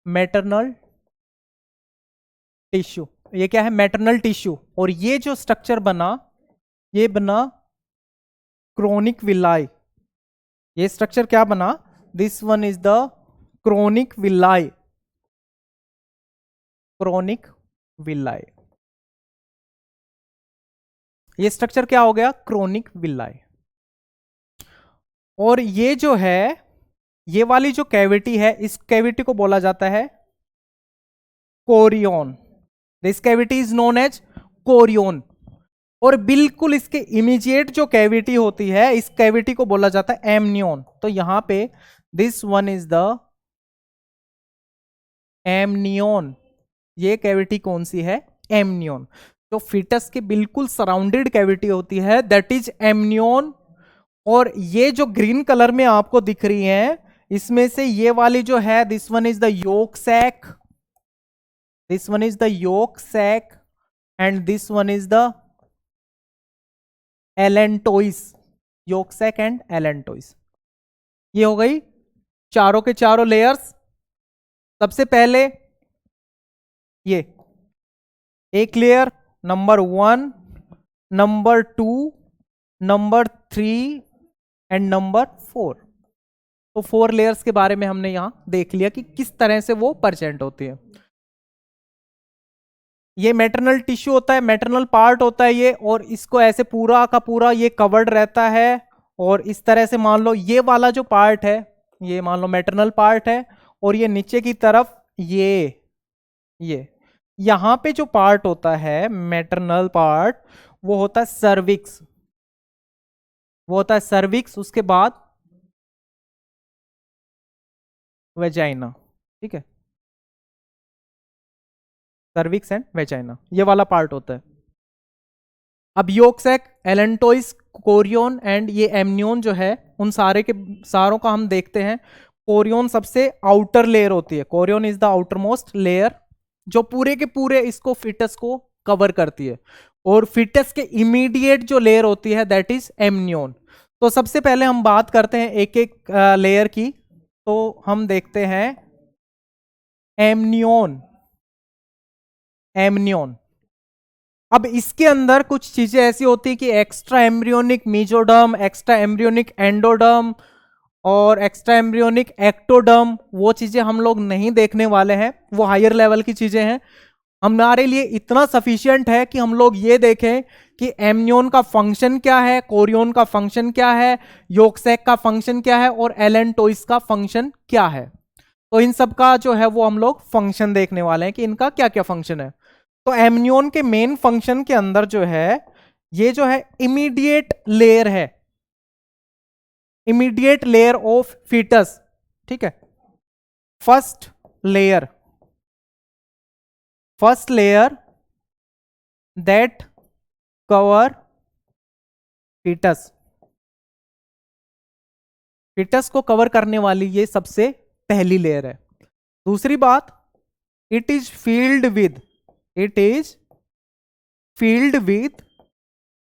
maternal tissue. ये क्या है, मैटरनल टिश्यू। और ये जो स्ट्रक्चर बना, ये बना क्रोनिक विलाई। ये स्ट्रक्चर क्या बना, this one is the chronic villi, chronic villi. ये स्ट्रक्चर क्या हो गया, क्रोनिक विलाई। और ये जो है, ये वाली जो कैविटी है, इस कैविटी को बोला जाता है chorion. This cavity is known as chorion. और बिल्कुल इसके इमीडिएट जो कैविटी होती है, इस कैविटी को बोला जाता है एमनियन। तो यहां पे this one is the amnion. ये कैविटी कौन सी है, एमनियन। तो फीटस के बिल्कुल सराउंडेड कैविटी होती है दैट इज एमनियन। और ये जो ग्रीन कलर में आपको दिख रही है, इसमें से ये वाली जो है, this one is the yolk sac, this one is the yolk sac, and this one is the allantois, yolk sac and allantois. ये हो गई चारों के चारों लेयर्स। सबसे पहले ये एक layer, number 1, number 2, number 3 and number 4। तो 4 लेयर्स के बारे में हमने यहां देख लिया कि किस तरह से वो प्रेजेंट होती है। ये मैटरनल टिश्यू होता है, मैटरनल पार्ट होता है ये, और इसको ऐसे पूरा का पूरा ये कवर्ड रहता है। और इस तरह से मान लो ये वाला जो पार्ट है, ये मान लो मैटरनल पार्ट है, और ये नीचे की तरफ ये यहां पे जो पार्ट होता है मैटरनल पार्ट, वो होता है सर्विक्स, वो होता है सर्विक्स, उसके बाद वेजाइना। ठीक है, सर्विक्स एंड वेजाइना, ये वाला पार्ट होता है। अब yolk sac, allantois, chorion and ये एमनियोन जो है, उन सारों का हम देखते हैं। कोरियन सबसे आउटर लेयर होती है, Korean is the outer most layer, जो पूरे के पूरे इसको फिटस को कवर करती है। और फिटस के इमीडिएट जो लेयर होती है दैट इज एमनियोन। तो सबसे पहले हम बात करते हैं एक एक लेयर की। तो हम देखते हैं एमनियोन। एमनियोन, अब इसके अंदर कुछ चीजें ऐसी होती है कि extra embryonic mesoderm, extra embryonic endoderm और एक्स्ट्रा एम्ब्रियोनिक एक्टोडर्म, वो चीजें हम लोग नहीं देखने वाले हैं, वो हायर लेवल की चीजें हैं। हमारे लिए इतना सफिशिएंट है कि हम लोग ये देखें कि एमनियोन का फंक्शन क्या है, कोरियन का फंक्शन क्या है, योक सैक का फंक्शन क्या है, और एलेंटोइस का फंक्शन क्या है। तो इन सब का जो है वो हम लोग फंक्शन देखने वाले हैं कि इनका क्या क्या फंक्शन है। तो एमनियोन के मेन फंक्शन के अंदर जो है, ये जो है इमीडिएट लेयर है, इमीडिएट लेयर ऑफ फीटस। ठीक है, first layer, first layer that cover foetus, foetus को कवर करने वाली ये सबसे पहली लेयर है। दूसरी बात, it is filled with, it is filled with,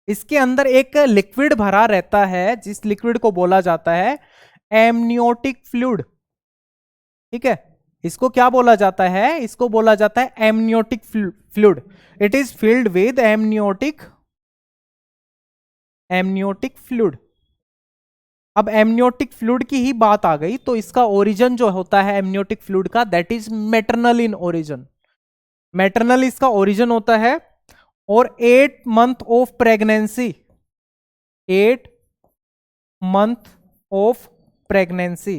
इसके अंदर एक लिक्विड भरा रहता है जिस लिक्विड को बोला जाता है एमनियोटिक फ्लूइड। ठीक है, इसको क्या बोला जाता है, इसको बोला जाता है amniotic fluid. It is filled with amniotic fluid. अब एमनियोटिक फ्लूइड की ही बात आ गई, तो इसका ओरिजिन जो होता है एमनियोटिक फ्लूइड का, that is maternal in origin, maternal इसका ओरिजिन होता है। और 8 month of pregnancy, 8 month of pregnancy,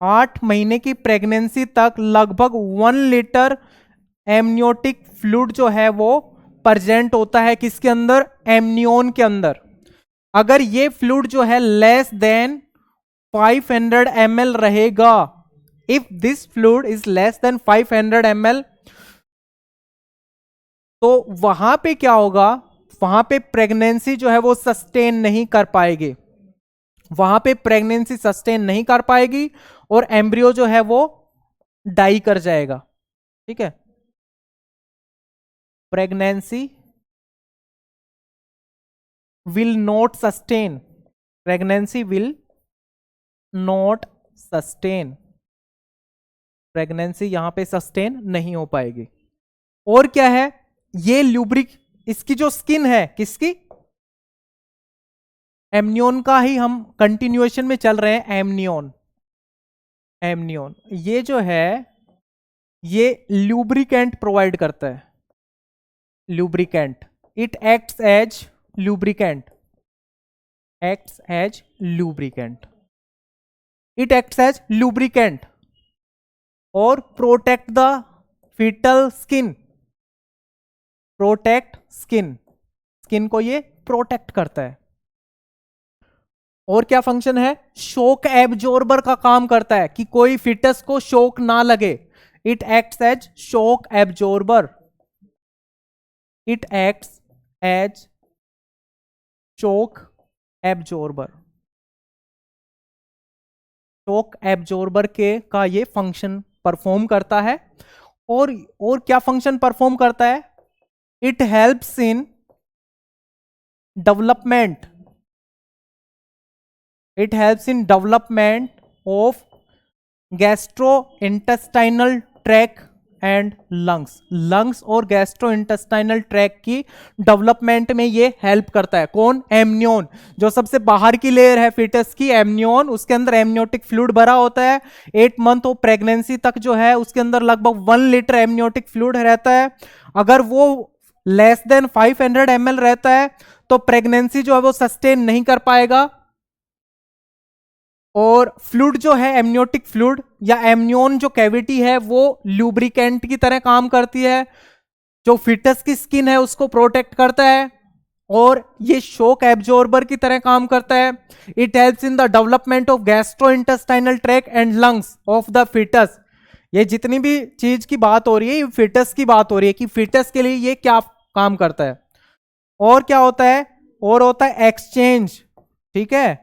8 महीने की प्रेगनेंसी तक लगभग 1 लीटर एमनियोटिक फ्लूइड जो है वो प्रेजेंट होता है किसके अंदर, एमनियोन के अंदर। अगर ये फ्लूइड जो है लेस देन 500 ml रहेगा, if this fluid is less than 500 ml, तो वहां पे क्या होगा, वहां पे प्रेगनेंसी जो है वो सस्टेन नहीं कर पाएगी, वहां पे प्रेगनेंसी सस्टेन नहीं कर पाएगी, और एम्ब्रियो जो है वो डाई कर जाएगा। ठीक है, pregnancy will not sustain, pregnancy will not sustain, pregnancy यहां पे सस्टेन नहीं हो पाएगी। और क्या है, ये ल्यूब्रिक, इसकी जो स्किन है किसकी, एमनियोन का ही हम कंटिन्यूएशन में चल रहे हैं, एमनियोन, एमनियोन ये जो है ये ल्यूब्रिकेंट प्रोवाइड करता है, lubricant, it acts as lubricant, acts as lubricant, it acts as lubricant और protect the foetal skin, protect skin, skin को ये प्रोटेक्ट करता है। और क्या फंक्शन है, शॉक एब्जॉर्बर का काम करता है कि कोई फिटस को शॉक ना लगे, it acts as shock absorber, it acts as shock absorber, shock absorber के का ये फंक्शन परफॉर्म करता है। और क्या फंक्शन परफॉर्म करता है, it helps in development, it helps in development of gastrointestinal tract and lungs. Lungs और गैस्ट्रो इंटेस्टाइनल ट्रैक की डेवलपमेंट में ये हेल्प करता है। कौन? एमनियोन। जो सबसे बाहर की लेयर है फीटस की, एमनियोन, उसके अंदर एमनियोटिक फ्लूइड भरा होता है। 8 मंथ और प्रेगनेंसी तक जो है उसके अंदर लगभग 1 लीटर एमनियोटिक फ्लूइड रहता है। अगर वो लेस देन 500 ml रहता है तो प्रेगनेंसी जो है वो सस्टेन नहीं कर पाएगा। और फ्लूइड जो है एमनियोटिक फ्लूइड या एमनियोन जो कैविटी है वो लुब्रिकेंट की तरह काम करती है, जो फिटस की स्किन है उसको प्रोटेक्ट करता है, और ये शॉक एब्जॉर्बर की तरह काम करता है। It helps in the development of gastrointestinal tract and lungs of the foetus. ये जितनी भी चीज की बात हो रही है ये फिटस की बात हो रही है कि फिटस के लिए ये क्या काम करता है। और क्या होता है? और होता है एक्सचेंज। ठीक है,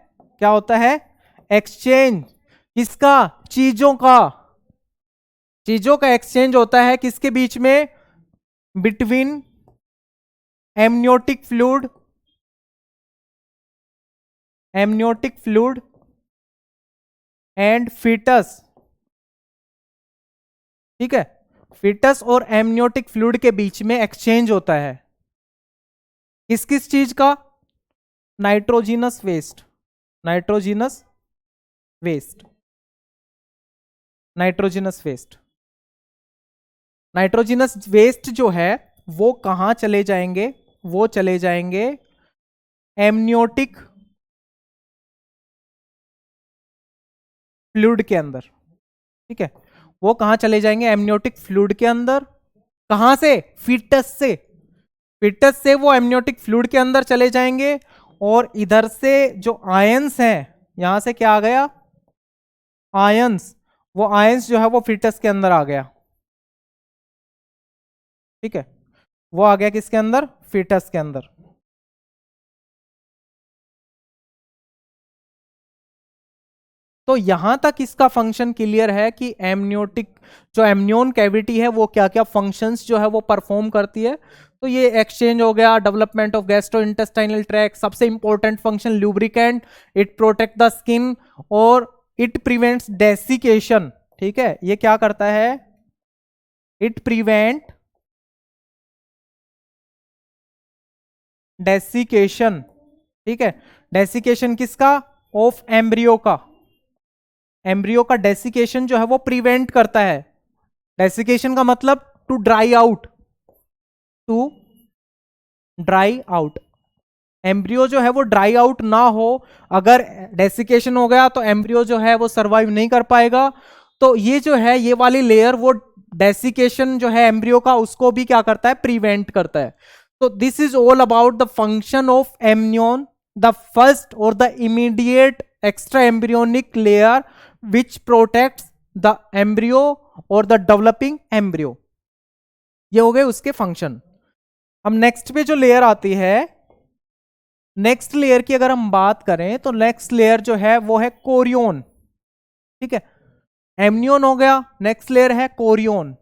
क्या होता है? एक्सचेंज। किसका? चीजों का। चीजों का एक्सचेंज होता है किसके बीच में? Between amniotic fluid, amniotic fluid and foetus. ठीक है, फीटस और एमनियोटिक फ्लूइड के बीच में एक्सचेंज होता है किस किस चीज का? Nitrogenous waste, nitrogenous waste, nitrogenous waste. Nitrogenous waste जो है वो कहां चले जाएंगे? वो चले जाएंगे एमनियोटिक फ्लूइड के अंदर। ठीक है, वो कहां चले जाएंगे? एमनियोटिक फ्लूइड के अंदर। कहां से? फीटस से। फीटस से वो एमनियोटिक फ्लूइड के अंदर चले जाएंगे, और इधर से जो आयंस हैं, यहां से क्या आ गया? आयंस। वो आयंस जो है वो फीटस के अंदर आ गया। ठीक है, वो आ गया किसके अंदर? फीटस के अंदर। तो यहां तक इसका फंक्शन क्लियर है कि एमनियोटिक जो एमनियोन कैविटी है वो क्या क्या फंक्शंस जो है वो परफॉर्म करती है। तो ये एक्सचेंज हो गया, development of gastro intestinal tract, सबसे important function lubricant, it protect the skin, और इट प्रिवेंट्स डेसिकेशन। ठीक है, ये क्या करता है? It prevent desiccation. ठीक है, डेसिकेशन किसका? ऑफ एम्ब्रियो का। एम्ब्रियो का डेसिकेशन जो है वो प्रिवेंट करता है। डेसिकेशन का मतलब to dry out, to dry out. Embryo जो है वो ड्राई आउट ना हो। अगर डेसिकेशन हो गया तो एम्ब्रियो जो है वो सरवाइव नहीं कर पाएगा। तो ये जो है ये वाली लेयर वो डेसिकेशन जो है एम्ब्रियो का उसको भी क्या करता है? प्रिवेंट करता है। तो this is all about the function of amnion, the first और the immediate extra embryonic layer which protects the embryo और द डेवलपिंग एम्ब्रियो। ये हो गए उसके फंक्शन। अब नेक्स्ट पे जो लेयर आती है, नेक्स्ट लेयर की अगर हम बात करें तो नेक्स्ट लेयर जो है वो है कोरियोन। ठीक है, एमनियोन हो गया, नेक्स्ट लेयर है कोरियोन।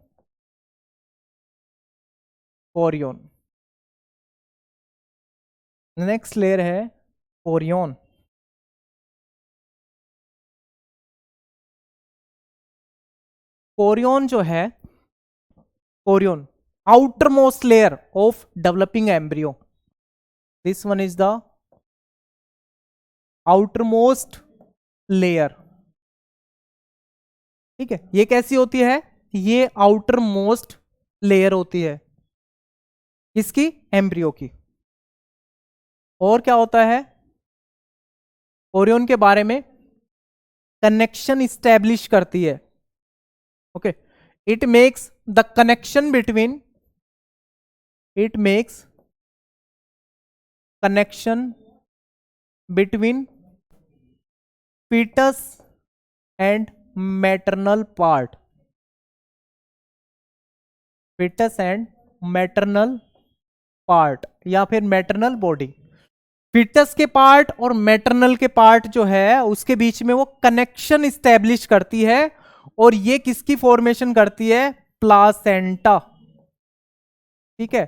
कोरियोन, नेक्स्ट लेयर है कोरियोन। कोरियोन जो है, chorion outer most layer of developing embryo. This one is the outer most layer. ठीक है, ये कैसी होती है? ये आउटर मोस्ट लेयर होती है इसकी? एम्ब्रियो की। और क्या होता है कोरियोन के बारे में? कनेक्शन स्टैब्लिश करती है। Okay, it makes the connection between, it makes connection between fetus and maternal part, fetus and maternal part या फिर मैटरनल बॉडी। fetus के पार्ट और मैटरनल के पार्ट जो है उसके बीच में वो कनेक्शन स्टैब्लिश करती है, और ये किसकी फॉर्मेशन करती है? प्लासेंटा। ठीक है,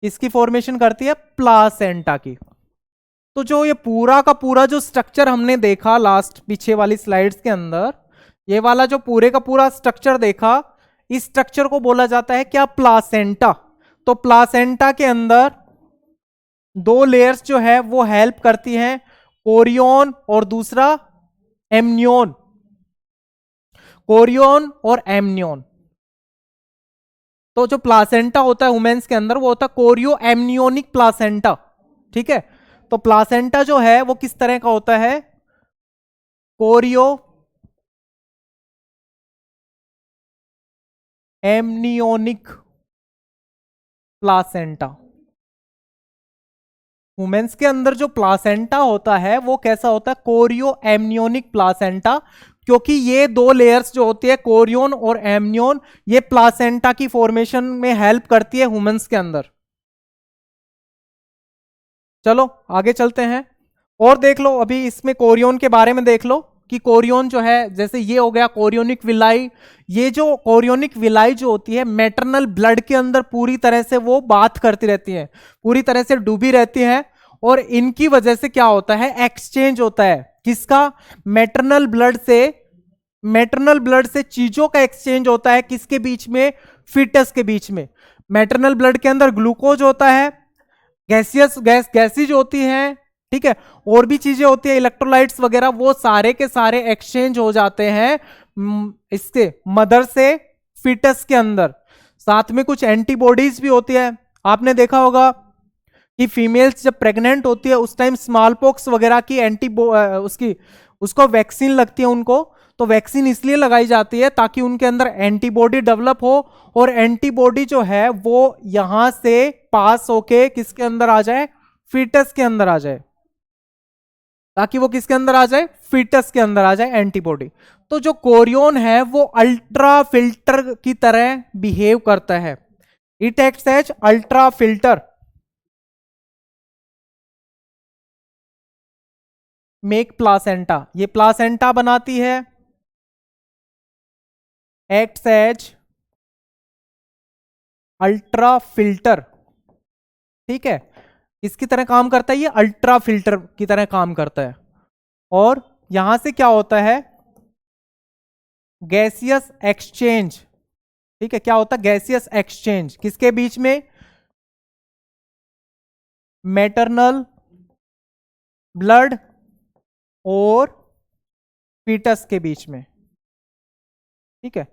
इसकी फॉर्मेशन करती है प्लासेंटा की। तो जो ये पूरा का पूरा जो स्ट्रक्चर हमने देखा लास्ट पीछे वाली स्लाइड्स के अंदर, ये वाला जो पूरे का पूरा स्ट्रक्चर देखा, इस स्ट्रक्चर को बोला जाता है क्या? प्लासेंटा। तो प्लासेंटा के अंदर दो लेयर्स जो है वो हेल्प करती हैं, कोरियन और दूसरा एमनियन। कोरियन और एमनियन। तो जो प्लासेंटा होता है वुमेन्स के अंदर वो होता है कोरियो एमनियोनिक प्लासेंटा। ठीक है, तो प्लासेंटा जो है वो किस तरह का होता है? Chorio एमनियोनिक placenta. वुमेन्स के अंदर जो प्लासेंटा होता है वो कैसा होता है? कोरियो एमनियोनिक प्लासेंटा, क्योंकि ये दो लेयर्स जो होती है कोरियन और एमनियन, ये प्लासेंटा की फॉर्मेशन में हेल्प करती है वुमेन्स के अंदर। चलो आगे चलते हैं और देख लो, अभी इसमें कोरियन के बारे में देख लो कि कोरियन जो है, जैसे ये हो गया कोरियोनिक विलाई। ये जो कोरियोनिक विलाई जो होती है मैटरनल ब्लड के अंदर पूरी तरह से वो बात करती रहती है, पूरी तरह से डूबी रहती है, और इनकी वजह से क्या होता है? एक्सचेंज होता है। किसका? मैटरनल ब्लड से। मैटरनल ब्लड से चीजों का एक्सचेंज होता है किसके बीच में? फीटस के बीच में। मैटरनल ब्लड के अंदर ग्लूकोज होता है, गैसेज होती हैं, ठीक है, और भी चीजें होती है इलेक्ट्रोलाइट्स वगैरह, वो सारे के सारे एक्सचेंज हो जाते हैं इसके मदर से फीटस के अंदर। साथ में कुछ एंटीबॉडीज भी होती है। आपने देखा होगा कि फीमेल्स जब प्रेग्नेंट होती है उस टाइम स्मॉल पॉक्स वगैरह की उसको वैक्सीन लगती है उनको। तो वैक्सीन इसलिए लगाई जाती है ताकि उनके अंदर एंटीबॉडी डेवलप हो, और एंटीबॉडी जो है वो यहां से पास होके किसके अंदर आ जाए? फीटस के अंदर आ जाए, ताकि वो किसके अंदर आ जाए? फीटस के अंदर आ जाए एंटीबॉडी। तो जो कोरियन है वो अल्ट्रा फिल्टर की तरह बिहेव करता है। It acts as ultra filter, make placenta. ये प्लासेंटा बनाती है, एक्ट्स एज अल्ट्रा फिल्टर। ठीक है, इसकी तरह काम करता है, ये अल्ट्रा फिल्टर की तरह काम करता है। और यहां से क्या होता है? Gaseous exchange. ठीक है, क्या होता है? गैसियस एक्सचेंज किसके बीच में? मैटरनल ब्लड और फीटस के बीच में। ठीक है,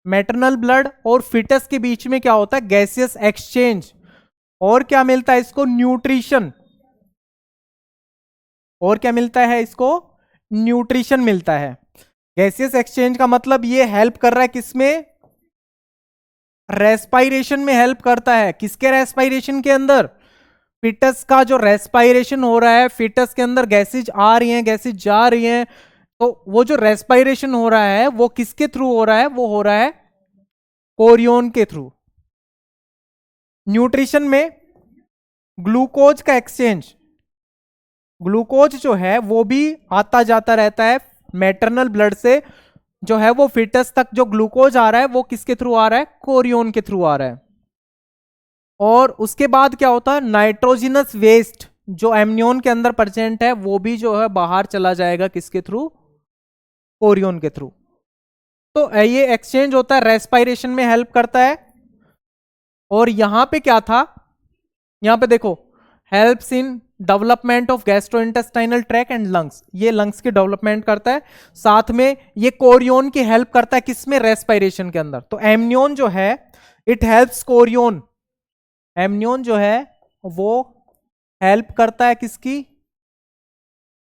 मैटरनल ब्लड और फीटस के बीच में क्या होता है? Gaseous exchange. और क्या मिलता है इसको? न्यूट्रिशन। और क्या मिलता है इसको? न्यूट्रिशन मिलता है। गैसियस एक्सचेंज का मतलब ये हेल्प कर रहा है किसमें? रेस्पायरेशन में हेल्प करता है। किसके रेस्पायरेशन के अंदर? फीटस का जो रेस्पायरेशन हो रहा है, फीटस के अंदर गैसेज आ रही हैं, गैसेज जा रही हैं, तो वो जो रेस्पायरेशन हो रहा है वो किसके थ्रू हो रहा है? वो हो रहा है कोरियन के थ्रू। न्यूट्रिशन में ग्लूकोज का एक्सचेंज। ग्लूकोज जो है वो भी आता जाता रहता है मैटरनल ब्लड से, जो है वो फीटस तक जो ग्लूकोज आ रहा है वो किसके थ्रू आ रहा है? कोरियन के थ्रू आ रहा है। और उसके बाद क्या होता है? नाइट्रोजिनस वेस्ट जो एमनियन के अंदर प्रेजेंट है वो भी जो है बाहर चला जाएगा, किसके थ्रू? कोरियन के थ्रू। तो ये एक्सचेंज होता है, रेस्पायरेशन में हेल्प करता है। और यहां पे क्या था? यहां पे देखो, helps in development of gastrointestinal tract and lungs. ये लंग्स की डेवलपमेंट करता है। साथ में ये कोरियन की हेल्प करता है किसमें? रेस्पायरेशन के अंदर। तो एमनियन जो है इट हेल्प्स कोरियन। एमनियन जो है वो हेल्प करता है किसकी?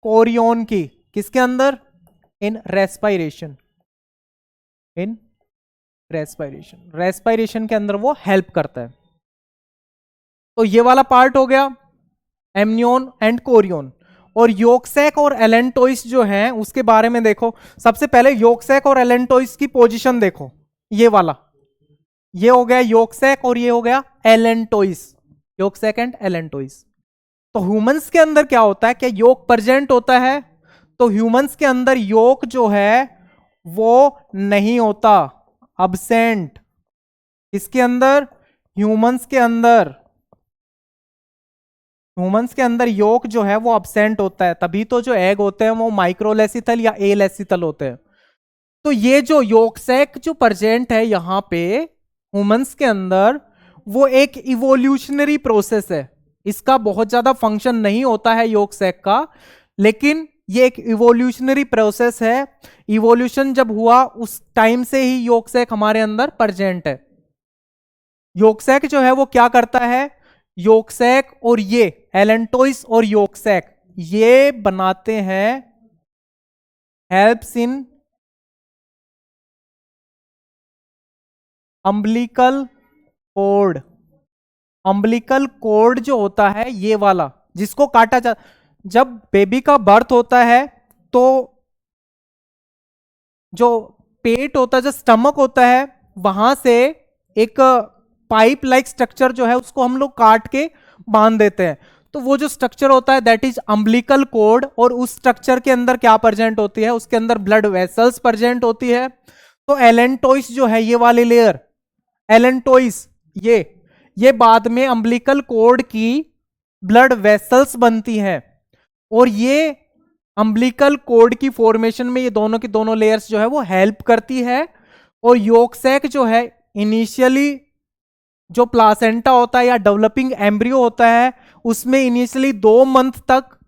कोरियन की। किसके अंदर? In respiration. In respiration, respiration के अंदर वो हेल्प करता है। तो ये वाला पार्ट हो गया एमनियन एंड कोरियन। और योक्सैक और एलेंटोइस जो है उसके बारे में देखो। सबसे पहले योक्सैक और एलेंटोइस की पोजीशन देखो। ये वाला, ये हो गया योक्सैक और ये हो गया एलेंटोइस। Yolk sac and allantois. तो ह्यूमंस के अंदर क्या होता है? क्या योक प्रेजेंट होता है? तो ह्यूमंस के अंदर योक जो है वो नहीं होता, अब्सेंट। इसके अंदर, ह्यूमंस के अंदर, ह्यूमंस के अंदर योक जो है वो अब्सेंट होता है। तभी तो जो एग होते हैं वो माइक्रोलेसिथल या एलेसिथल होते हैं। तो ये जो योगसैक जो प्रेजेंट है यहाँ पे ह्यूमंस के अंदर, वो एक इवोल्यूशनरी प्रोसेस है। इसका बहुत ज्यादा फंक्शन नहीं होता है योगसैक का, लेकिन ये एक इवोल्यूशनरी प्रोसेस है। इवोल्यूशन जब हुआ उस टाइम से ही योगसैक हमारे अंदर प्रेजेंट है। योगसैक जो है वो क्या करता है, योगसैक और ये एलेंटोइस और योगसैक ये बनाते हैं, helps in umbilical cord. Umbilical cord जो होता है ये वाला, जिसको काटा जा, जब बेबी का बर्थ होता है तो जो पेट होता है, जो स्टमक होता है, वहां से एक पाइप लाइक स्ट्रक्चर जो है उसको हम लोग काट के बांध देते हैं। तो वो जो स्ट्रक्चर होता है दैट इज अम्बिलिकल कोड, और उस स्ट्रक्चर के अंदर क्या प्रेजेंट होती है, उसके अंदर ब्लड वेसल्स प्रेजेंट होती है। तो एलेंटोइस जो है ये वाली लेयर, एलेंटोइस ये बाद में अम्बिलिकल कोड की ब्लड वेसल्स बनती हैं, और ये अम्बिलिकल कोड की फॉर्मेशन में ये दोनों की दोनों लेयर्स जो है वो हेल्प करती है। और योगसैक जो है इनिशियली जो प्लासेंटा होता है या डेवलपिंग एम्ब्रियो होता है, उसमें इनिशियली 2 मंथ तक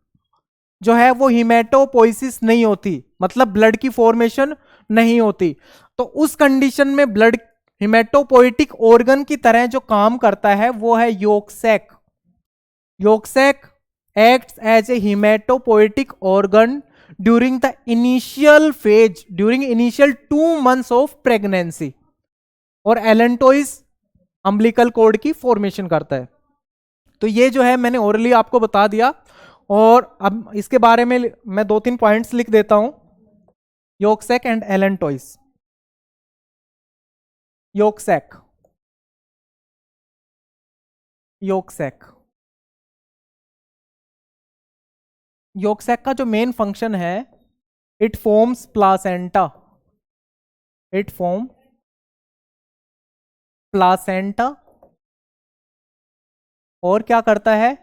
जो है वो हिमेटोपोइसिस नहीं होती, मतलब ब्लड की फॉर्मेशन नहीं होती। तो उस कंडीशन में ब्लड हिमेटोपोइटिक ऑर्गन की तरह जो काम करता है वो है योगसैक। योगसैक acts as a hematopoietic organ during the initial phase, during initial 2 months of pregnancy, और एलेंटोइस अम्बिलिकल कोड की फॉर्मेशन करता है। तो ये जो है मैंने ओरली आपको बता दिया, और अब इसके बारे में मैं 2-3 पॉइंट्स लिख देता हूं। योगसैक एंड एलेंटोइस। योगसैक योगसैक का जो मेन फंक्शन है, it forms placenta, it form placenta, और क्या करता है,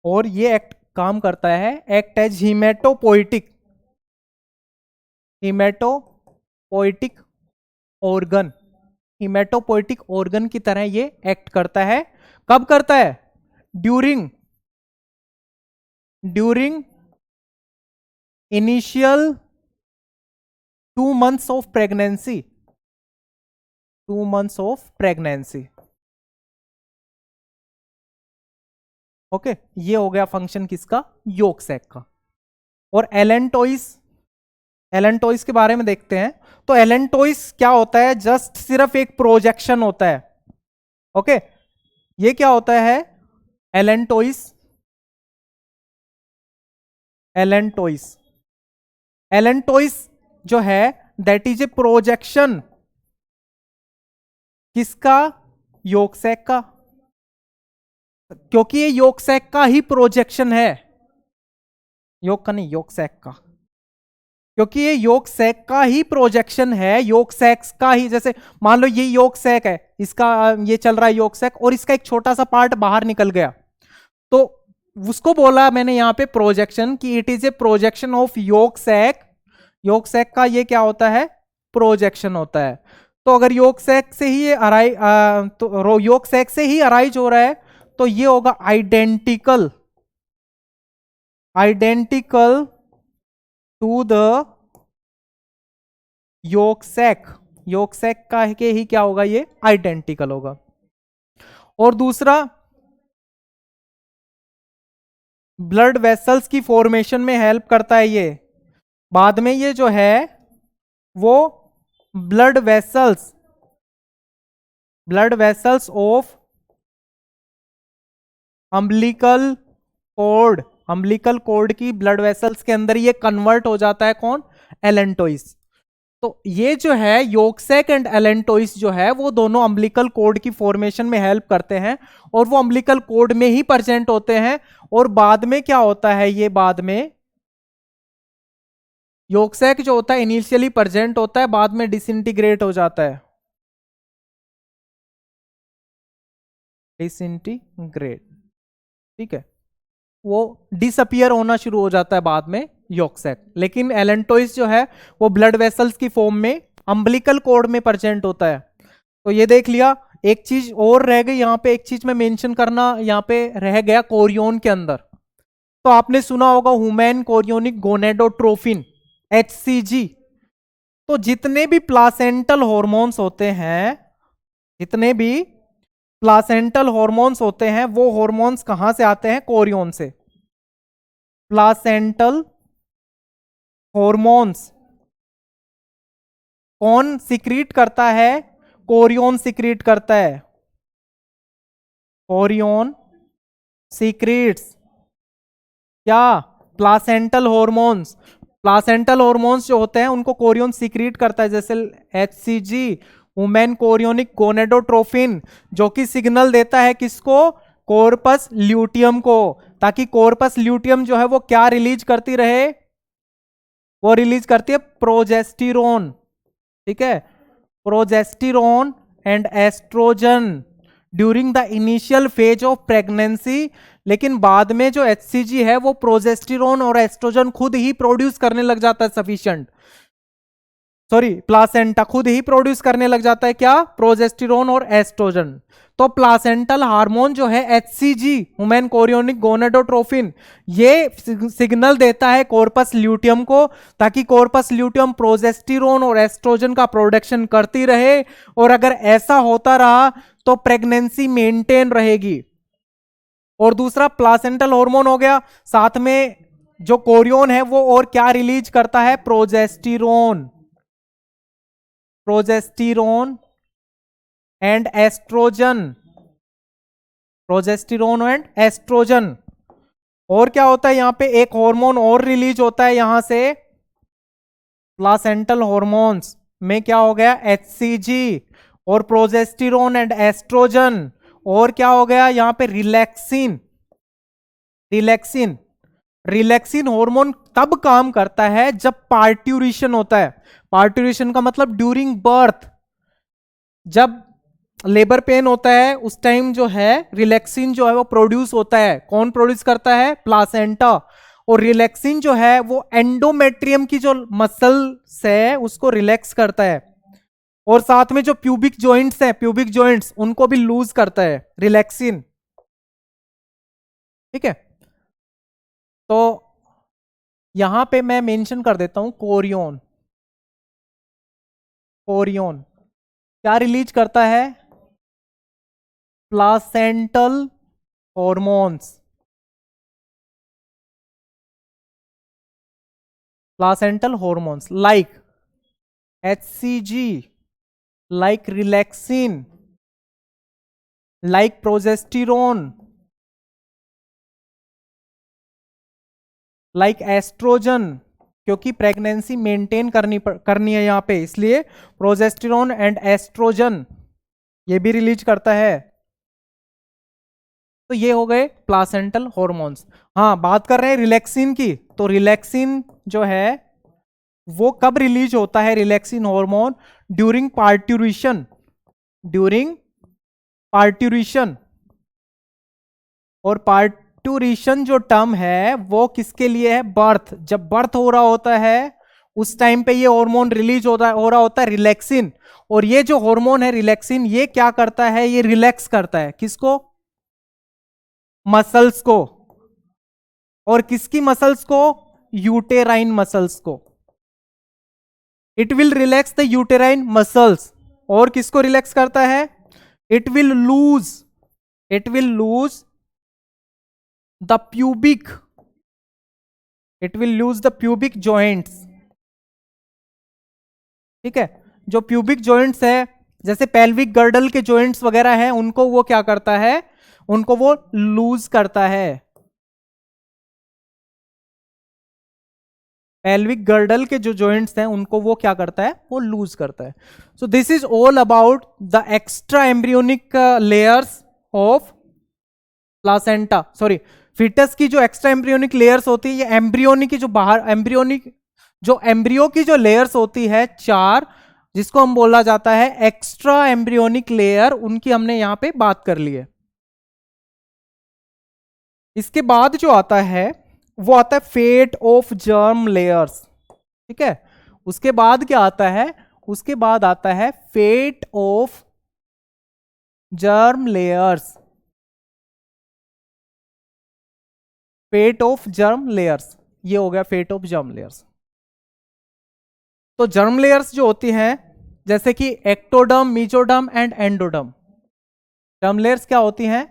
और ये काम करता है, act as haematopoietic organ, haematopoietic organ की तरह ये एक्ट करता है। कब करता है, during initial 2 months of pregnancy, 2 months of pregnancy. Okay, ये हो गया फंक्शन किसका, योगसैक का। और एलेंटोइस के बारे में देखते हैं। तो एलेंटोइस क्या होता है, जस्ट सिर्फ एक प्रोजेक्शन होता है। ओके, ये क्या होता है, एलेंटोइस जो है दैट इज ए प्रोजेक्शन किसका, योगसैक का, क्योंकि ये योगसैक का ही प्रोजेक्शन है, योग का नहीं, योगसैक का, क्योंकि ये योगसैक का ही प्रोजेक्शन है, योगसैक का ही। जैसे मान लो ये योगसैक है, इसका ये चल रहा है योगसैक, और इसका एक छोटा सा पार्ट बाहर निकल गया, तो उसको बोला मैंने यहाँ पे प्रोजेक्शन, कि it is a projection of yolk sac. Yolk sac का ये क्या होता है, प्रोजेक्शन होता है। तो अगर योगसैक से ही तो योगसैक से ही अराइज हो रहा है, तो ये होगा आइडेंटिकल टू द योगसैक का के ही क्या होगा, ये आइडेंटिकल होगा। और दूसरा, ब्लड वेसल्स की फॉर्मेशन में हेल्प करता है ये। बाद में ये जो है वो blood vessels of umbilical cord की ब्लड वेसल्स के अंदर ये कन्वर्ट हो जाता है, कौन, एलेंटोइस। तो ये जो है योगसैक एंड एलेंटोइस जो है वो दोनों अम्बिलिकल कोड की फॉर्मेशन में हेल्प करते हैं, और वो अम्बिलिकल कोड में ही प्रेजेंट होते हैं। और बाद में क्या होता है, ये बाद में योगसैक जो होता है इनिशियली प्रेजेंट होता है, बाद में डिसइंटीग्रेट हो जाता है, डिसइंटीग्रेट। ठीक है, वो डिसअपियर होना शुरू हो जाता है बाद में यॉर्क सैक। लेकिन एलेंटोइस जो है वो ब्लड वेसल्स की फॉर्म में अम्बिलिकल कॉर्ड में प्रेजेंट होता है। तो ये देख लिया। एक चीज और रह गई यहाँ पे, एक चीज में मेंशन करना यहाँ पे रह गया कोरियन के अंदर। तो आपने सुना होगा ह्यूमन कोरियोनिक गोनेडोट्रोफिन, HCG। तो जितने भी प्लासेंटल हॉर्मोन्स होते हैं, जितने भी प्लासेंटल हॉर्मोन्स होते हैं, वो हॉर्मोन्स कहां से आते हैं? कोरियन से। प्लासेंटल हॉर्मोन्स कौन सिक्रीट करता है? कोरियन सिक्रीट करता है। कोरियन सीक्रेट्स क्या? Placental hormones. प्लासेंटल हॉर्मोन्स जो होते हैं उनको कोरियन सीक्रेट करता है, जैसे HCG, वुमेन कोरियोनिक गोनेडोट्रोफिन, जो कि सिग्नल देता है किसको? कॉर्पस ल्यूटियम को, ताकि कॉर्पस ल्यूटियम जो है वो क्या रिलीज करती रहे? वो रिलीज करती है प्रोजेस्टिरोन। ठीक है, progesterone and oestrogen during the initial phase of pregnancy. लेकिन बाद में जो HCG है वो प्रोजेस्टिरोन और एस्ट्रोजन खुद ही प्रोड्यूस करने लग जाता है सफिशिएंट। सॉरी, प्लासेंटा खुद ही प्रोड्यूस करने लग जाता है क्या? प्रोजेस्टिरोन और एस्ट्रोजन। तो प्लासेंटल हार्मोन जो है HCG, ह्यूमन कोरियोनिक गोनेडोट्रोफिन, ये सिग्नल देता है कॉर्पस ल्यूटियम को, ताकि कॉर्पस ल्यूटियम प्रोजेस्टिरोन और एस्ट्रोजन का प्रोडक्शन करती रहे। और अगर ऐसा होता रहा तो प्रेगनेंसी मेंटेन रहेगी। और दूसरा प्लासेंटल हार्मोन हो गया, साथ में जो कोरियन है वो और क्या रिलीज करता है? Progesterone. Progesterone and oestrogen. Progesterone and oestrogen. और क्या होता है यहां पे? एक हार्मोन और रिलीज होता है यहां से, प्लासेंटल हॉर्मोन्स में क्या हो गया? HCG और प्रोजेस्टिरोन एंड एस्ट्रोजन। और क्या हो गया यहां पे? रिलैक्सिन। रिलैक्सिन। रिलैक्सिन हार्मोन तब काम करता है जब पार्ट्यूरेशन होता है। पार्ट्यूरेशन का मतलब ड्यूरिंग बर्थ, जब लेबर पेन होता है उस टाइम जो है रिलैक्सिन जो है वो प्रोड्यूस होता है। कौन प्रोड्यूस करता है? प्लासेंटा। और रिलैक्सिन जो है वो एंडोमेट्रियम की जो मसल्स है उसको रिलैक्स करता है। और साथ में जो प्यूबिक जॉइंट्स हैं, प्यूबिक जॉइंट्स, उनको भी लूज करता है रिलैक्सिन। ठीक है, तो यहां पे मैं मेंशन कर देता हूं कोरियन। कोरियन क्या रिलीज करता है? Placental hormones. Placental hormones like HCG, like relaxin, like progesterone, like oestrogen, क्योंकि प्रेगनेंसी मेंटेन करनी है यहां पे, इसलिए प्रोजेस्टेरोन एंड एस्ट्रोजन ये भी रिलीज करता है। तो ये हो गए प्लासेंटल हॉर्मोन्स। हाँ, बात कर रहे हैं रिलैक्सिन की, तो रिलैक्सिन जो है वो कब रिलीज होता है? Relaxin hormone during parturition. During parturition. और पार्ट्यूरेशन जो टर्म है वो किसके लिए है? बर्थ। जब बर्थ हो रहा होता है उस टाइम पे ये हार्मोन रिलीज हो रहा होता है रिलैक्सिन। और ये जो हार्मोन है रिलैक्सिन, ये क्या करता है? ये रिलैक्स करता है किसको? मसल्स को। और किसकी मसल्स को? यूटेराइन मसल्स को। It will relax the uterine muscles. और किसको रिलैक्स करता है? It will lose the pubic, it will lose the pubic joints. ठीक है, जो प्यूबिक जॉइंट्स है, जैसे पेल्विक गर्डल के जॉइंट्स वगैरह हैं, उनको वो क्या करता है? उनको वो लूज करता है। पेल्विक गर्डल के जो जॉइंट्स हैं उनको वो क्या करता है? वो लूज करता है। So this is all about the extra embryonic layers of placenta, sorry foetus की जो एक्स्ट्रा एम्ब्रियोनिक लेयर्स होती है, ये एम्ब्रियोनिक की जो बाहर एम्ब्रियोनिक जो एम्ब्रियो की जो लेयर्स होती है 4, जिसको हम बोला जाता है एक्स्ट्रा एम्ब्रियोनिक लेयर, उनकी हमने यहां पे बात कर ली है। इसके बाद जो आता है वो आता है फेट ऑफ जर्म लेयर्स, ठीक है। उसके बाद क्या आता है, उसके बाद आता है fate of germ layers, fate of germ layers, ये हो गया फेट ऑफ जर्म लेयर्स। तो जर्म लेयर्स जो होती हैं जैसे कि ectoderm, mesoderm and endoderm. Germ layers क्या होती हैं,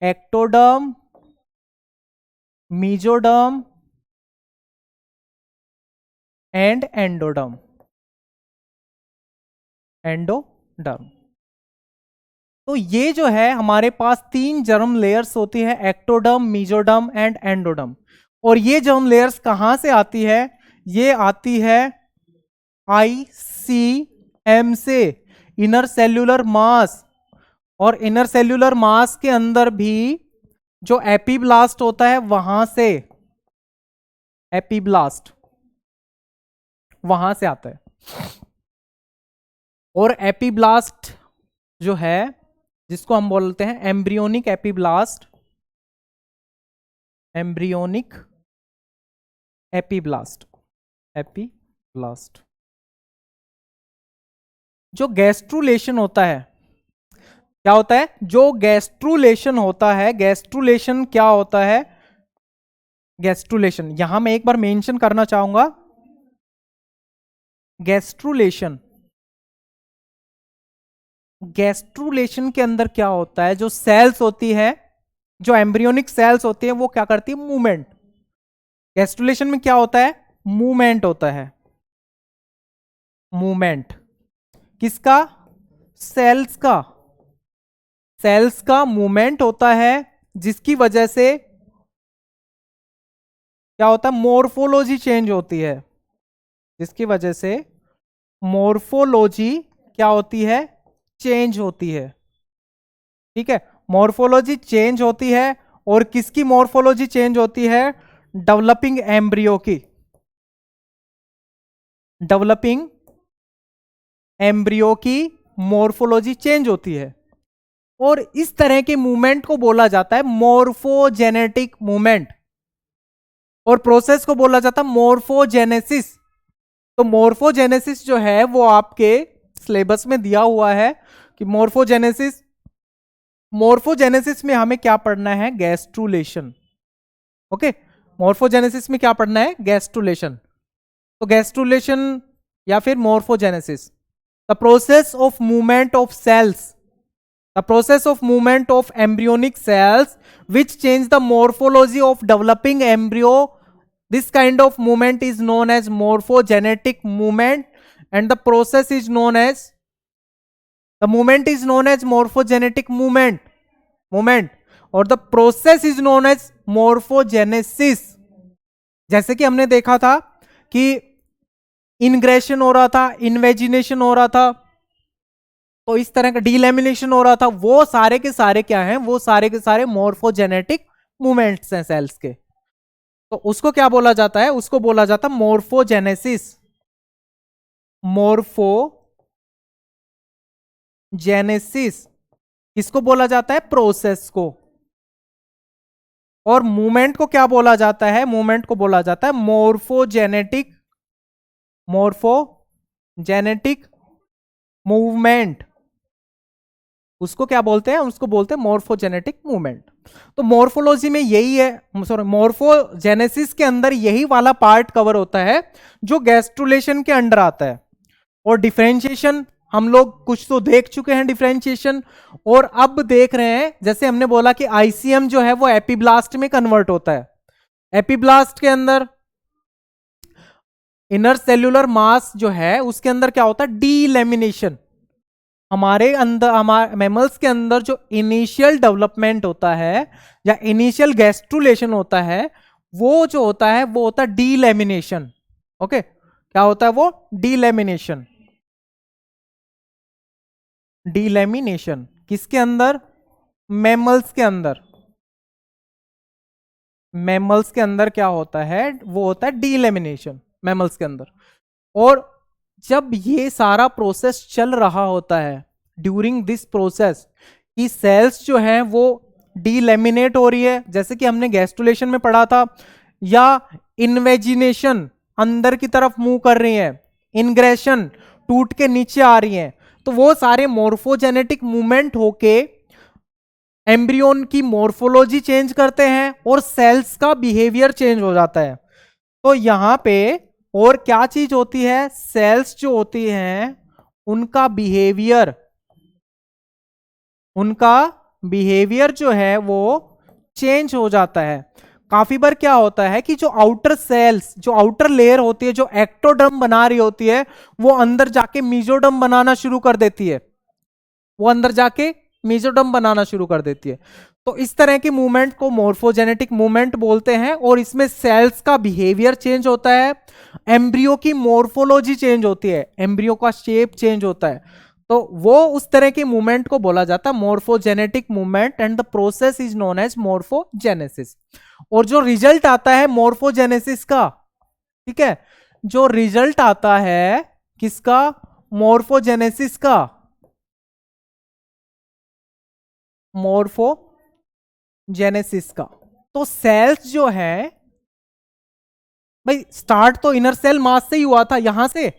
ectoderm, mesoderm and endoderm, endoderm. तो ये जो है हमारे पास 3 जर्म लेयर्स होती है, एक्टोडर्म, मीजोडर्म एंड एंडोडर्म। और ये जर्म लेयर्स कहां से आती है, ये आती है ICM से, इनर सेल्यूलर मास। और इनर सेल्यूलर मास के अंदर भी जो एपीब्लास्ट होता है वहां से, एपीब्लास्ट वहां से आता है। और एपीब्लास्ट जो है जिसको हम बोलते हैं embryonic epiblast, embryonic epiblast, epiblast. जो गैस्ट्रुलेशन होता है, क्या होता है, जो गैस्ट्रुलेशन होता है, गैस्ट्रुलेशन क्या होता है, गैस्ट्रुलेशन यहां मैं एक बार मेंशन करना चाहूंगा, गैस्ट्रुलेशन, गैस्ट्रुलेशन के अंदर क्या होता है, जो सेल्स होती है, जो एम्ब्रियोनिक सेल्स होती है वो क्या करती है, मूवमेंट। गैस्ट्रुलेशन में क्या होता है, मूवमेंट होता है, मूवमेंट किसका, सेल्स का, सेल्स का मूवमेंट होता है, जिसकी वजह से क्या होता है, मोर्फोलॉजी चेंज होती है, जिसकी वजह से मोर्फोलॉजी क्या होती है, चेंज होती है, ठीक है। मोर्फोलॉजी चेंज होती है, और किसकी मोर्फोलॉजी चेंज होती है, डेवलपिंग एम्ब्रियो की, डेवलपिंग एम्ब्रियो की मोर्फोलॉजी चेंज होती है। और इस तरह के मूवमेंट को बोला जाता है मोर्फोजेनेटिक मूवमेंट, और प्रोसेस को बोला जाता है मोर्फोजेनेसिस। तो मोर्फोजेनेसिस जो है वो आपके सिलेबस में दिया हुआ है कि मोर्फोजेनेसिस, मोर्फोजेनेसिस में हमें क्या पढ़ना है, गैस्ट्रुलेशन, ओके। मोर्फोजेनेसिस में क्या पढ़ना है, गैस्ट्रुलेशन। तो गैस्ट्रुलेशन या फिर morphogenesis, the process of movement of cells, the process of movement of embryonic cells which change the morphology of developing embryo. This kind of movement is known as morphogenetic movement, and the process is known as, the movement is known as morphogenetic movement और the process is known as morphogenesis। जैसे कि हमने देखा था कि इनग्रेशन हो रहा था, इन्वेजिनेशन हो रहा था, तो इस तरह का डीलैमिनेशन हो रहा था, वो सारे के सारे क्या हैं, वो सारे के सारे मोर्फोजेनेटिक मूवमेंट्स हैं सेल्स के। तो उसको क्या बोला जाता है, उसको बोला जाता है मोर्फोजेनेसिस, मोर्फोजेनेसिस किसको बोला जाता है, प्रोसेस को। और मूवमेंट को क्या बोला जाता है, मूवमेंट को बोला जाता है मोर्फोजेनेटिक, मोर्फोजेनेटिक मूवमेंट, उसको क्या बोलते हैं, उसको बोलते हैं मोर्फोजेनेटिक मूवमेंट। तो मोर्फोलॉजी में यही है, सॉरी मोर्फोजेनेसिस के अंदर यही वाला पार्ट कवर होता है जो गैस्ट्रुलेशन के अंडर आता है। और डिफरेंशिएशन हम लोग कुछ तो देख चुके हैं डिफरेंशिएशन, और अब देख रहे हैं, जैसे हमने बोला कि आईसीएम जो है वो एपीब्लास्ट में कन्वर्ट होता है। एपीब्लास्ट के अंदर इनर सेल्यूलर मास जो है उसके अंदर क्या होता है, डीलैमिनेशन। हमारे अंदर, हमारे मैमल्स के अंदर जो इनिशियल डेवलपमेंट होता है या इनिशियल गैस्ट्रुलेशन होता है, वो जो होता है वो होता है डीलैमिनेशन, ओके। क्या होता है वो, डीलैमिनेशन। डीलैमिनेशन किसके अंदर, मैमल्स के अंदर, मैमल्स के अंदर क्या होता है, वो होता है डीलैमिनेशन मैमल्स के अंदर। और जब ये सारा प्रोसेस चल रहा होता है, ड्यूरिंग दिस प्रोसेस की सेल्स जो हैं वो डीलेमिनेट हो रही है, जैसे कि हमने गैस्ट्रुलेशन में पढ़ा था, या इन्वेजिनेशन अंदर की तरफ मूव कर रही है, इंग्रेशन टूट के नीचे आ रही है, तो वो सारे मोर्फोजेनेटिक मूवमेंट होके एम्ब्रियोन की मोर्फोलॉजी चेंज करते हैं और सेल्स का बिहेवियर चेंज हो जाता है। तो यहां पे और क्या चीज होती है, सेल्स जो होती हैं उनका बिहेवियर जो है वो चेंज हो जाता है। काफी बार क्या होता है कि जो आउटर सेल्स, जो आउटर लेयर होती है, जो एक्टोडर्म बना रही होती है, वो अंदर जाके मीजोडर्म बनाना शुरू कर देती है, तो इस तरह के मूवमेंट को मोर्फोजेनेटिक मूवमेंट बोलते हैं। और इसमें सेल्स का बिहेवियर चेंज होता है, एम्ब्रियो की मोर्फोलॉजी चेंज होती है, एम्ब्रियो का शेप चेंज होता है, तो वो उस तरह के मूवमेंट को बोला जाता है morphogenetic movement, and the process is known as morphogenesis. और जो रिजल्ट आता है मोर्फोजेनेसिस का, ठीक है, जो रिजल्ट आता है किसका, मोर्फोजेनेसिस का, मोर्फोजेनेसिस का, तो सेल्स जो है भाई, स्टार्ट तो इनर सेल मास से ही हुआ था, यहां से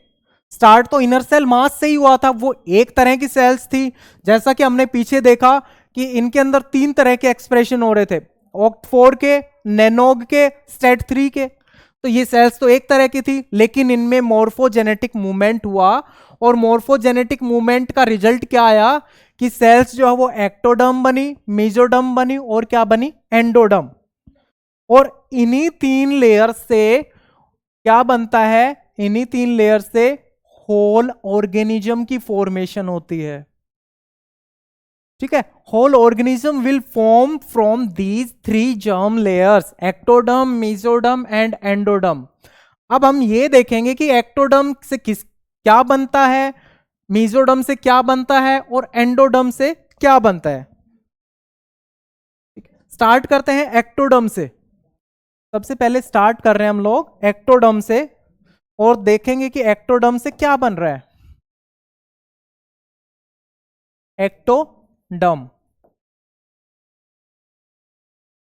स्टार्ट तो इनर सेल मास से ही हुआ था, वो एक तरह की सेल्स थी। जैसा कि हमने पीछे देखा कि इनके अंदर 3 तरह के एक्सप्रेशन हो रहे थे, OCT4 के, नैनोग के, STAT3 के, तो ये सेल्स तो एक तरह की थी, लेकिन इनमें मोर्फोजेनेटिक मूवमेंट हुआ, और मोर्फोजेनेटिक मूवमेंट का रिजल्ट क्या आया कि सेल्स जो है वो एक्टोडर्म बनी, मेसोडर्म बनी, और क्या बनी, एंडोडर्म। और इन्हीं 3 लेयर से क्या बनता है, इन्हीं 3 लेयर से होल ऑर्गेनिज्म की फॉर्मेशन होती है, ठीक है। Whole organism will form from these 3 germ layers, ectoderm, mesoderm and endoderm. अब हम ये देखेंगे कि एक्टोडर्म से क्या बनता है, मेसोडर्म से क्या बनता है, और एंडोडर्म से क्या बनता है। स्टार्ट करते हैं एक्टोडर्म से। सबसे पहले स्टार्ट कर रहे हैं हम लोग एक्टोडर्म से, और देखेंगे कि एक्टोडर्म से क्या बन रहा है। एक्टोडर्म,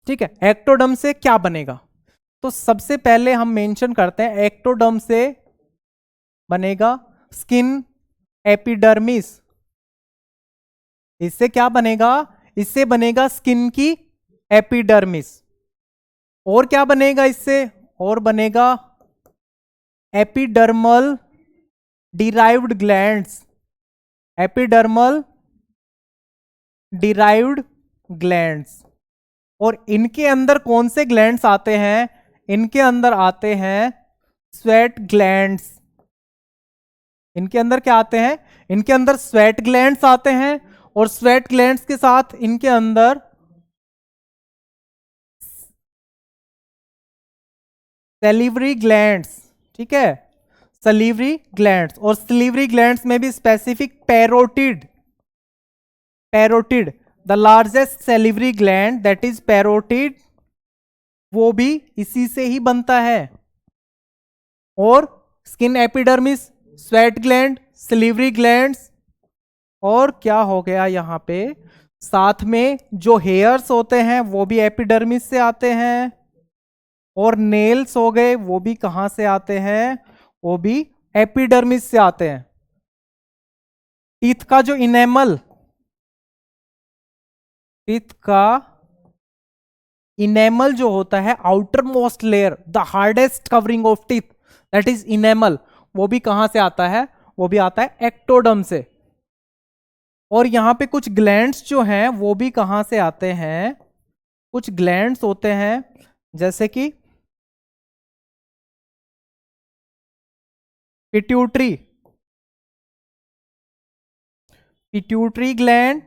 ठीक है, एक्टोडर्म से क्या बनेगा, तो सबसे पहले हम मेंशन करते हैं एक्टोडर्म से बनेगा स्किन एपिडर्मिस। इससे क्या बनेगा, इससे बनेगा स्किन की एपिडर्मिस। और क्या बनेगा इससे, और बनेगा epidermal derived glands, epidermal derived glands. और इनके अंदर कौन से ग्लैंड्स आते हैं, इनके अंदर आते हैं स्वेट ग्लैंड्स। इनके अंदर क्या आते हैं, इनके अंदर स्वेट ग्लैंड्स आते हैं, और स्वेट ग्लैंड्स के साथ इनके अंदर सैलिवरी ग्लैंड्स, ठीक है, सलीवरी ग्लैंड्स। और सलीवरी ग्लैंड्स में भी specific parotid, the largest salivary gland that is parotid, वो भी इसी से ही बनता है। और skin epidermis, sweat gland, सलीवरी glands, और क्या हो गया यहां पे, साथ में जो हेयर्स होते हैं वो भी एपिडर्मिस से आते हैं, और नेल्स हो गए वो भी कहां से आते हैं, वो भी एपिडर्मिस से आते हैं। टीथ का जो इनेमल, टीथ का इनेमल जो होता है, outer most layer, the hardest covering of teeth, that is enamel, वो भी कहां से आता है, वो भी आता है एक्टोडर्म से। और यहां पे कुछ ग्लैंड्स जो हैं वो भी कहां से आते हैं, कुछ ग्लैंड्स होते हैं जैसे कि pituitary, pituitary gland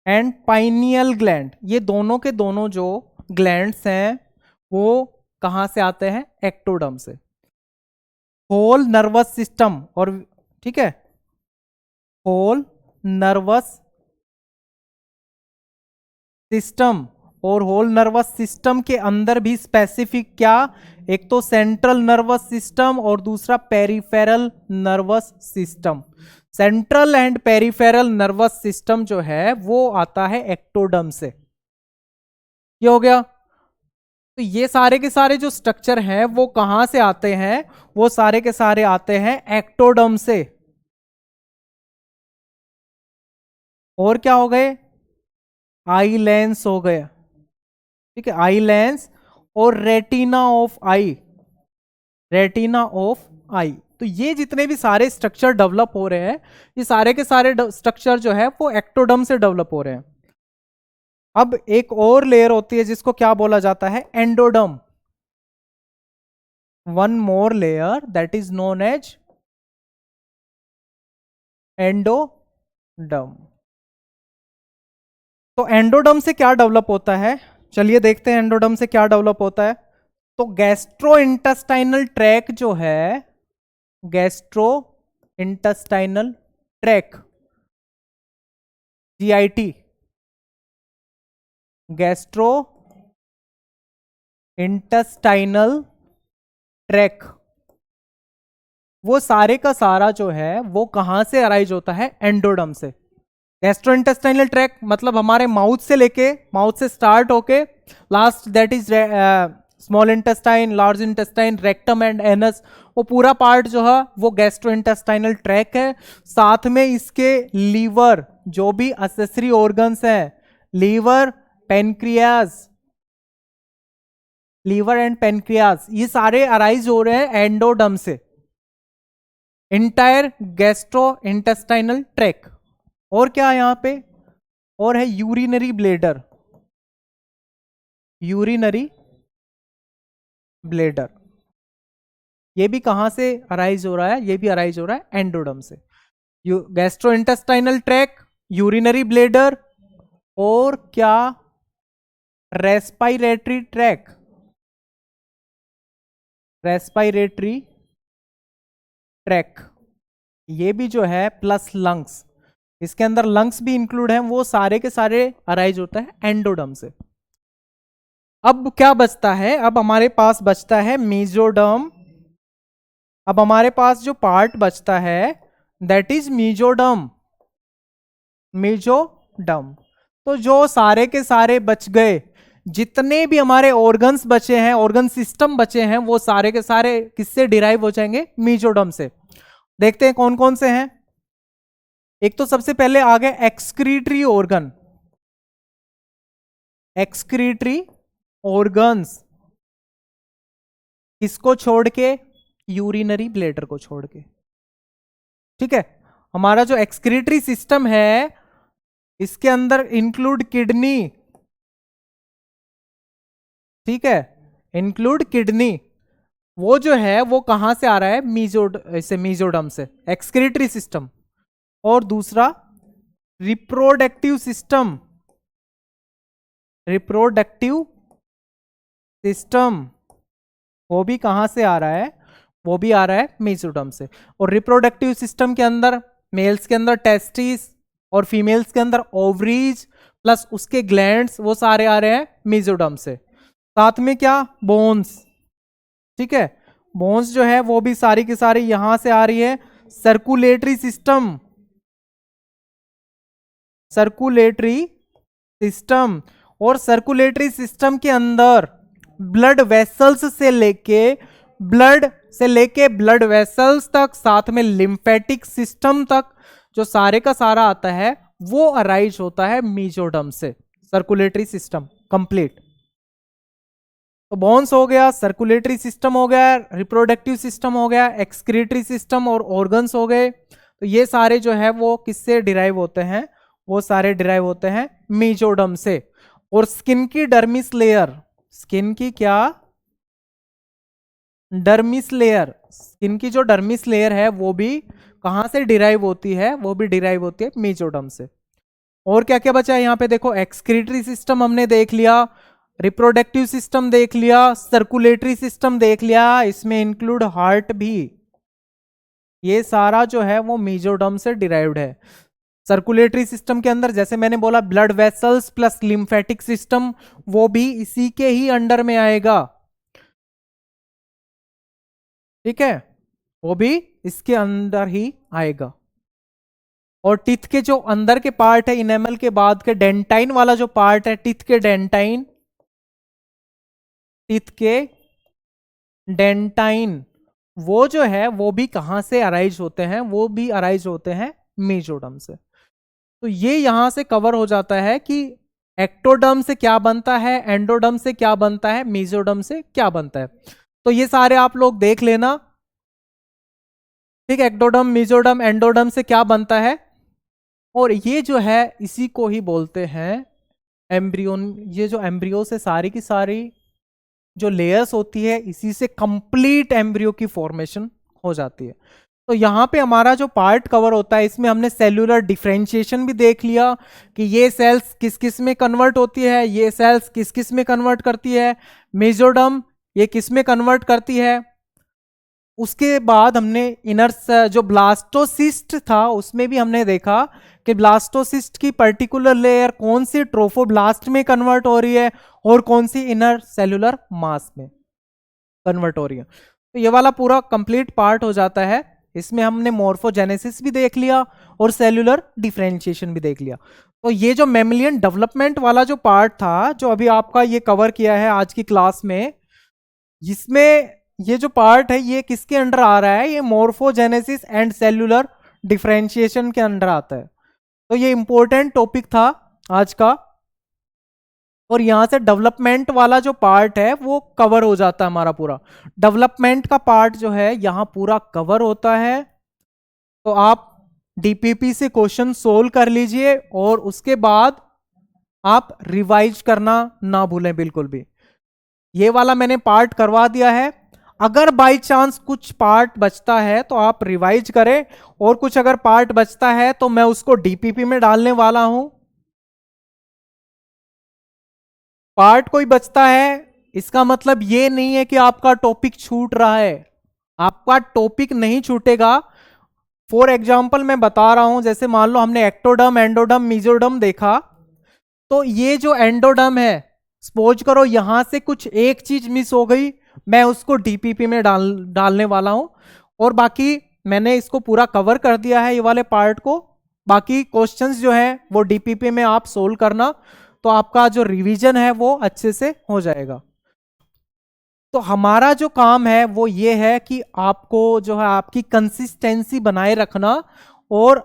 and pineal gland, ये दोनों के दोनों जो ग्लैंड्स हैं वो कहां से आते हैं, एक्टोडर्म से। होल नर्वस सिस्टम, और ठीक है, होल नर्वस सिस्टम, और होल नर्वस सिस्टम के अंदर भी स्पेसिफिक क्या, एक तो सेंट्रल नर्वस सिस्टम और दूसरा peripheral nervous system. Central and peripheral nervous system जो है वो आता है एक्टोडर्म से। ये हो गया। तो ये सारे के सारे जो स्ट्रक्चर हैं वो कहां से आते हैं? वो सारे के सारे आते हैं एक्टोडर्म से। और क्या हो गए? आई लेंस हो गया, ठीक है, आई लेंस और retina of eye, retina of eye. तो ये जितने भी सारे स्ट्रक्चर डेवलप हो रहे हैं, ये सारे के सारे स्ट्रक्चर जो है वो एक्टोडर्म से डेवलप हो रहे हैं। अब एक और लेयर होती है जिसको क्या बोला जाता है? Endoderm. One more layer that is known as endoderm. तो एंडोडर्म से क्या डेवलप होता है? चलिए देखते हैं एंडोडर्म से क्या डेवलप होता है। तो गैस्ट्रो इंटेस्टाइनल ट्रैक जो है, gastro intestinal tract, GIT, gastro intestinal tract, वो सारे का सारा जो है वो कहां से अराइज होता है? एंडोडर्म से। गैस्ट्रोइंटेस्टाइनल ट्रैक मतलब हमारे माउथ से स्टार्ट होके last that is small intestine, large intestine, rectum and anus, वो पूरा पार्ट जो है वो गैस्ट्रोइंटेस्टाइनल ट्रैक है। साथ में इसके लीवर, जो भी असेसरी ऑर्गन्स हैं, liver, pancreas, liver and pancreas, ये सारे अराइज हो रहे हैं एंडोडर्म से। Entire gastro intestinal tract. और क्या है यहां पे? और है यूरिनरी ब्लेडर, यूरिनरी ब्लेडर। ये भी कहां से अराइज हो रहा है? ये भी अराइज हो रहा है एंडोडर्म से। Gastro intestinal track, urinary bladder, और क्या? रेस्पायरेटरी ट्रैक, रेस्पायरेटरी ट्रैक, ये भी जो है, प्लस लंग्स, इसके अंदर लंग्स भी इंक्लूड हैं, वो सारे के सारे अराइज होता है एंडोडर्म से। अब क्या बचता है? अब हमारे पास बचता है मेसोडर्म। अब हमारे पास जो पार्ट बचता है दैट इज मेसोडर्म, मेसोडर्म। तो जो सारे के सारे बच गए, जितने भी हमारे ऑर्गन्स बचे हैं, ऑर्गन सिस्टम बचे हैं, वो सारे के सारे किससे डिराइव हो जाएंगे? मेसोडर्म से। देखते हैं कौन कौन से हैं। एक तो सबसे पहले आ गए एक्सक्रीटरी ऑर्गन, एक्सक्रीटरी ऑर्गन्स, किसको छोड़ के? यूरिनरी ब्लैडर को छोड़ के। ठीक है, हमारा जो एक्सक्रीटरी सिस्टम है इसके अंदर इंक्लूड किडनी, ठीक है, इंक्लूड किडनी, वो जो है वो कहां से आ रहा है? मेसोडर्म से, एक्सक्रीटरी सिस्टम। और दूसरा रिप्रोडक्टिव सिस्टम, रिप्रोडक्टिव सिस्टम, वो भी कहां से आ रहा है? वो भी आ रहा है मेसोडर्म से। और रिप्रोडक्टिव सिस्टम के अंदर मेल्स के अंदर टेस्टिस और फीमेल्स के अंदर ओवरीज प्लस उसके ग्लैंड्स, वो सारे आ रहे हैं मेसोडर्म से। साथ में क्या? बोन्स, ठीक है, बोन्स जो है वो भी सारी की सारी यहां से आ रही है। सर्कुलेटरी सिस्टम, सर्कुलेटरी सिस्टम, और सर्कुलेटरी सिस्टम के अंदर ब्लड वेसल्स से लेके ब्लड वेसल्स तक, साथ में लिम्फेटिक सिस्टम तक, जो सारे का सारा आता है वो अराइज होता है मेसोडर्म से। Circulatory system complete. तो बोन्स हो गया, सर्कुलेटरी सिस्टम हो गया, रिप्रोडक्टिव सिस्टम हो गया, एक्सक्रीटरी सिस्टम और ऑर्गन्स हो गए। तो ये सारे जो है वो किससे डिराइव होते हैं? वो सारे डिराइव होते हैं मेसोडर्म से। और स्किन की डर्मिस लेयर, स्किन की क्या? डर्मिस लेयर, स्किन की जो डर्मिस लेयर है वो भी कहां से डिराइव होती है? वो भी डिराइव होती है मेसोडर्म से। और क्या क्या बचा है यहाँ पे? देखो, एक्सक्रीटरी सिस्टम हमने देख लिया, रिप्रोडक्टिव सिस्टम देख लिया, सर्कुलेटरी सिस्टम देख लिया, इसमें इंक्लूड हार्ट भी, ये सारा जो है वो मेसोडर्म से डिराइव्ड है। सर्कुलेटरी सिस्टम के अंदर जैसे मैंने बोला blood vessels plus lymphatic system, वो भी इसी के ही अंडर में आएगा, ठीक है, वो भी इसके अंदर ही आएगा। और टीथ के जो अंदर के पार्ट है इनेमल के बाद के डेंटाइन वाला जो पार्ट है, टीथ के डेंटाइन, टीथ के डेंटाइन वो जो है वो भी कहां से अराइज होते हैं, वो भी अराइज होते हैं मेसोडर्म से। तो ये यहां से कवर हो जाता है कि एक्टोडर्म से क्या बनता है, एंडोडर्म से क्या बनता है, मेसोडर्म से क्या बनता है। तो ये सारे आप लोग देख लेना, ठीक। एक्टोडर्म, मेसोडर्म, एंडोडर्म से क्या बनता है, और ये जो है इसी को ही बोलते हैं एम्ब्रियोन। ये जो एम्ब्रियो से सारी की सारी जो लेयर्स होती है इसी से कंप्लीट एम्ब्रियो की फॉर्मेशन हो जाती है। तो यहाँ पे हमारा जो पार्ट कवर होता है इसमें हमने सेल्यूलर डिफरेंशिएशन भी देख लिया कि ये सेल्स किस किस में कन्वर्ट होती है, ये सेल्स किस किस में कन्वर्ट करती है, मेसोडर्म ये किस में कन्वर्ट करती है। उसके बाद हमने इनर जो ब्लास्टोसिस्ट था उसमें भी हमने देखा कि ब्लास्टोसिस्ट की पर्टिकुलर लेयर कौन सी ट्रोफोब्लास्ट में कन्वर्ट हो रही है और कौन सी इनर सेल्यूलर मास में कन्वर्ट हो रही है। तो ये वाला पूरा कंप्लीट पार्ट हो जाता है। इसमें हमने मॉर्फोजेनेसिस भी देख लिया और सेल्यूलर डिफरेंशिएशन भी देख लिया। तो ये जो मैमेलियन डेवलपमेंट वाला जो पार्ट था जो अभी आपका ये कवर किया है आज की क्लास में, इसमें ये जो पार्ट है ये किसके अंडर आ रहा है, ये मॉर्फोजेनेसिस एंड सेल्यूलर डिफरेंशिएशन के अंडर आता है। तो ये इंपॉर्टेंट टॉपिक था आज का, और यहां से डेवलपमेंट वाला जो पार्ट है वो कवर हो जाता है हमारा पूरा। डेवलपमेंट का पार्ट जो है यहां पूरा कवर होता है। तो आप डीपीपी से क्वेश्चन सोल्व कर लीजिए और उसके बाद आप रिवाइज करना ना भूलें बिल्कुल भी। ये वाला मैंने पार्ट करवा दिया है। अगर बाय चांस कुछ पार्ट बचता है तो आप रिवाइज करें, और कुछ अगर पार्ट बचता है तो मैं उसको डीपीपी में डालने वाला हूं। पार्ट कोई बचता है इसका मतलब ये नहीं है कि आपका टॉपिक छूट रहा है, आपका टॉपिक नहीं छूटेगा। फॉर एग्जाम्पल मैं बता रहा हूं, जैसे मान लो हमने एक्टोडर्म, एंडोडर्म, मेसोडर्म देखा, तो ये जो एंडोडर्म है सपोज करो यहां से कुछ एक चीज मिस हो गई, मैं उसको डीपीपी में डालने वाला हूं, और बाकी मैंने इसको पूरा कवर कर दिया है ये वाले पार्ट को। बाकी क्वेश्चंस जो है वो डीपीपी में आप सोल्व करना, तो आपका जो रिवीजन है वो अच्छे से हो जाएगा। तो हमारा जो काम है वो ये है कि आपको जो है आपकी कंसिस्टेंसी बनाए रखना, और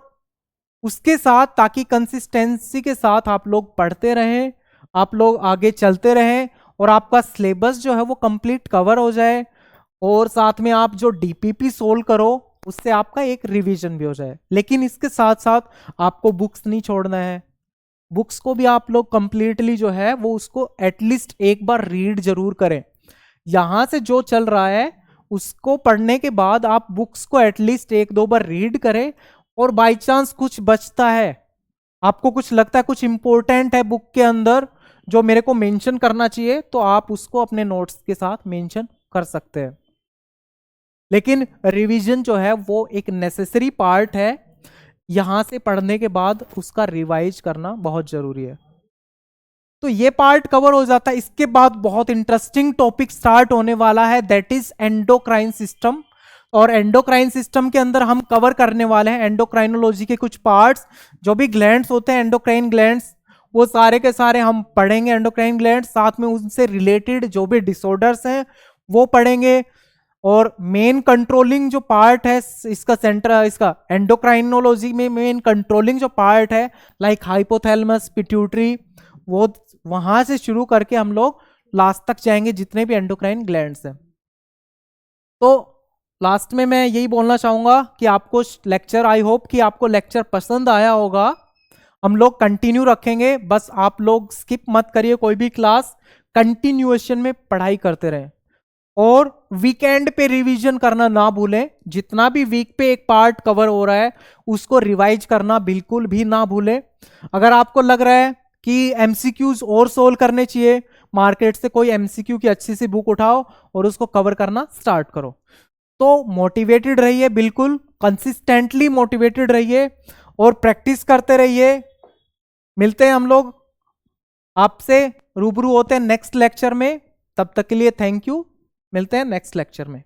उसके साथ ताकि कंसिस्टेंसी के साथ आप लोग पढ़ते रहें, आप लोग आगे चलते रहें, और आपका सिलेबस जो है वो कंप्लीट कवर हो जाए, और साथ में आप जो डीपीपी सोल्व करो उससे आपका एक रिवीजन भी हो जाए। लेकिन इसके साथ साथ आपको बुक्स नहीं छोड़ना है, बुक्स को भी आप लोग कंप्लीटली जो है वो उसको एटलीस्ट एक बार रीड जरूर करें। यहां से जो चल रहा है उसको पढ़ने के बाद आप बुक्स को एटलीस्ट एक दो बार रीड करें, और बाय चांस कुछ बचता है, आपको कुछ लगता है कुछ इंपॉर्टेंट है बुक के अंदर जो मेरे को मेंशन करना चाहिए, तो आप उसको अपने नोट्स के साथ मेंशन कर सकते हैं। लेकिन रिवीजन जो है वो एक नेसेसरी पार्ट है, यहां से पढ़ने के बाद उसका रिवाइज करना बहुत जरूरी है। तो ये पार्ट कवर हो जाता है। इसके बाद बहुत इंटरेस्टिंग टॉपिक स्टार्ट होने वाला है, दैट इज एंडोक्राइन सिस्टम। और एंडोक्राइन सिस्टम के अंदर हम कवर करने वाले हैं एंडोक्राइनोलॉजी के कुछ पार्ट्स, जो भी ग्लैंड्स होते हैं एंडोक्राइन ग्लैंड्स, वो सारे के सारे हम पढ़ेंगे एंडोक्राइन ग्लैंड्स, साथ में उनसे रिलेटेड जो भी डिसऑर्डर्स हैं वो पढ़ेंगे। और मेन कंट्रोलिंग जो पार्ट है इसका सेंटर, इसका एंडोक्राइनोलॉजी में मेन कंट्रोलिंग जो पार्ट है लाइक हाइपोथैलेमस, पिट्यूटरी, वो वहां से शुरू करके हम लोग लास्ट तक जाएंगे जितने भी एंडोक्राइन ग्लैंड्स हैं। तो लास्ट में मैं यही बोलना चाहूंगा कि आपको लेक्चर, आई होप कि आपको लेक्चर पसंद आया होगा। हम लोग कंटिन्यू रखेंगे, बस आप लोग स्किप मत करिए कोई भी क्लास, कंटिन्यूएशन में पढ़ाई करते रहें, और वीकेंड पे रिवीजन करना ना भूलें। जितना भी वीक पे एक पार्ट कवर हो रहा है उसको रिवाइज करना बिल्कुल भी ना भूलें। अगर आपको लग रहा है कि एमसीक्यूज और सोल्व करने चाहिए, मार्केट से कोई एमसीक्यू की अच्छी सी बुक उठाओ और उसको कवर करना स्टार्ट करो। तो मोटिवेटेड रहिए, बिल्कुल कंसिस्टेंटली मोटिवेटेड रहिए और प्रैक्टिस करते रहिए। मिलते हैं हम लोग, आपसे रूबरू होते हैं नेक्स्ट लेक्चर में। तब तक के लिए थैंक यू, मिलते हैं नेक्स्ट लेक्चर में।